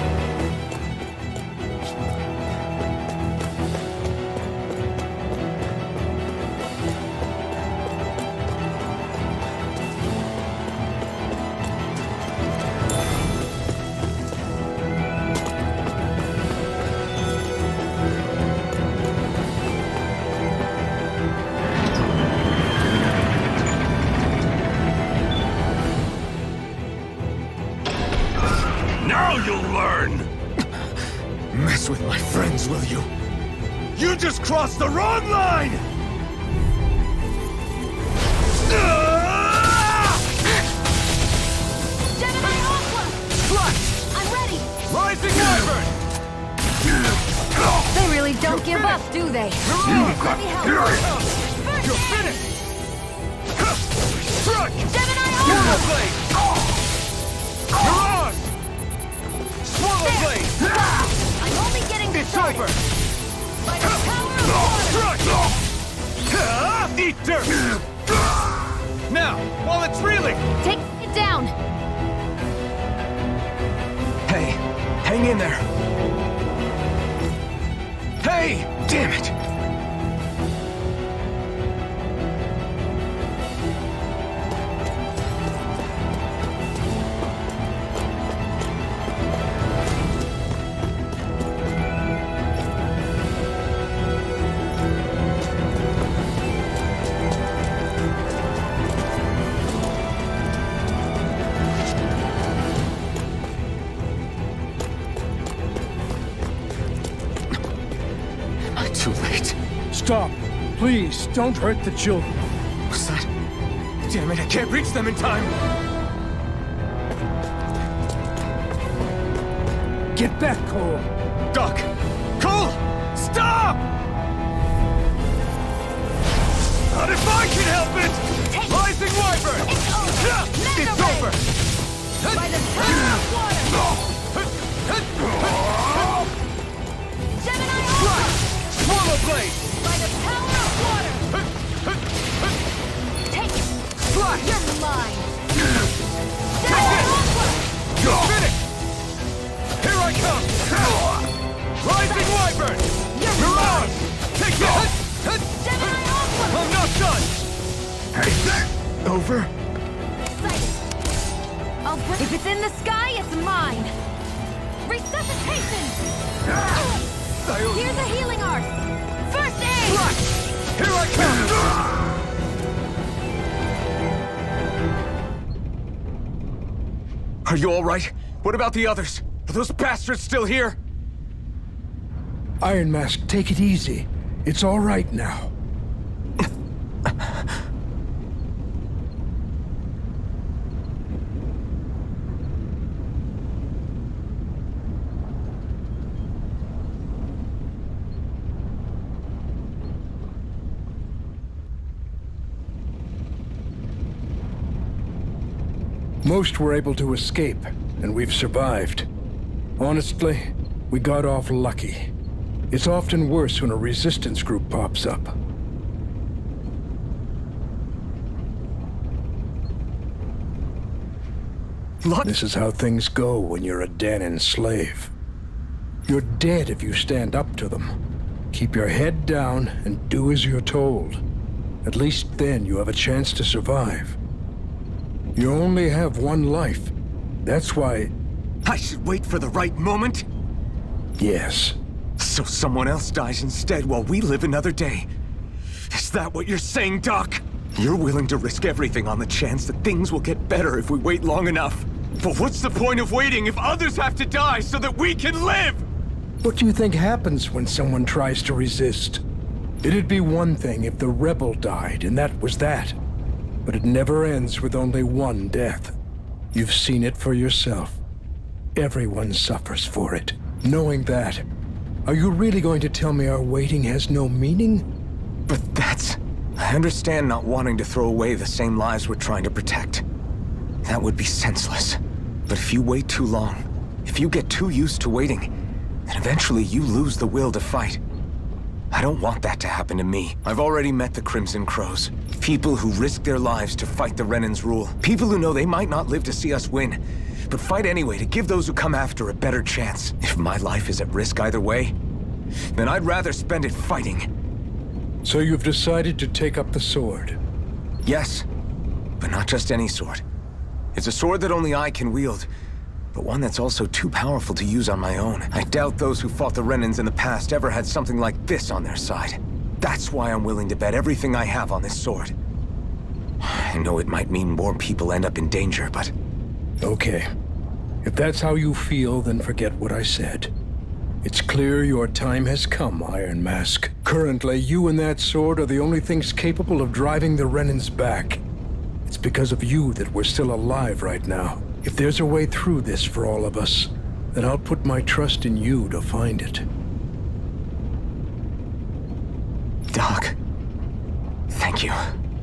Now you'll learn! Mess with my friends, will you? You just crossed the wrong line! Gemini Ultra! Flash! I'm ready! Rising Wyvern! They really don't give up, do they? Mirage! Let me help! Here I come! You're finished! Struck! Gemini Swallow Ultra! Blade! Mirage! Swallow Blade! I'm only getting It's started! over! By the power of water! Struck! Eat dirt! Now, while it's reeling! Take it down! Hey, hang in there. Hey, damn it. Too late. Stop. Please, don't hurt the children. What's that? Damn it, I can't reach them in time! Get back, Cole! Doc! Cole! Stop! Not if I can help it! Rising Wyvern! It's over! By the power of water! Gemini Alpha! Swallow Blade! By the power of water! Take it! Slash! You're mine! That's Gemini it! Alpha! You're finished! Here I come! Rising Wyvern! Mirage! Take it! Gemini Alpha! I'm not done! Over? If it's in the sky, it's mine! Resuscitation! Here's a healing art! First aid! Here I come! Are you all right? What about the others? Are those bastards still here? Iron Mask, take it easy. It's all right now. Most were able to escape, and we've survived. Honestly, we got off lucky. It's often worse when a resistance group pops up. This is how things go when you're a Danan slave. You're dead if you stand up to them. Keep your head down and do as you're told. At least then you have a chance to survive. You only have one life. That's why... I should wait for the right moment? Yes. So someone else dies instead while we live another day. Is that what you're saying, Doc? You're willing to risk everything on the chance that things will get better if we wait long enough. But what's the point of waiting if others have to die so that we can live? What do you think happens when someone tries to resist? It'd be one thing if the rebel died, and that was that. But it never ends with only one death. You've seen it for yourself. Everyone suffers for it. Knowing that, are you really going to tell me our waiting has no meaning? But that's... I understand not wanting to throw away the same lives we're trying to protect. That would be senseless. But if you wait too long, if you get too used to waiting, then eventually you lose the will to fight. I don't want that to happen to me. I've already met the Crimson Crows. People who risk their lives to fight the Renan's rule. People who know they might not live to see us win, but fight anyway to give those who come after a better chance. If my life is at risk either way, then I'd rather spend it fighting. So you've decided to take up the sword? Yes, but not just any sword. It's a sword that only I can wield, but one that's also too powerful to use on my own. I doubt those who fought the Renans in the past ever had something like this on their side. That's why I'm willing to bet everything I have on this sword. I know it might mean more people end up in danger, but... Okay. If that's how you feel, then forget what I said. It's clear your time has come, Iron Mask. Currently, you and that sword are the only things capable of driving the Renans back. It's because of you that we're still alive right now. If there's a way through this for all of us, then I'll put my trust in you to find it. Doc, thank you.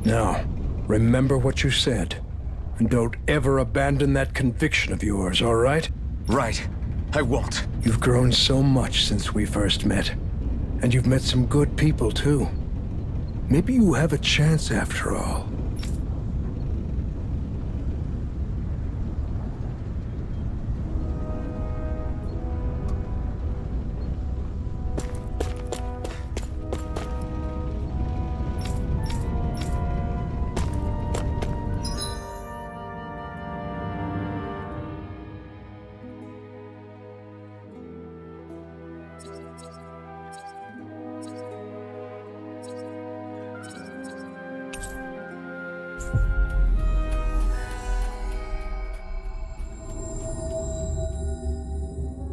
Now, remember what you said. And don't ever abandon that conviction of yours, all right? Right. I won't. You've grown so much since we first met. And you've met some good people, too. Maybe you have a chance after all.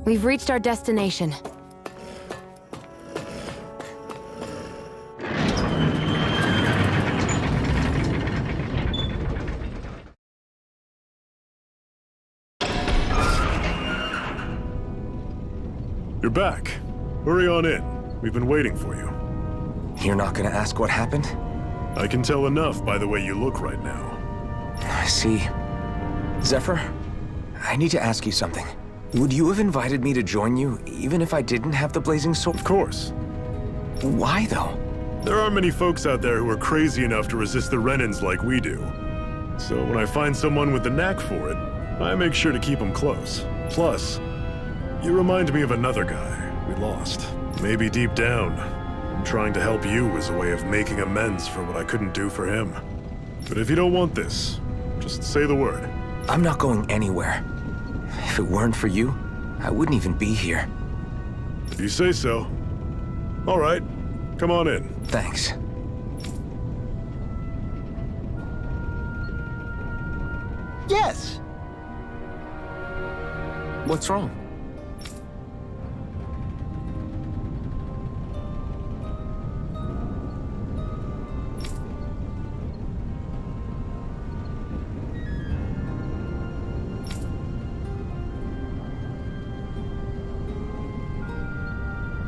We've reached our destination. You're back. Hurry on in. We've been waiting for you. You're not gonna ask what happened? I can tell enough by the way you look right now. I see. Zephyr, I need to ask you something. Would you have invited me to join you, even if I didn't have the blazing sword? Of course. Why, though? There aren't many folks out there who are crazy enough to resist the Renans like we do. So when I find someone with the knack for it, I make sure to keep them close. Plus, you remind me of another guy we lost. Maybe deep down, I'm trying to help you as a way of making amends for what I couldn't do for him. But if you don't want this, just say the word. I'm not going anywhere. If it weren't for you, I wouldn't even be here. If you say so. All right, come on in. Thanks. Yes! What's wrong?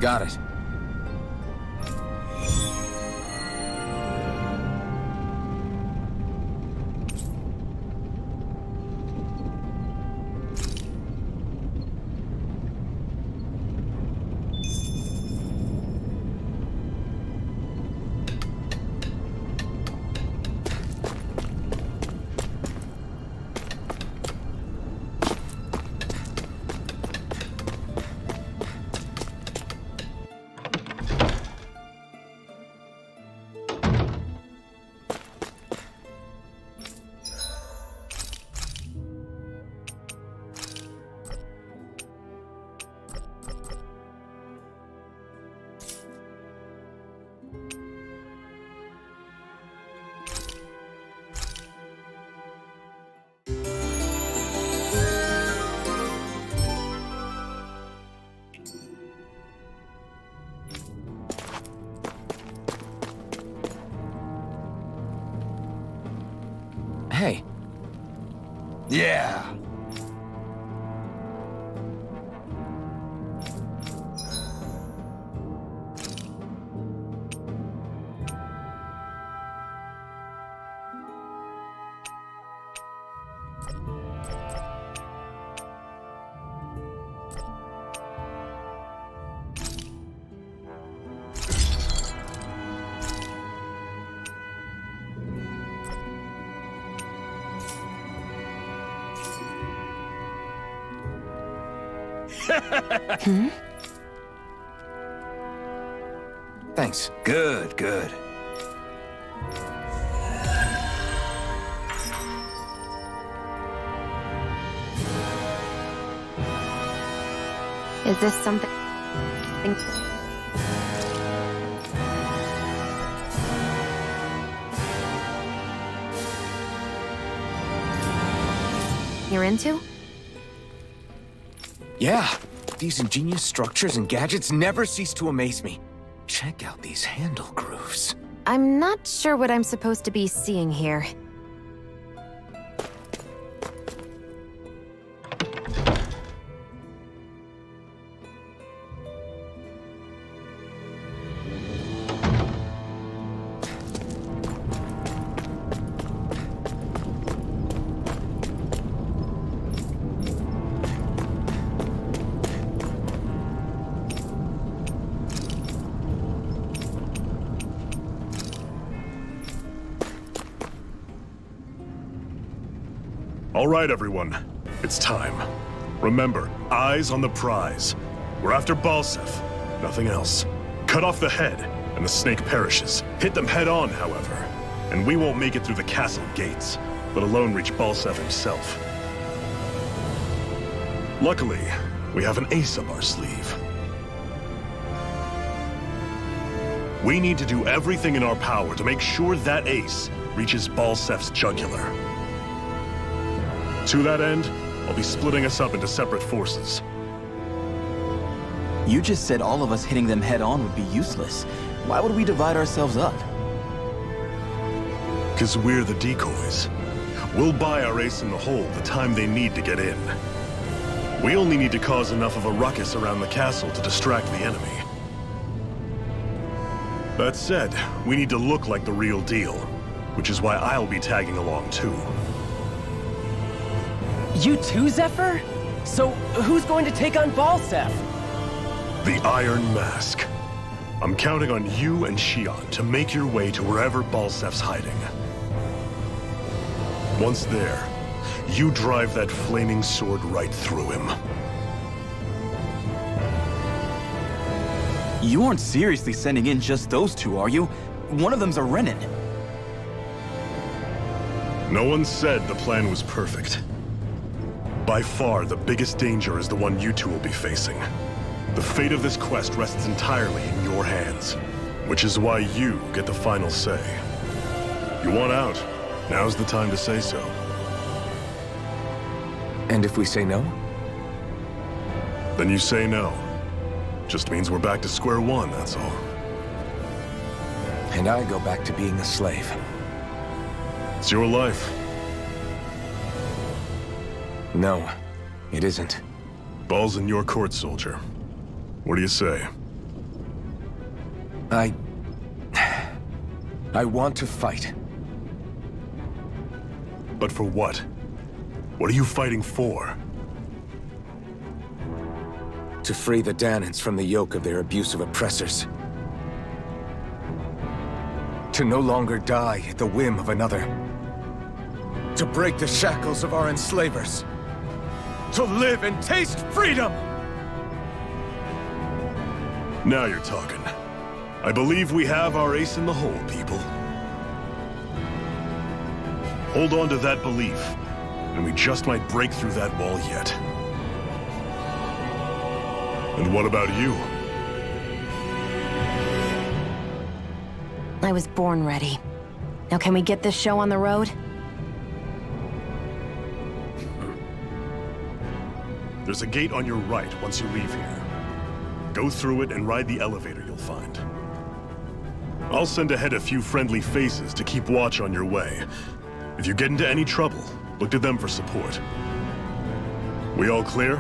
Got it. Hey. Yeah. Thanks. Good, good. Is this something... you're into? Yeah. These ingenious structures and gadgets never cease to amaze me. Check out these handle grooves. I'm not sure what I'm supposed to be seeing here. All right, everyone. It's time. Remember, eyes on the prize. We're after Balseph, nothing else. Cut off the head, and the snake perishes. Hit them head on, however, and we won't make it through the castle gates, let alone reach Balseph himself. Luckily, we have an ace up our sleeve. We need to do everything in our power to make sure that ace reaches Balseph's jugular. To that end, I'll be splitting us up into separate forces. You just said all of us hitting them head-on would be useless. Why would we divide ourselves up? 'Cause we're the decoys. We'll buy our ace in the hole the time they need to get in. We only need to cause enough of a ruckus around the castle to distract the enemy. That said, we need to look like the real deal, which is why I'll be tagging along too. You too, Zephyr? So, who's going to take on Balseph? The Iron Mask. I'm counting on you and Xion to make your way to wherever Balsef's hiding. Once there, you drive that flaming sword right through him. You aren't seriously sending in just those two, are you? One of them's a Renin. No one said the plan was perfect. By far, the biggest danger is the one you two will be facing. The fate of this quest rests entirely in your hands, which is why you get the final say. You want out, now's the time to say so. And if we say no? Then you say no. Just means we're back to square one, that's all. And I go back to being a slave. It's your life. No, it isn't. Ball's in your court, soldier. What do you say? I want to fight. But for what? What are you fighting for? To free the Dahnans from the yoke of their abusive oppressors. To no longer die at the whim of another. To break the shackles of our enslavers. To live and taste freedom! Now you're talking. I believe we have our ace in the hole, people. Hold on to that belief, and we just might break through that wall yet. And what about you? I was born ready. Now can we get this show on the road? There's a gate on your right once you leave here. Go through it and ride the elevator you'll find. I'll send ahead a few friendly faces to keep watch on your way. If you get into any trouble, look to them for support. We all clear?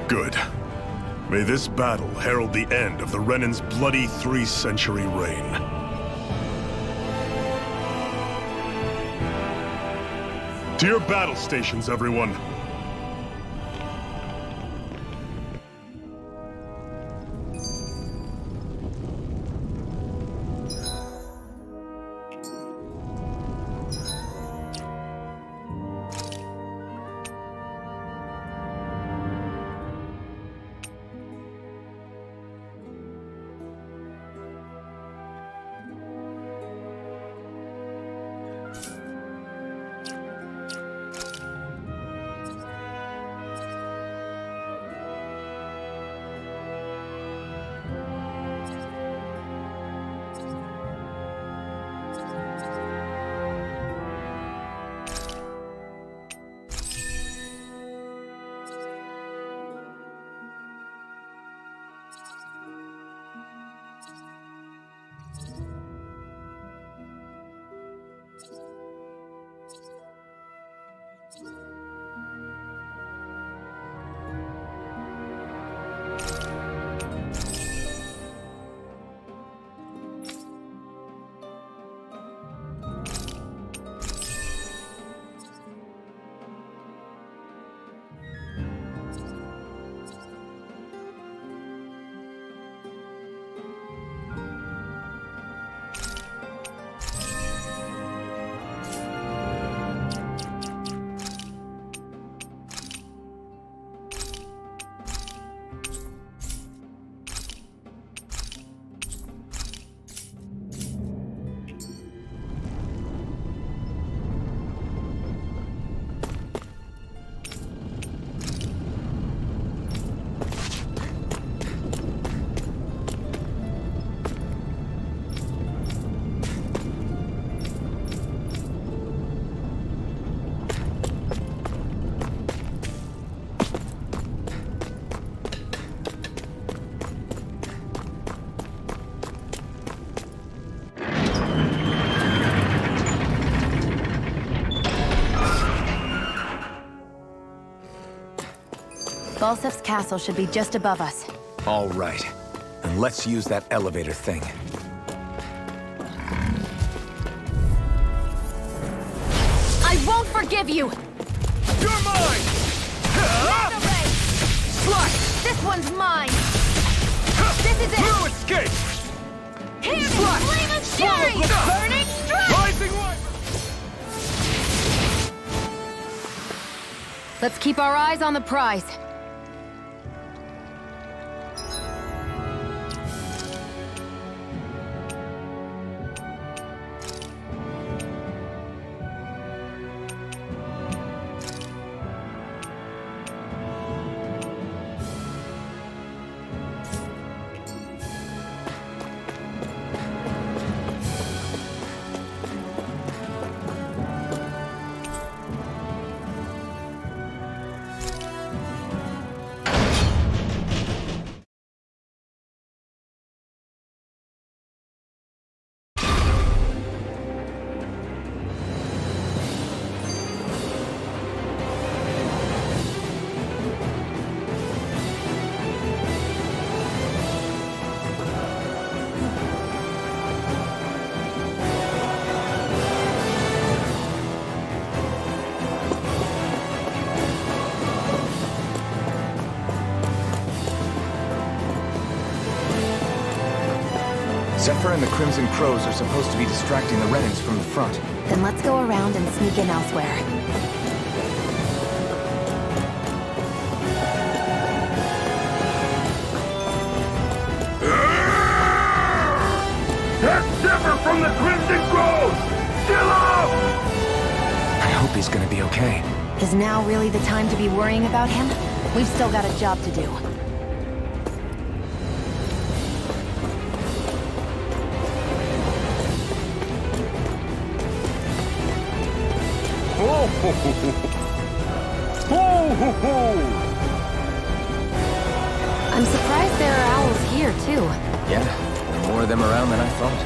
Good. May this battle herald the end of the Renin's bloody 3-century reign. To your battle stations, everyone! Balsef's castle should be just above us. All right. Then let's use that elevator thing. I won't forgive you! You're mine! Mega Ray! Slice! This one's mine! This is it! No escape! Hear me! Flame and fury! Burning strike! Rising Wyvern! Let's keep our eyes on the prize. Zephyr and the Crimson Crows are supposed to be distracting the Renans from the front. Then let's go around and sneak in elsewhere. That's Zephyr from the Crimson Crows! Still up! I hope he's gonna be okay. Is now really the time to be worrying about him? We've still got a job to do. Oh, ho, ho, ho. Oh, ho, ho. I'm surprised there are owls here, too. Yeah, there are more of them around than I thought.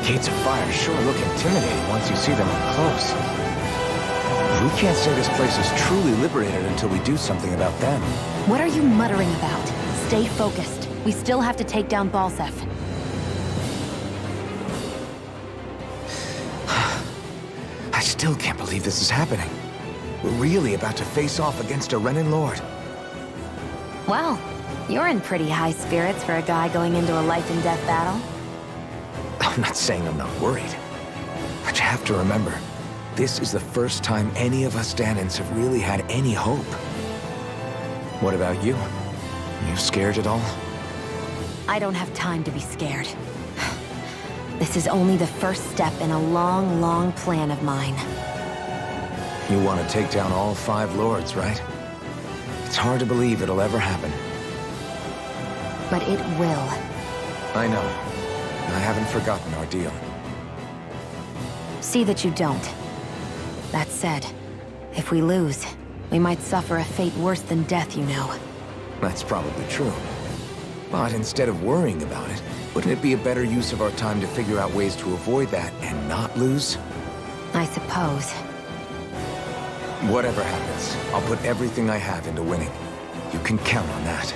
Gates of fire sure look intimidating once you see them up close. We can't say this place is truly liberated until we do something about them. What are you muttering about? Stay focused. We still have to take down Balsef. I still can't believe this is happening. We're really about to face off against a Renan Lord. Well, you're in pretty high spirits for a guy going into a life-and-death battle. I'm not saying I'm not worried. But you have to remember, this is the first time any of us Danans have really had any hope. What about you? You scared at all? I don't have time to be scared. This is only the first step in a long, long plan of mine. You want to take down all 5 lords, right? It's hard to believe it'll ever happen. But it will. I know. I haven't forgotten our deal. See that you don't. That said, if we lose, we might suffer a fate worse than death, you know. That's probably true. But instead of worrying about it, wouldn't it be a better use of our time to figure out ways to avoid that and not lose? I suppose. Whatever happens, I'll put everything I have into winning. You can count on that.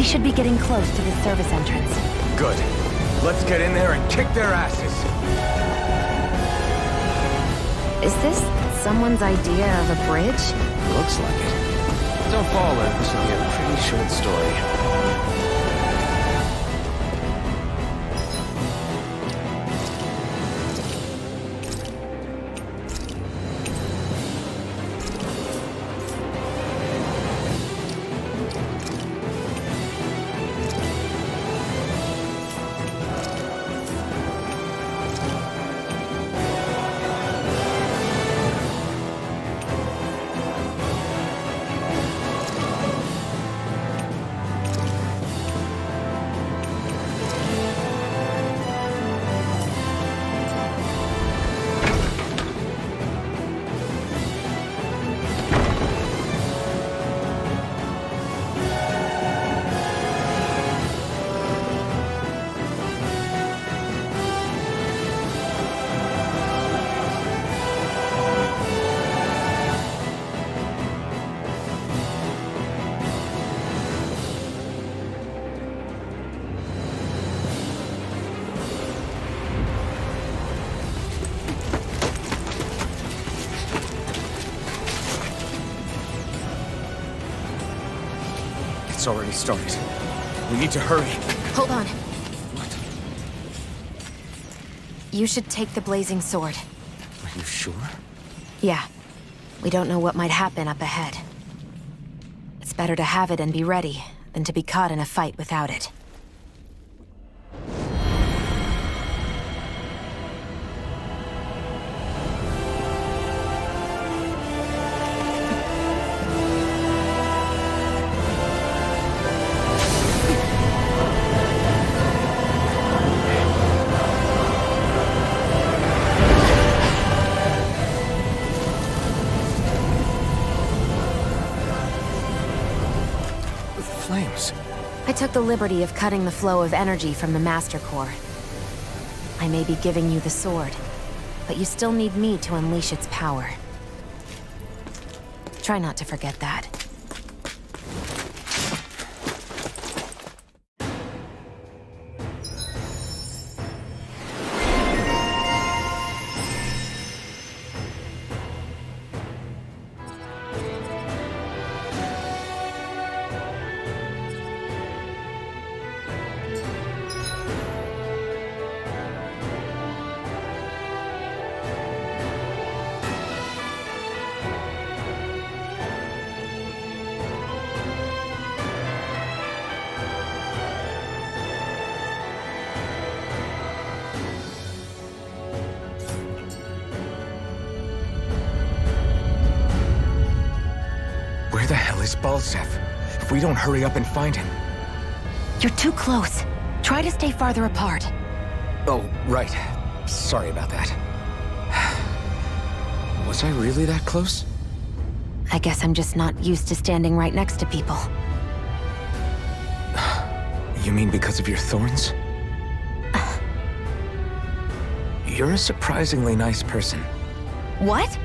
should be getting close to the service entrance. Good. Let's get in there and kick their asses. Is this someone's idea of a bridge? Looks like it. Don't fall in. This will be a pretty short story. It's already started. We need to hurry. Hold on. You should take the blazing sword. Are you sure? Yeah. We don't know what might happen up ahead. It's better to have it and be ready than to be caught in a fight without it. Flames. I took the liberty of cutting the flow of energy from the Master Core. I may be giving you the sword, but you still need me to unleash its power. Try not to forget that. Where the hell is Balsef? If we don't hurry up and find him... You're too close. Try to stay farther apart. Oh, right. Sorry about that. Was I really that close? I guess I'm just not used to standing right next to people. You mean because of your thorns? You're a surprisingly nice person. What?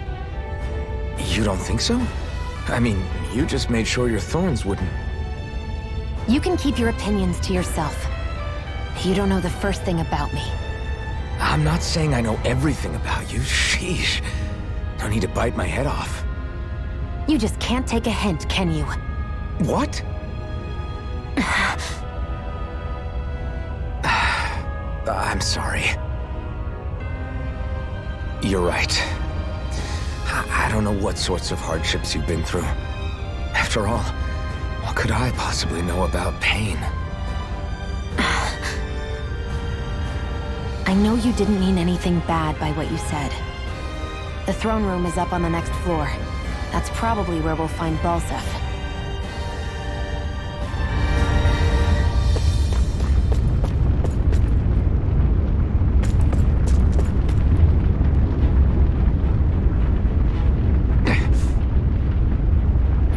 You don't think so? I mean, you just made sure your thorns wouldn't... You can keep your opinions to yourself. You don't know the first thing about me. I'm not saying I know everything about you. Sheesh. No need to bite my head off. You just can't take a hint, can you? What? I'm sorry. You're right. I don't know what sorts of hardships you've been through. After all, what could I possibly know about pain? I know you didn't mean anything bad by what you said. The throne room is up on the next floor. That's probably where we'll find Balsef.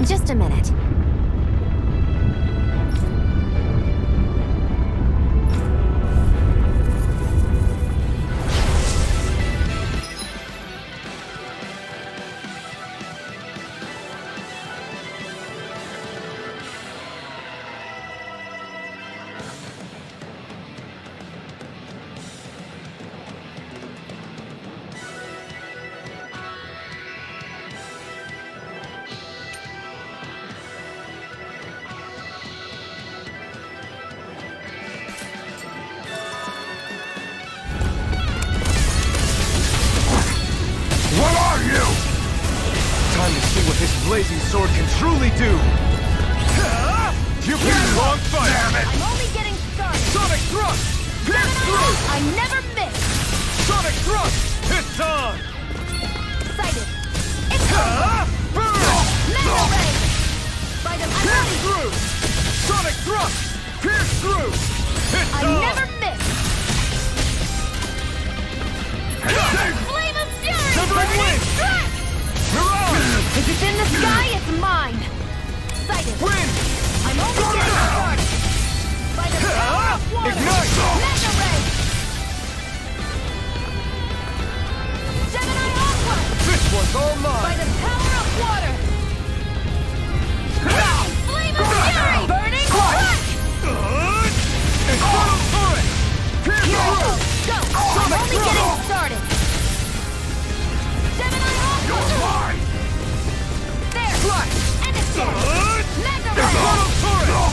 Just a minute. His blazing sword can truly do. You picked the wrong fight. Damn it! I'm only getting started. Sonic thrust! Pierce through! I never miss. Sonic thrust! It's on! Sighted. It's over. Burn! Mega ray. By the Pierce through! Sonic thrust! Pierce through! It's I on! never miss. Flame of fury. Severing Burning wind. strike. Mirage! If it's in the sky, it's mine. Sighted. Wind! I'm only getting started. By the power of water. Ignite! Mega ray. Gemini Aqua. This one's all By mine! the power of water. Flame of fury. Burning strike. Infernal turret! Pierce Here I through! go. I'm Sonic only thrust! getting started. Gemini Aqua. There. Slash! And it's dead. Mega ray. Infernal turret!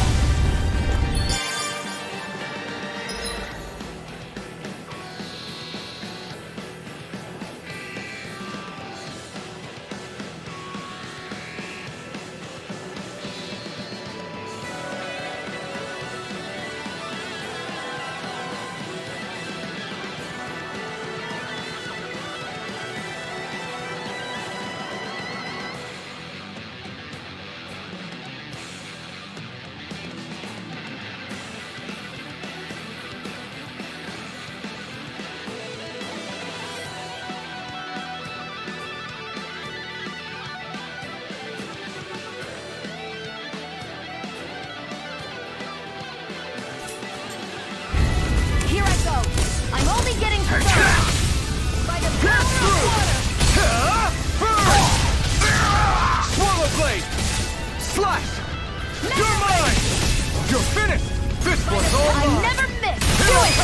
Here I go. I'm only getting started. By the power of water. Swallow blade! Slash! You're mine! You're finished! This one's all I mine! never miss. Do it.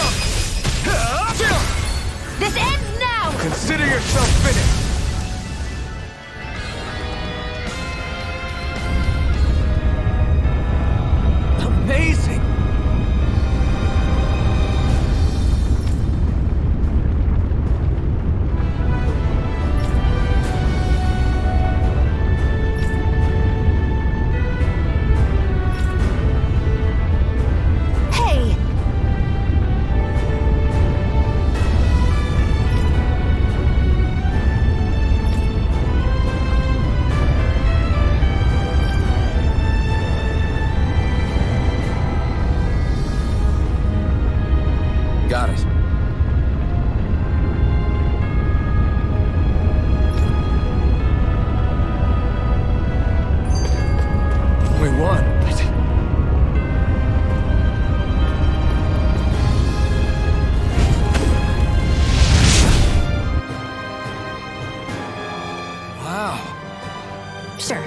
This ends now. Consider yourself finished! Amazing! Hey. Got it. We won. Wow. Sure.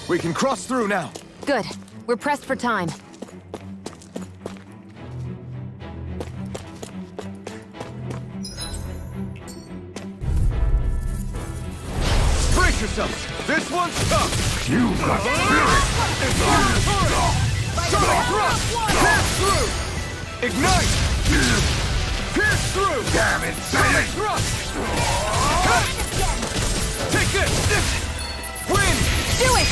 We can cross through now. Good. We're pressed for time. Brace yourselves! This one's tough! You got spirit! Sonic thrust! Pierce through! Ignite! Pierce through! Damn it! Sonic thrust! Take this! Win! Do it.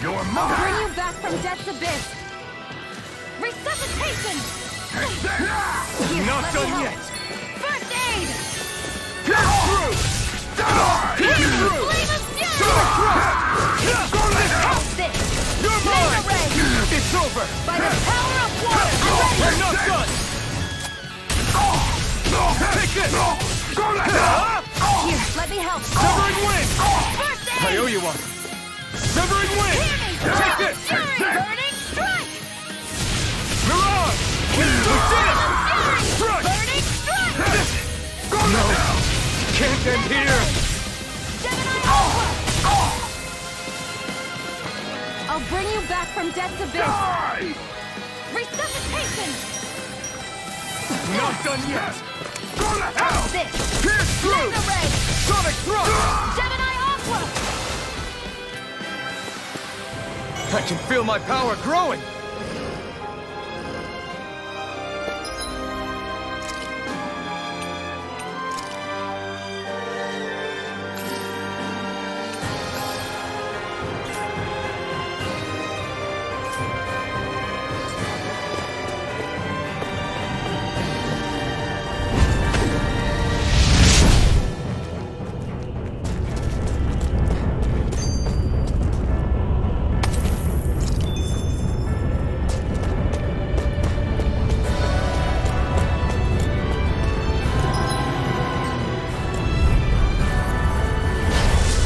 You're I'll mine! bring you back from death's abyss. Resuscitation. Here, Not let me done help. yet! First aid. Pierce through! Pierce through! Flame of fury. Sonic thrust! Help this. You're Mega mine! ray. It's over! By the power of water. I'm ready. We're not done! Take this! Here, let me help. Severing wind! First aid. I owe you one! Severing wind! Hear me. Take this! Fury. Burning strike. Mirage! We did it! Fury. Strike! Burning strike. No! Can't end here! Gemini Aqua. I'll bring you back from death's abyss. Resuscitation. Not done yet! Go to hell! This! Pierce through! Mega Ray! Sonic thrust! Gemini Aqua! I can feel my power growing!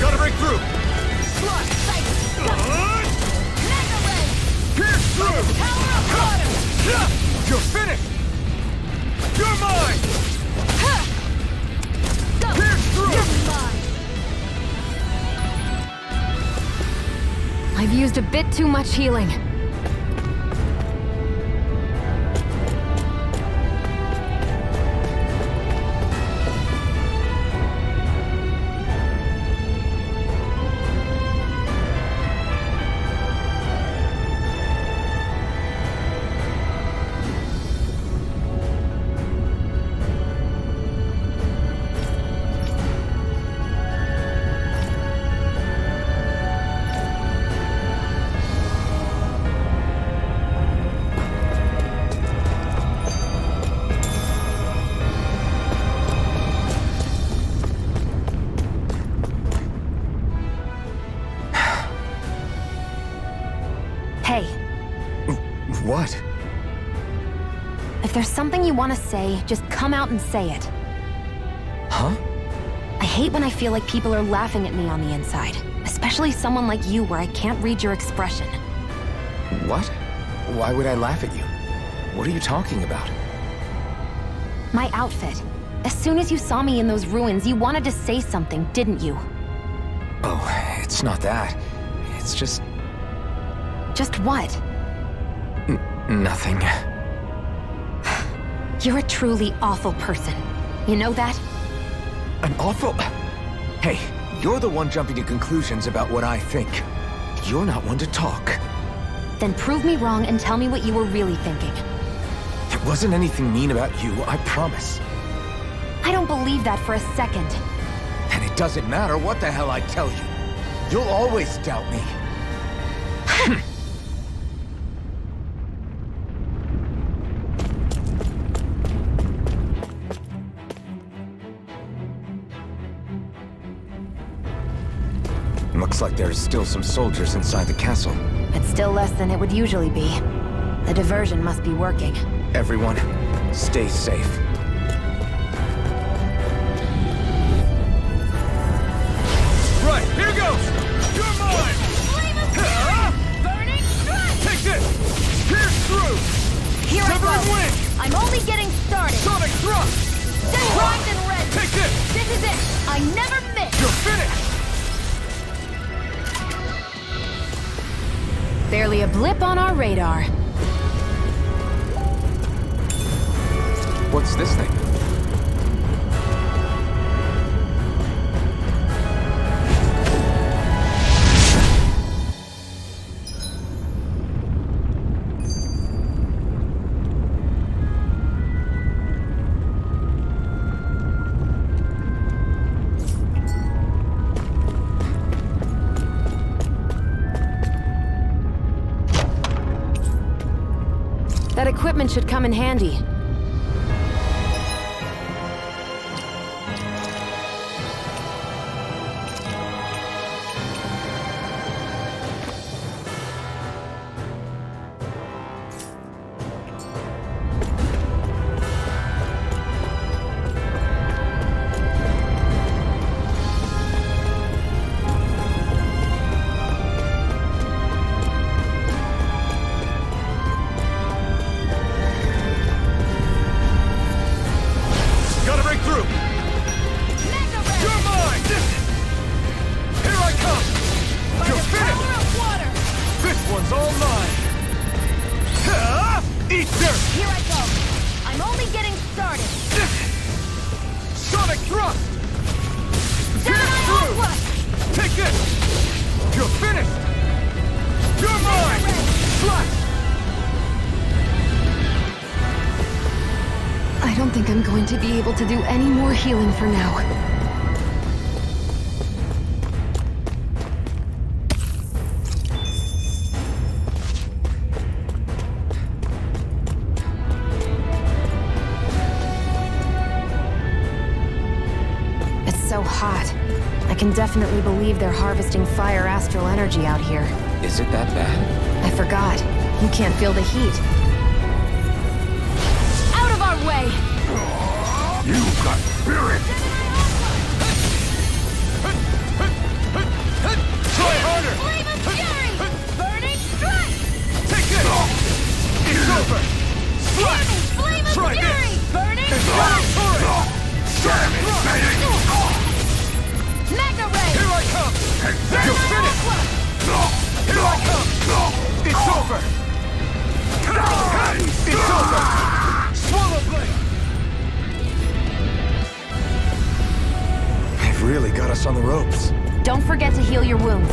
Gotta break through! Slot! Sight! Mega Ray! Pierce through! Power of water! You're finished! You're mine! Go! Pierce through! You're mine! I've used a bit too much healing. Hey, What? if there's something you want to say, just come out and say it. Huh? I hate when I feel like people are laughing at me on the inside. Especially someone like you where I can't read your expression. What? Why would I laugh at you? What are you talking about? My outfit. As soon as you saw me in those ruins, you wanted to say something, didn't you? Oh, it's not that. It's just Just what? nothing. You're a truly awful person. You know that? An awful... Hey, you're the one jumping to conclusions about what I think. You're not one to talk. Then prove me wrong and tell me what you were really thinking. It wasn't anything mean about you, I promise. I don't believe that for a second. And it doesn't matter what the hell I tell you. You'll always doubt me. Looks like there's still some soldiers inside the castle. It's still less than it would usually be. The diversion must be working. Everyone, stay safe. Right, here goes! You're mine! Burning Strike! Take this! Pierce through! Here I Severing go! wind! I'm only getting started! Sonic thrust! Stay primed and ready! Take this! This is it! I never miss! You're finished! Barely a blip on our radar. What's this thing? That equipment should come in handy. Gotta break through! Mega Ray! You're mine! Here I come! You're finished! Power of water! This one's all mine! Eat dirt! Here I go! I'm only getting started! Sonic thrust! Pierce through! Take this! You're finished! You're mine! Slash! I don't think I'm going to be able to do any more healing for now. So hot. I can definitely believe they're harvesting fire astral energy out here. Is it that bad? I forgot. You can't feel the heat. Out of our way! You've got spirit! Try harder! Flame of fury! Burning strike! Take this! It's over! Slash! Flame of Try fury! this! Burning It's strike! all Damn it, Magna ray! Here I come! You're finished! Here I come! It's over! It's over! Swallow blade! They've really got us on the ropes. Don't forget to heal your wounds.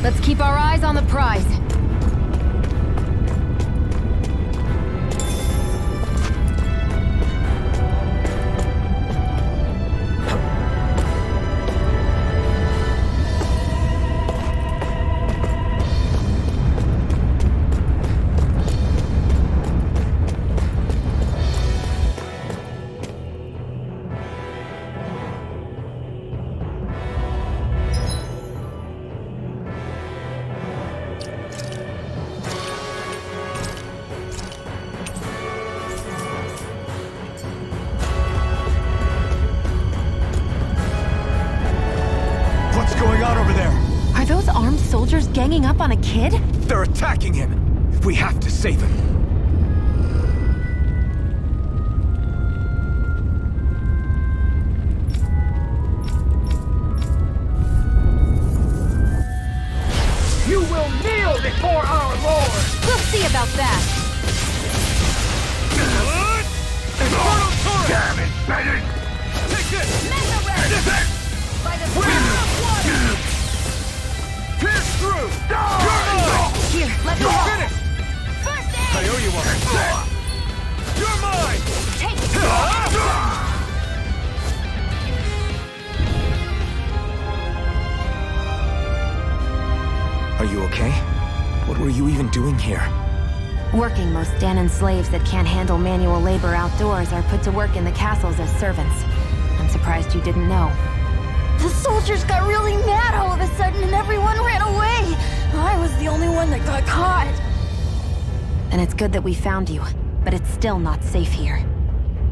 Let's keep our eyes on the prize. Are those armed soldiers ganging up on a kid? They're attacking him! We have to save him! You will kneel before our Lord! We'll see about that! Infernal Torrent! Damn it, Bennett! Take this! Mega Red! By the power of water! Pierce through! You're mine! Here, let me You're help! finished! First aid! I owe you one! You're mine! Take it! Are you okay? What were you even doing here? Working. Most Danon slaves that can't handle manual labor outdoors are put to work in the castles as servants. I'm surprised you didn't know. The soldiers got really mad all of a sudden and everyone ran away! I was the only one that got caught! And it's good that we found you, but it's still not safe here.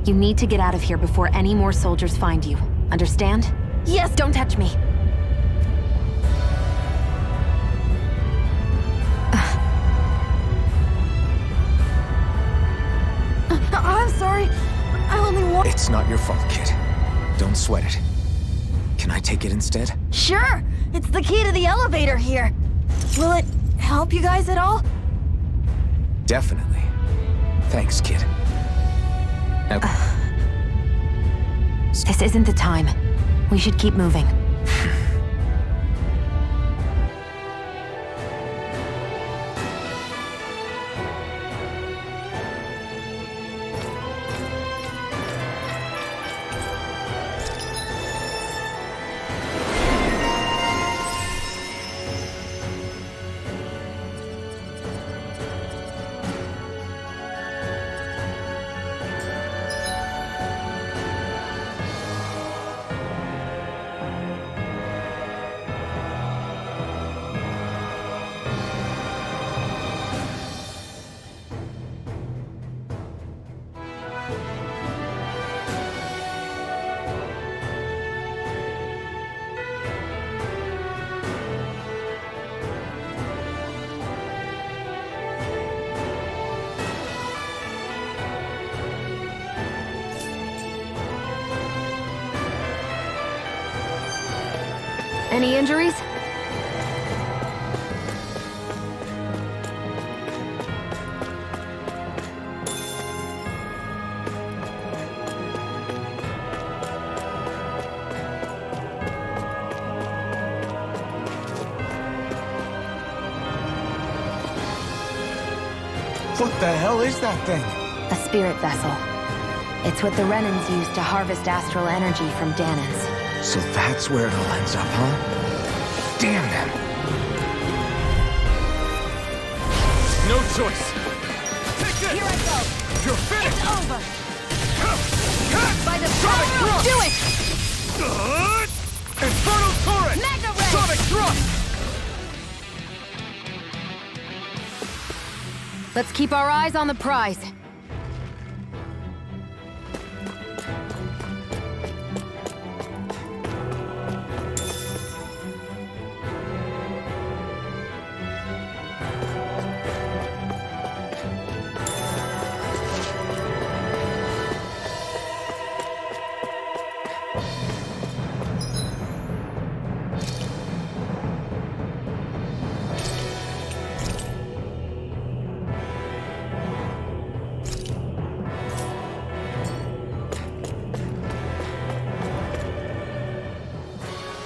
You need to get out of here before any more soldiers find you. Understand? Yes! Don't touch me! I'm sorry. I only want— It's not your fault, kid. Don't sweat it. Can I take it instead? Sure! It's the key to the elevator here. Will it help you guys at all? Definitely. Thanks, kid. Now... This isn't the time. We should keep moving. Any injuries? What the hell is that thing? A spirit vessel. It's what the Renans use to harvest astral energy from Danans. So that's where it all ends up, huh? Damn them! No choice. Take this! Here I go! You're finished! It's over! By the Sonic power of... thrust! Do it! Infernal Torrent! Mega Ray! Sonic thrust! Let's keep our eyes on the prize.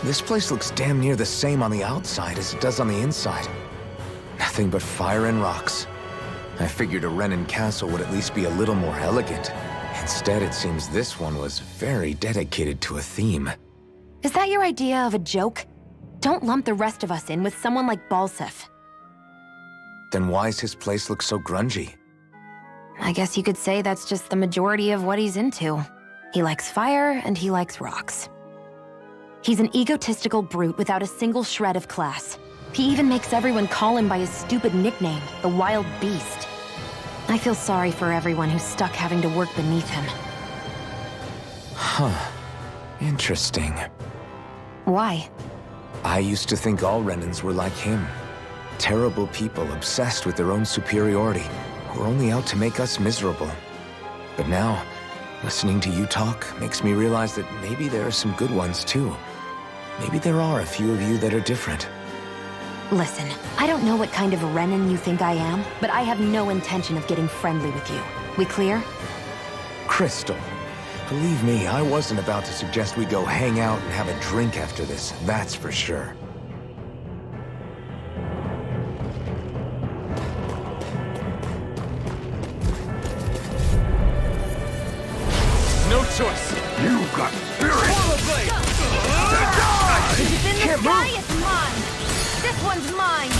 This place looks damn near the same on the outside as it does on the inside. Nothing but fire and rocks. I figured a Renan castle would at least be a little more elegant. Instead, it seems this one was very dedicated to a theme. Is that your idea of a joke? Don't lump the rest of us in with someone like Balsef. Then why's his place look so grungy? I guess you could say that's just the majority of what he's into. He likes fire and he likes rocks. He's an egotistical brute without a single shred of class. He even makes everyone call him by his stupid nickname, the Wild Beast. I feel sorry for everyone who's stuck having to work beneath him. Huh. Interesting. Why? I used to think all Renans were like him. Terrible people obsessed with their own superiority, who are only out to make us miserable. But now, listening to you talk makes me realize that maybe there are some good ones too. Maybe there are a few of you that are different. Listen, I don't know what kind of Renan you think I am, but I have no intention of getting friendly with you. We clear? Crystal, believe me, I wasn't about to suggest we go hang out and have a drink after this, that's for sure. No choice. You got spirit! Boiler Blade! If it's in the Can't sky, move. it's mine! This one's mine!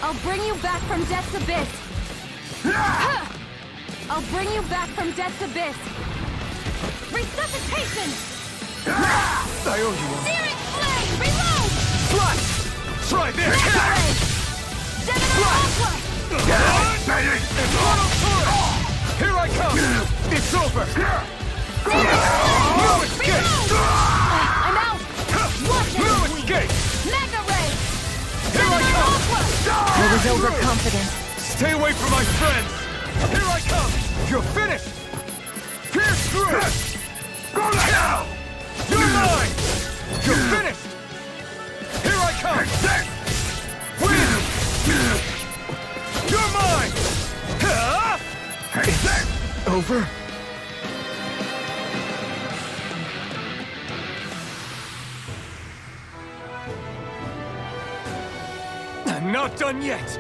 I'll bring you back from Death's Abyss! I'll bring you back from Death's Abyss! Resuscitation! I owe you one. Searing Flame! Reload! Flash! Try this! Flash! Infernal Torrent! Here I come! It's over! No escape! I'm out! Watch No it! escape! Mega Ray! Here I come! I was overconfident. Stay away from my friends! Here I come! You're finished! Pierce through! Go now! You're mine! You're finished! Here I come! Win! You're mine! It's over? I'm not done yet!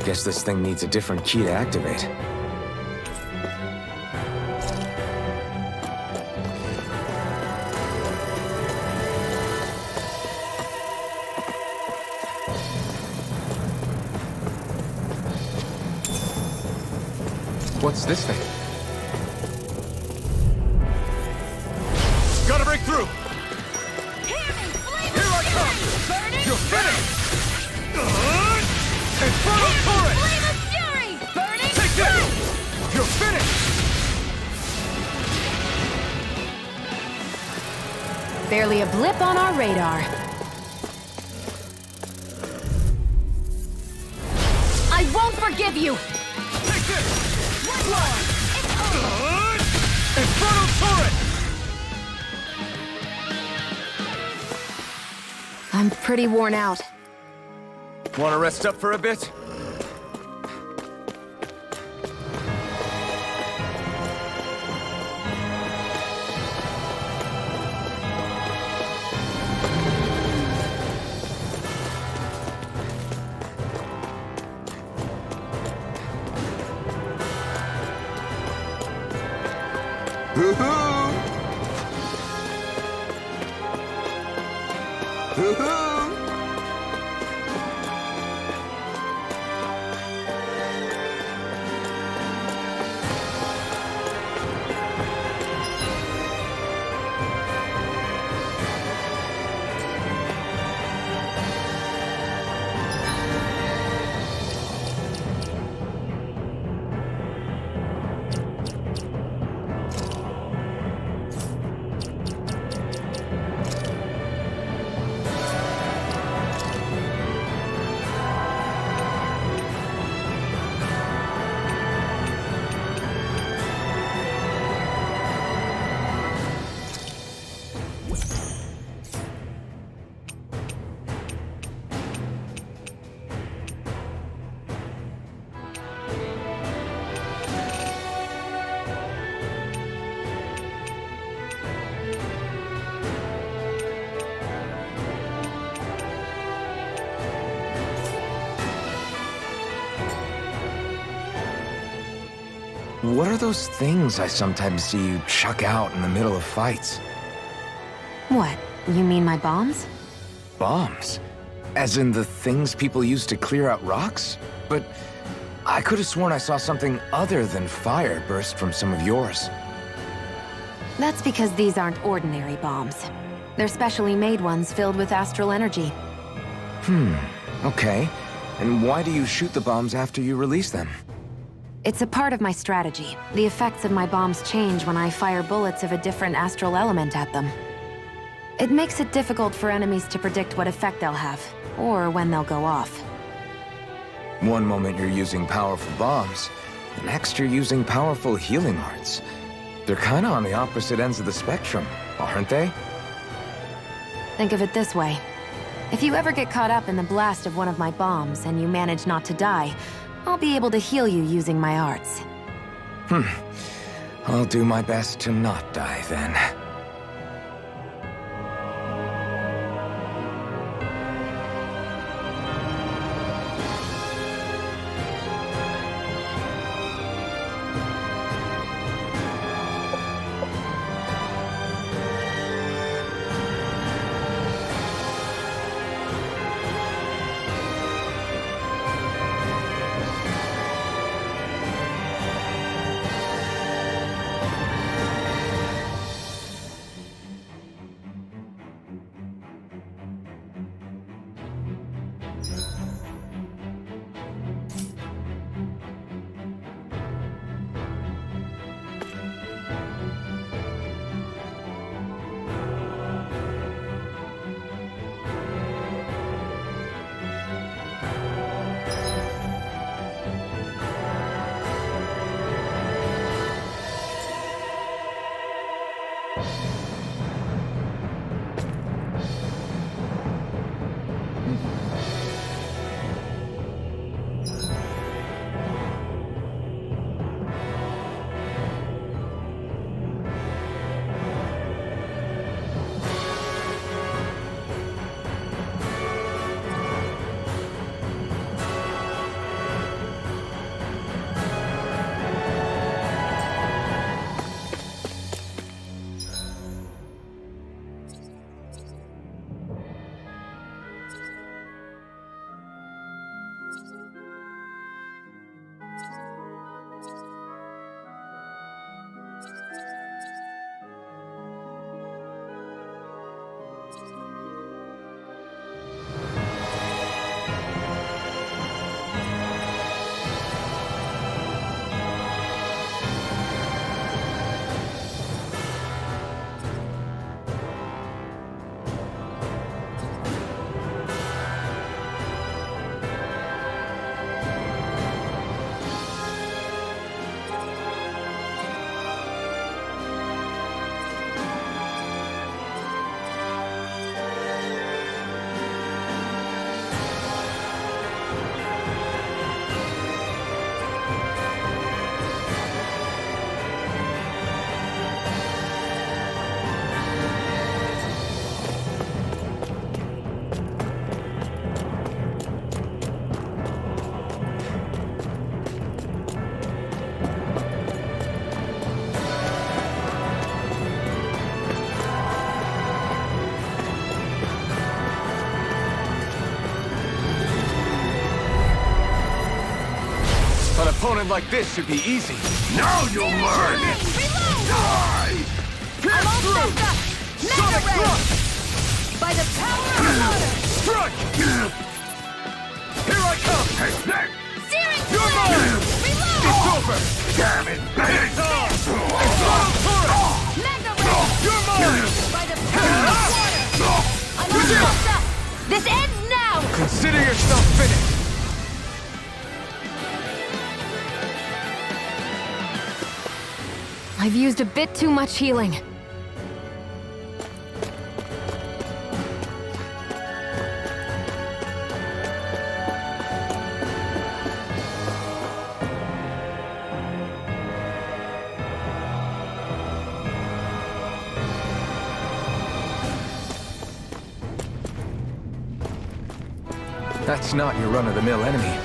Guess this thing needs a different key to activate. What's this thing? Gotta break through! Here I come! You're finished! Infernal Torrent! Flame of Fury! Burning Take this! You're finished! Barely a blip on our radar. I won't forgive you! Take this! Infernal Torrent! I'm pretty worn out. Wanna rest up for a bit? What are those things I sometimes see you chuck out in the middle of fights? What? You mean my bombs? Bombs? As in the things people use to clear out rocks? But I could have sworn I saw something other than fire burst from some of yours. That's because these aren't ordinary bombs. They're specially made ones filled with astral energy. Okay. And why do you shoot the bombs after you release them? It's a part of my strategy. The effects of my bombs change when I fire bullets of a different astral element at them. It makes it difficult for enemies to predict what effect they'll have, or when they'll go off. One moment you're using powerful bombs, the next you're using powerful healing arts. They're kinda on the opposite ends of the spectrum, aren't they? Think of it this way. If you ever get caught up in the blast of one of my bombs and you manage not to die, I'll be able to heal you using my arts. I'll do my best to not die then. opponent like this should be easy. Now you'll learn! Die! I'm all messed up! Mega Ray! By the power of water! Strike! Here I come! Take that! Searing You're Flame! mine! Reload! It's over! Damn it! It's on! Explode turret! Mega Ray! You're mine! By the power of water! I'm all messed up! This ends now! Consider yourself finished! I've used a bit too much healing. That's not your run-of-the-mill enemy.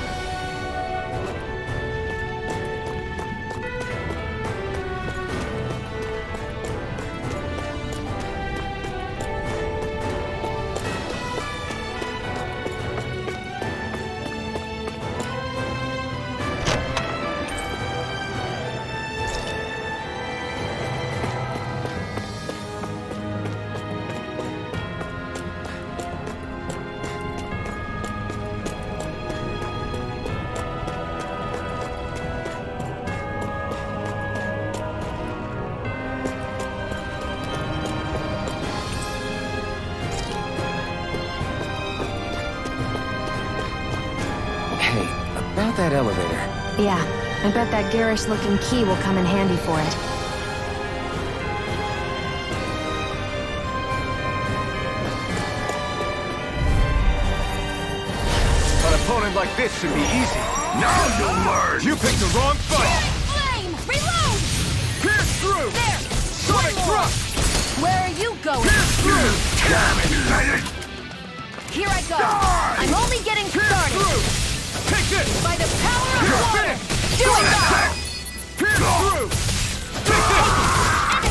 About that elevator. Yeah, I bet that garish-looking key will come in handy for it. An opponent like this should be easy. Now you'll learn! You picked the wrong fight! Flame! Reload! Pierce through! There! Sonic One more. thrust! Where are you going? Pierce through! Damn it! Bennett! Here I go! Die! I'm only getting Pierce started! through! Take this! By the power of You're water! finished! Do it now! Pierce through! Take this!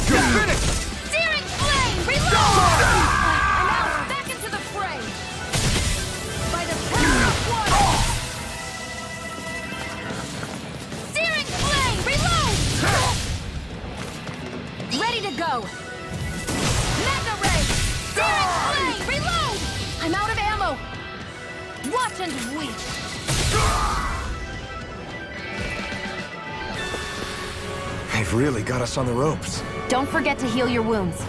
You're finished! Searing Flame! Reload! I'm out! Back into the fray! By the power of water! Searing Flame! Reload! Ready to go! Mega Ray! Searing Flame! Reload! I'm out of ammo! Watch and weep! They've really got us on the ropes. Don't forget to heal your wounds.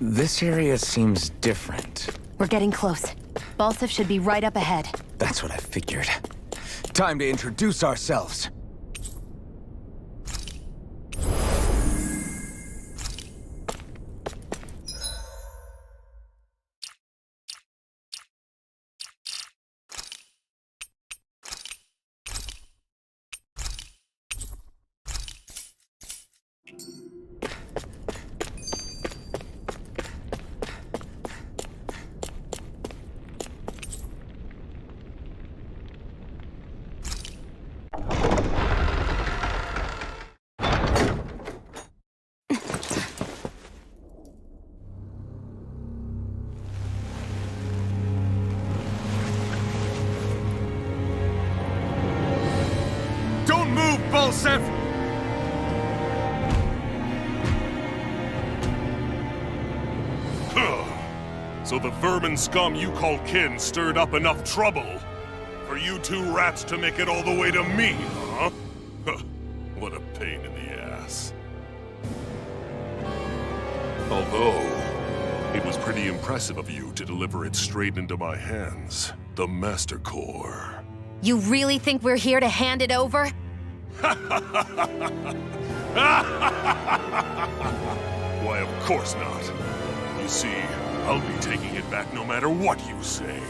This area seems different. We're getting close. Balsif should be right up ahead. That's what I figured. Time to introduce ourselves. Don't move, Balsef! So the vermin scum you call kin stirred up enough trouble for you two rats to make it all the way to me, huh? What a pain in the ass. Although, it was pretty impressive of you to deliver it straight into my hands. The Master Core. You really think we're here to hand it over? Why, of course not. You see, I'll be taking it back no matter what you say.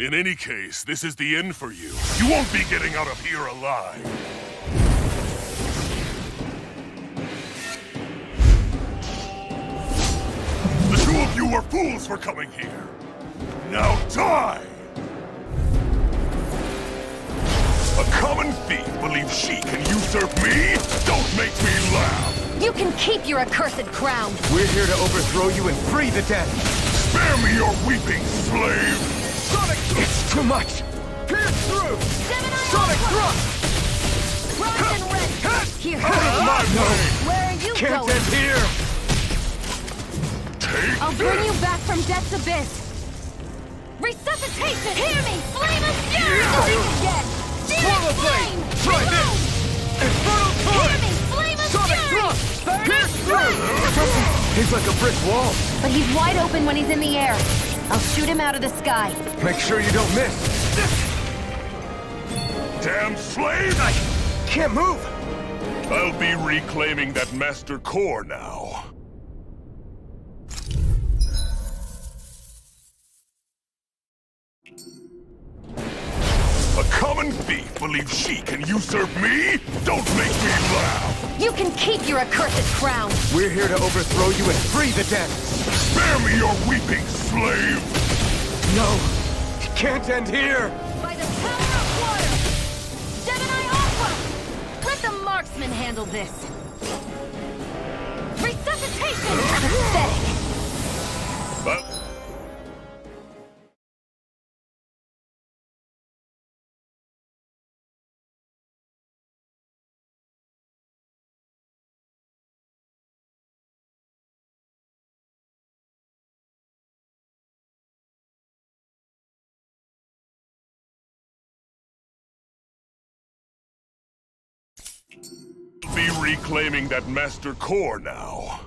In any case, this is the end for you. You won't be getting out of here alive. The two of you were fools for coming here. Now die! A common thief believes she can usurp me? Don't make me laugh! You can keep your accursed crown! We're here to overthrow you and free the dead! Spare me your weeping, slave! Sonic! It's too much! Pierce through! Gemini Sonic Aqua! thrust! Rise and rend! Here! Out of my way! Where are you Can't going? end here! Take I'll this! bring you back from death's abyss! Resuscitation! Hear me! Flame of fury! Think again! Swallow blade! Try this! Infernal Hear torrent! me! Flame of Sonic fury! thrust! Pierce through! He's like a brick wall. But he's wide open when he's in the air. I'll shoot him out of the sky. Make sure you don't miss. Damn slave! I can't move! I'll be reclaiming that Master Core now. A common thief believes she can usurp me? Don't make me laugh! You can keep your accursed crown! We're here to overthrow you and free the dead! Spare me your weeping, slave! No! It can't end here! By the power of water! Gemini Aqua! Let the marksman handle this! Resuscitation! Pathetic! Be reclaiming that Master Core now.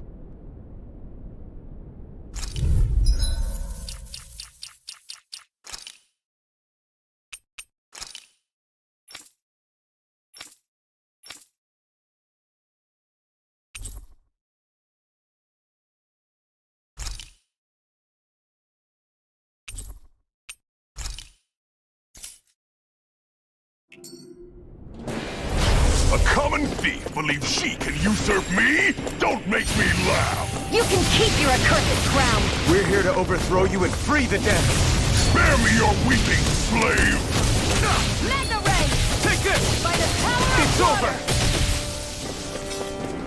A common thief believes she can usurp me? Don't make me laugh! You can keep your accursed crown! We're here to overthrow you and free the dead! Spare me your weeping, slave! Mega Ray! Take this! By the power It's of over! water!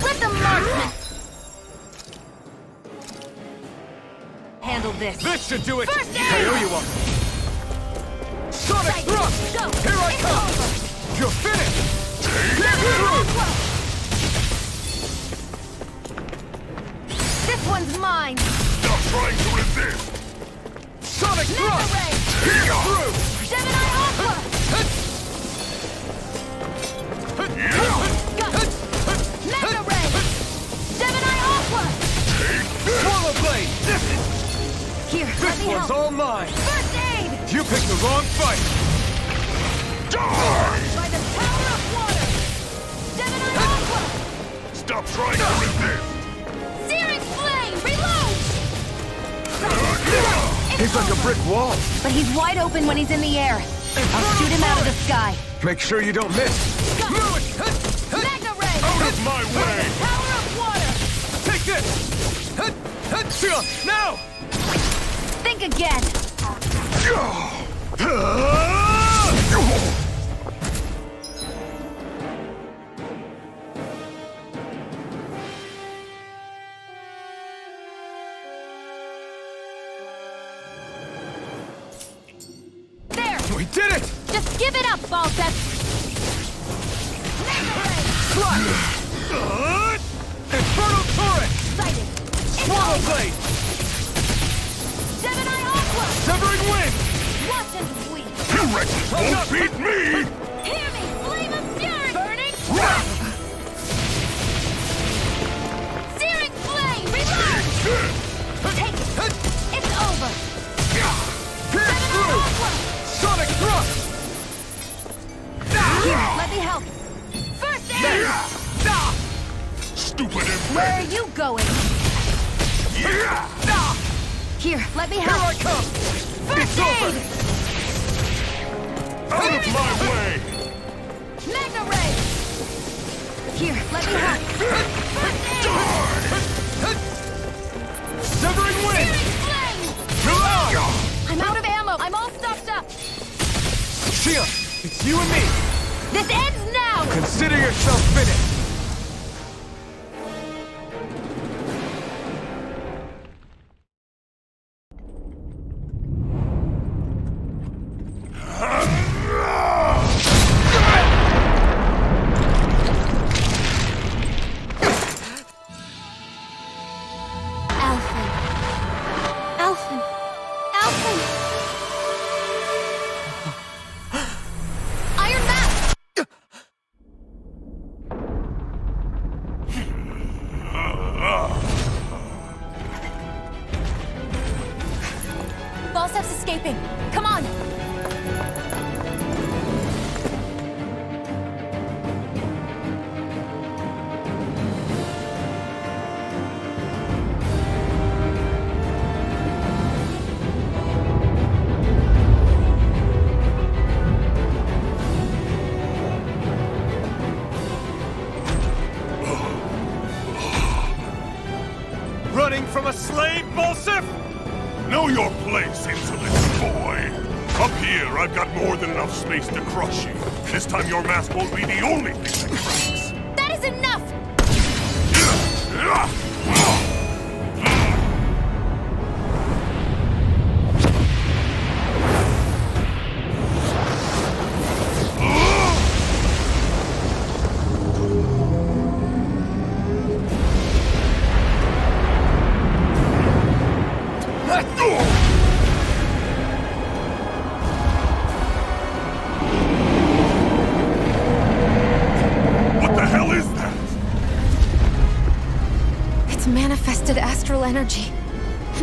Let the marksman handle this! This should do it! First aid! I owe you one! Sonic Psych. thrust! Go. Here I It's come! over. You're finished! This one's mine! Stop trying to resist! Sonic Mega thrust! Ray! Pierce through! Gemini Aqua! Mega Ray! Gemini Aqua! Swallow blade! Here, let This me one's help! all mine! First aid! You picked the wrong fight! Die! By the power of water! Gemini Aqua! Stop trying to resist! Searing flame! Reload! He's like a brick wall! But he's wide open when he's in the air. I'll shoot him out of the sky. Make sure you don't miss! Mega Ray! Out of my way! Power of water! Take this! Now! Think again. There! We did it! Just give it up, Balsep! Mega Ray! Clutch! Infernal torrent! Sighted! Swallow blade! Gemini Aqua! Severing wind! Watch and sweep! You wretches won't beat me! Hear me! Flame of fury! Burning! Searing flame! Reload! Take it! It's over! Pierce through! Aqua! Sonic thrust! Here, let me help! First aid! Stupid Where are infant! you going? Here, let me Here help! I come! First It's over! aid! Here, let me help. Severing wind! Flame! Milan! I'm out of ammo. I'm all stocked up. Shia, it's you and me. This ends now! Consider yourself finished. Alphen. Alphen. Alphen! Iron Mask! Falstaff's escaping. Come on! Running from a slave, Volsif? Know your place, insolent boy. Up here, I've got more than enough space to crush you. This time your mask won't be the only thing that cracks. That is enough! What the hell is that? It's manifested astral energy.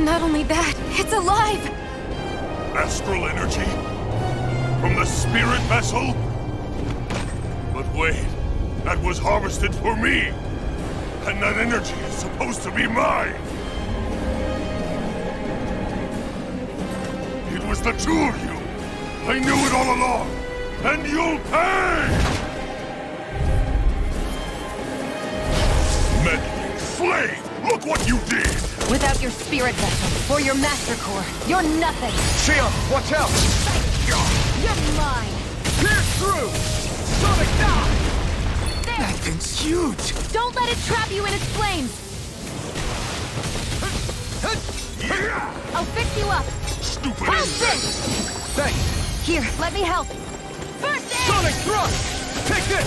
Not only that, it's alive! Astral energy? From the spirit vessel? But wait, that was harvested for me! And that energy is supposed to be mine! It was the two of you! I knew it all along! And you'll pay! Meddling slave! Look what you did! Without your spirit vessel, or your master core, you're nothing! Shia, watch out! You're mine! Pierce through! Sonic dive! There! That thing's huge! Don't let it trap you in its flames! I'll fix you up! Stupid How's insect! this? Thanks! Here, let me help! First aid! Sonic thrust! Take this!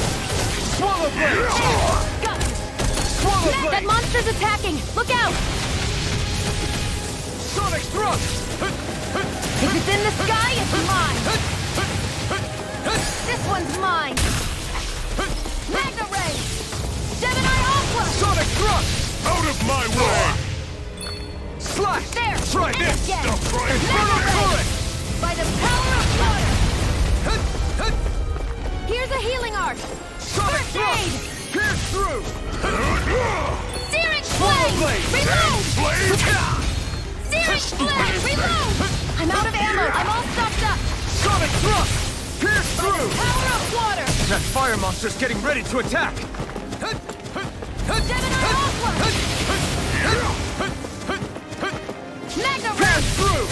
Swallow blade! Got you! Swallow That blade! monster's attacking! Look out! Sonic thrust! If it's in the sky, it's mine! This one's mine! Magna Ray! Gemini Aqua! Sonic thrust! Out of my way! Slash! There! Try and this! again! Stop trying! Magna Ray! Bullet! By the power of water! Here's a healing arc! Sonic First thrust! aid! Pierce through! Searing Swallow Flame! blade! Reload! Blade! Searing Flame! Reload! I'm out of ammo! I'm all stocked up! Sonic thrust! Pierce through! Power of water! That fire monster's getting ready to attack! Gemini Aqua! Magna Ray! Pierce through!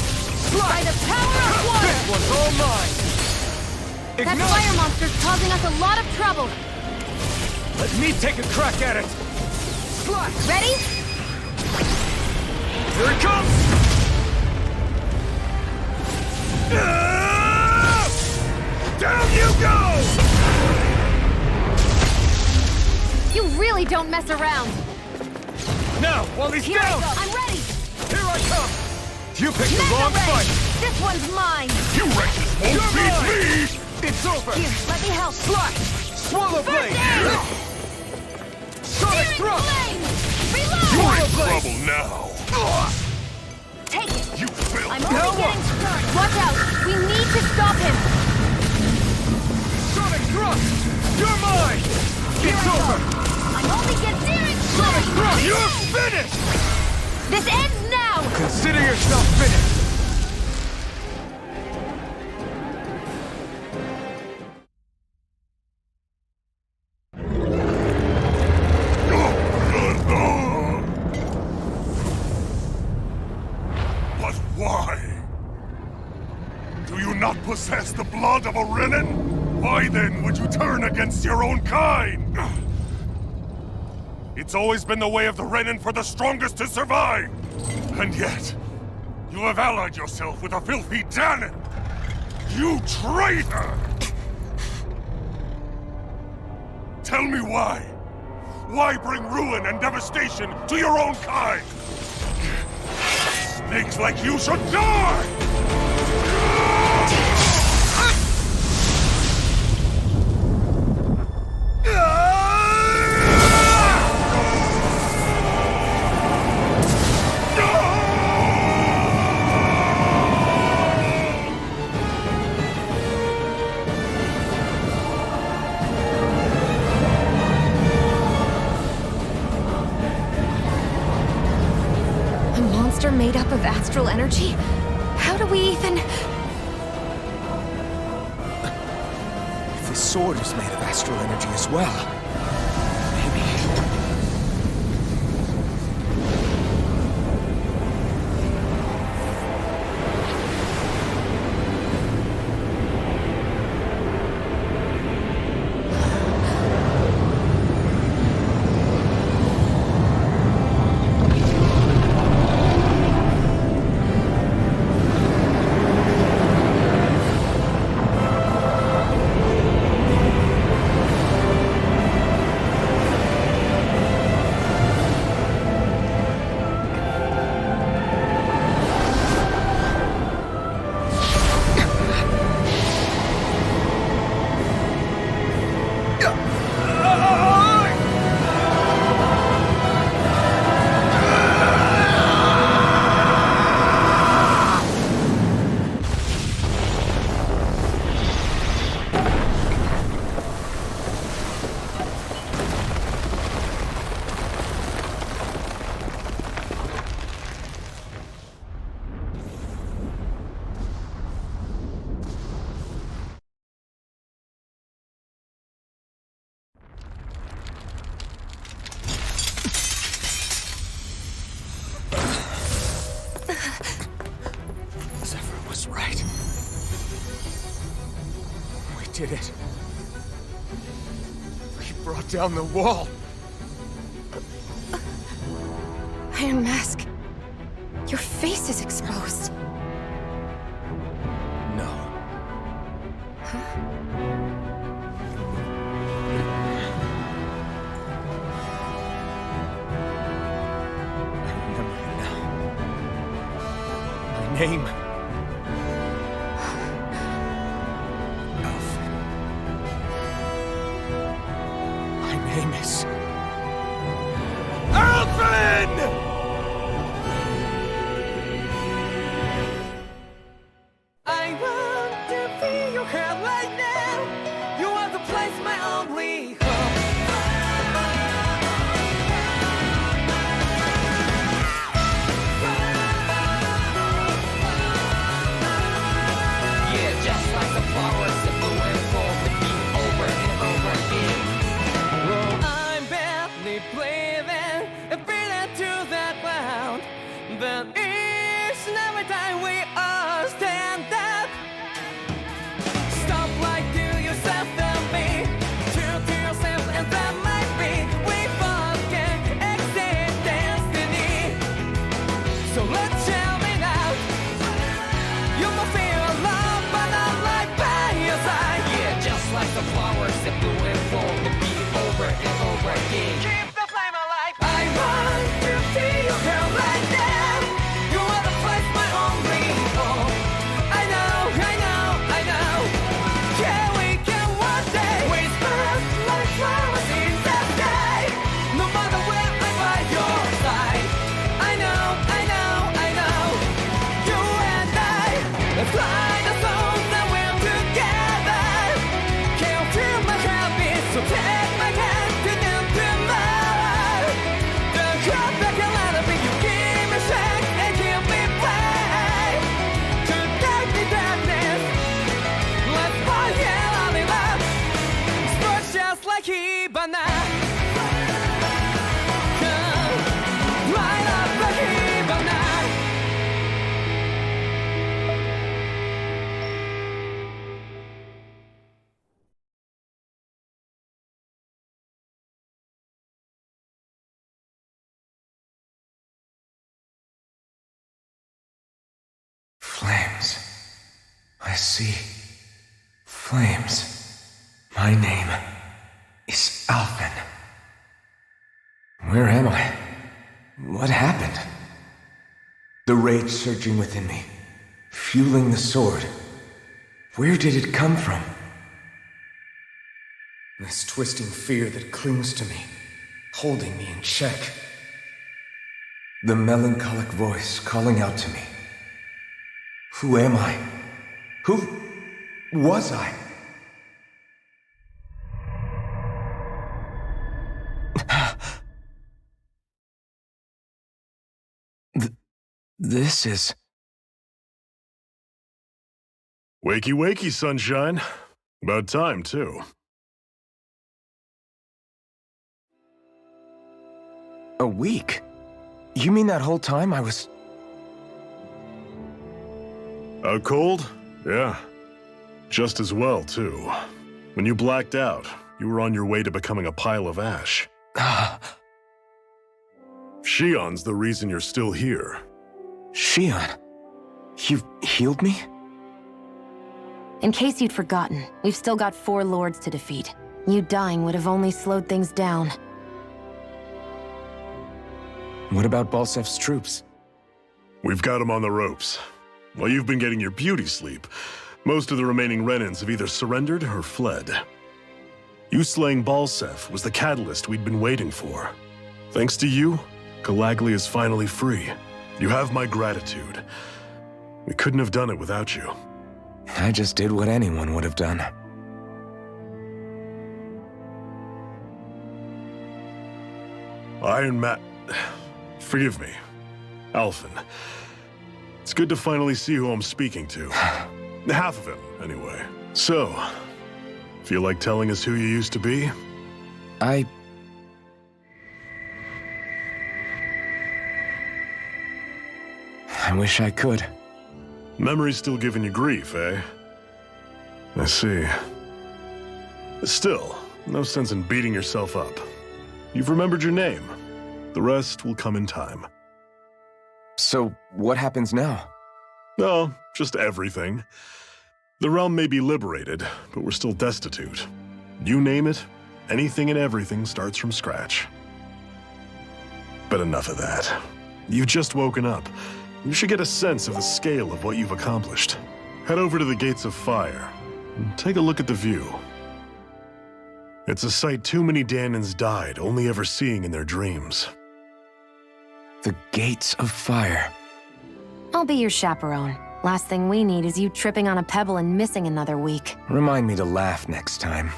By the power of water! This one's all mine! That Ignite! fire monster's causing us a lot of trouble! Let me take a crack at it! Slash! Ready? Here it comes! Down you go! You really don't mess around! Now, while he's Here I down! go! I'm ready! Here I come! You picked the Magna wrong Ray! fight! This one's mine! You wretches won't You're beat mine! me! It's over! Here, let me help! Slash! Swallow First blade! aid! Sonic Searing thrust! Flame! You're Reload! in trouble now! Take it! You failed! I'm only getting started! Watch out! We need to stop him! Sonic thrust! You're mine! Here It's I go. over! I'm only getting Searing Sonic Flame! thrust! Reload! You're finished! This ends now! Consider yourself finished! not possess the blood of a Renin? Why then would you turn against your own kind? It's always been the way of the Renin for the strongest to survive! And yet, you have allied yourself with a filthy Danon! You traitor! Tell me why? Why bring ruin and devastation to your own kind? Snakes like you should die! A monster made up of astral energy? How do we even... The sword is made of astral energy as well. Maybe. Zephyr was right. We did it. We brought down the wall. Iron Mask, your face is exposed. No. I remember it now. My name. Alphen. My name is... Alphen! I want to feel your hair right now. You are the place, my only hope. Yeah, just like the flowers that bloom and fall, repeat over and over again. Well, I'm barely breathing and breathing to that ground. But each and every time we all stand up, stop like to yourself and me. To I see flames. My name is Alphen. Where am I? What happened? The rage surging within me, fueling the sword. Where did it come from? This twisting fear that clings to me, holding me in check. The melancholic voice calling out to me. Who am I? Who was I? This is... Wakey, wakey, sunshine. About time, too. A week? You mean that whole time I was... Out cold? Yeah. Just as well, too. When you blacked out, you were on your way to becoming a pile of ash. Shion's the reason you're still here. Shion? You've healed me? In case you'd forgotten, we've still got 4 lords to defeat. You dying would have only slowed things down. What about Balsef's troops? We've got them on the ropes. While you've been getting your beauty sleep, most of the remaining Renans have either surrendered or fled. You slaying Balsef was the catalyst we'd been waiting for. Thanks to you, Galagly is finally free. You have my gratitude. We couldn't have done it without you. I just did what anyone would have done. Iron Man... Forgive me. Alphen. It's good to finally see who I'm speaking to. Half of him, anyway. So, feel like telling us who you used to be? I wish I could. Memory's still giving you grief, eh? I see. Still, no sense in beating yourself up. You've remembered your name. The rest will come in time. So, what happens now? Oh, just everything. The realm may be liberated, but we're still destitute. You name it, anything and everything starts from scratch. But enough of that. You've just woken up. You should get a sense of the scale of what you've accomplished. Head over to the Gates of Fire and take a look at the view. It's a sight too many Dahnans died only ever seeing in their dreams. The Gates of Fire. I'll be your chaperone. Last thing we need is you tripping on a pebble and missing another week. Remind me to laugh next time.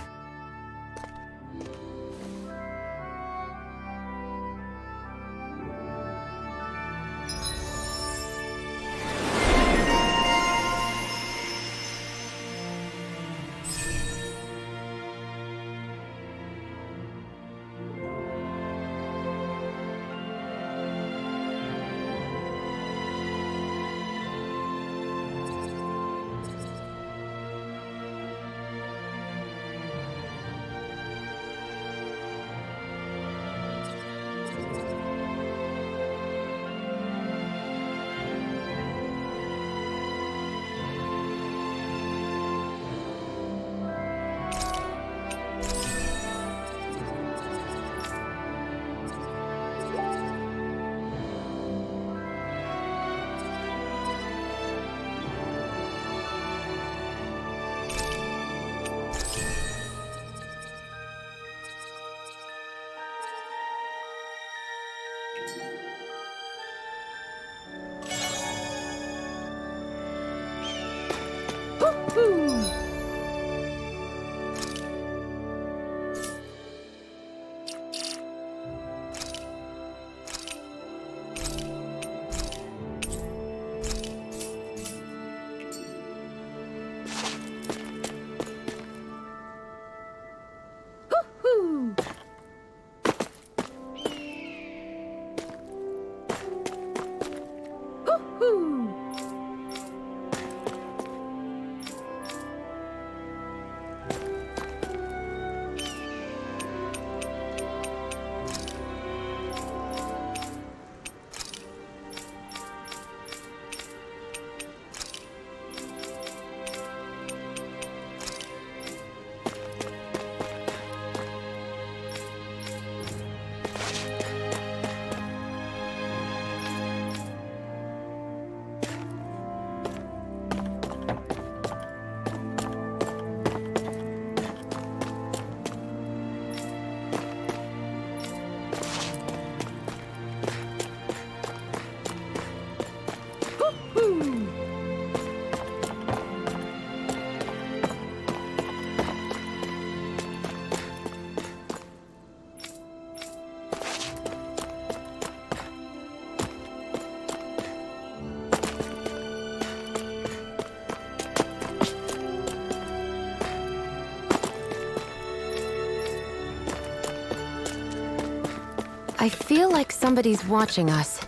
I feel like somebody's watching us.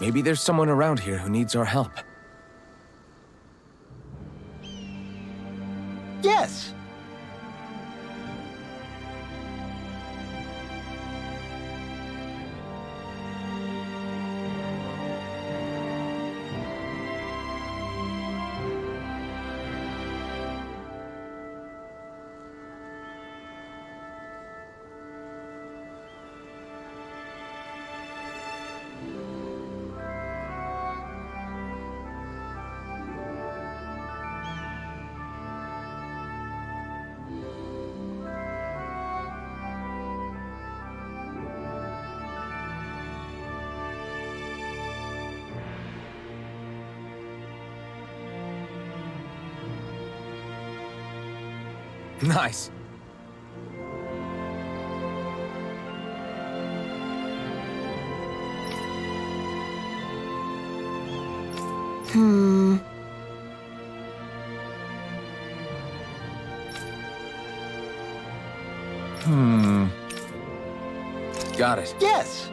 Maybe there's someone around here who needs our help. Yes! Nice. Got it. Yes!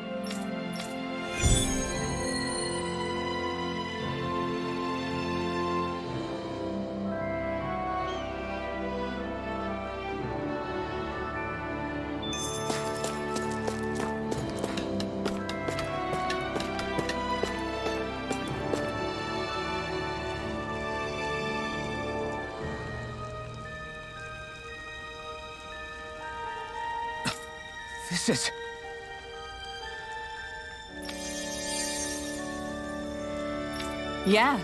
This is... Yeah.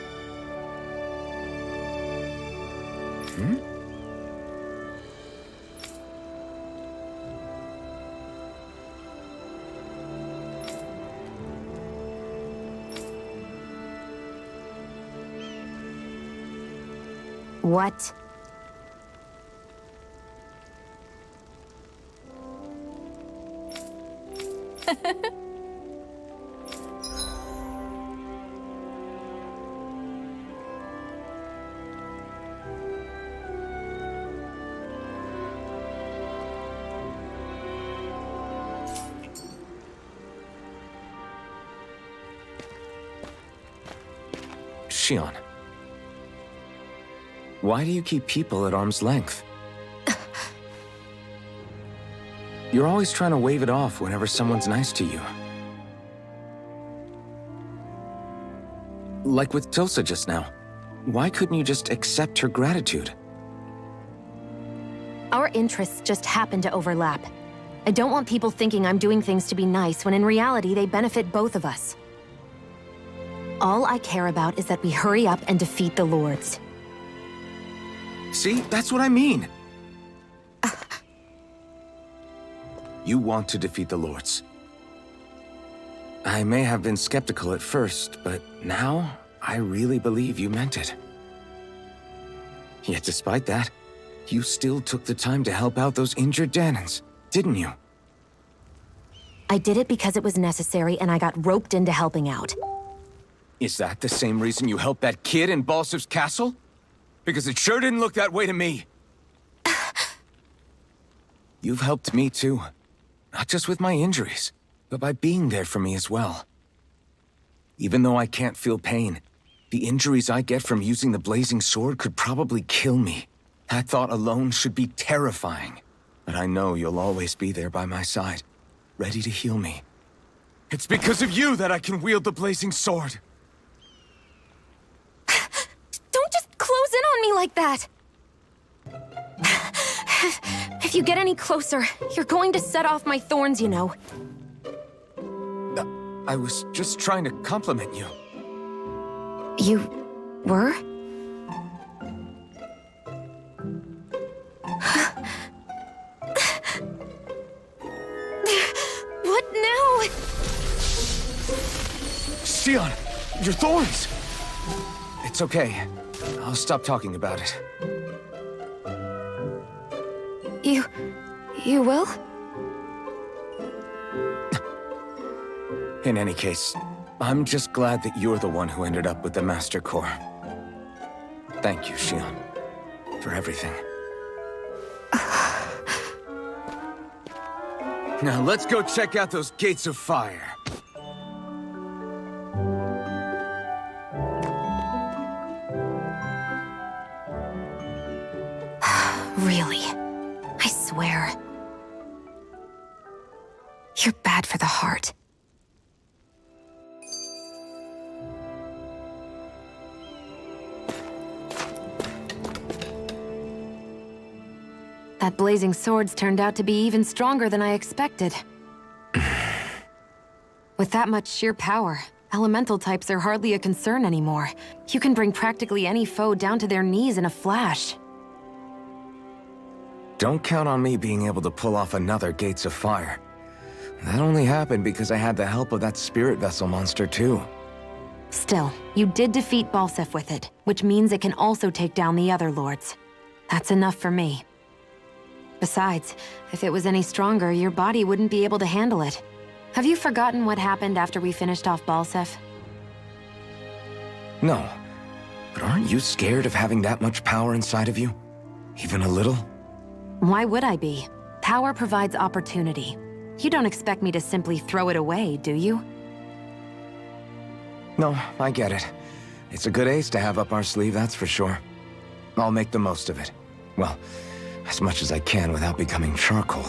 What? Shion. Why do you keep people at arm's length? You're always trying to wave it off whenever someone's nice to you. Like with Tilsa just now. Why couldn't you just accept her gratitude? Our interests just happen to overlap. I don't want people thinking I'm doing things to be nice when in reality they benefit both of us. All I care about is that we hurry up and defeat the Lords. See, that's what I mean. You want to defeat the Lords. I may have been skeptical at first, but now I really believe you meant it. Yet despite that, you still took the time to help out those injured Danans, didn't you? I did it because it was necessary and I got roped into helping out. Is that the same reason you helped that kid in Balsev's castle? Because it sure didn't look that way to me. You've helped me too. Not just with my injuries, but by being there for me as well. Even though I can't feel pain, the injuries I get from using the blazing sword could probably kill me. That thought alone should be terrifying. But I know you'll always be there by my side, ready to heal me. It's because of you that I can wield the blazing sword. Don't just close in on me like that! If you get any closer, you're going to set off my thorns, you know. I was just trying to compliment you. You were? What now? Shion, your thorns! It's okay. I'll stop talking about it. You will? In any case, I'm just glad that you're the one who ended up with the Master Core. Thank you, Shion, for everything. Now let's go check out those gates of fire. Really? I swear. You're bad for the heart. That blazing sword's turned out to be even stronger than I expected. With that much sheer power, elemental types are hardly a concern anymore. You can bring practically any foe down to their knees in a flash. Don't count on me being able to pull off another Gates of Fire. That only happened because I had the help of that spirit vessel monster too. Still, you did defeat Balseph with it, which means it can also take down the other lords. That's enough for me. Besides, if it was any stronger, your body wouldn't be able to handle it. Have you forgotten what happened after we finished off Balseph? No. But aren't you scared of having that much power inside of you? Even a little? Why would I be? Power provides opportunity. You don't expect me to simply throw it away, do you? No, I get it. It's a good ace to have up our sleeve, that's for sure. I'll make the most of it. Well, as much as I can without becoming charcoal.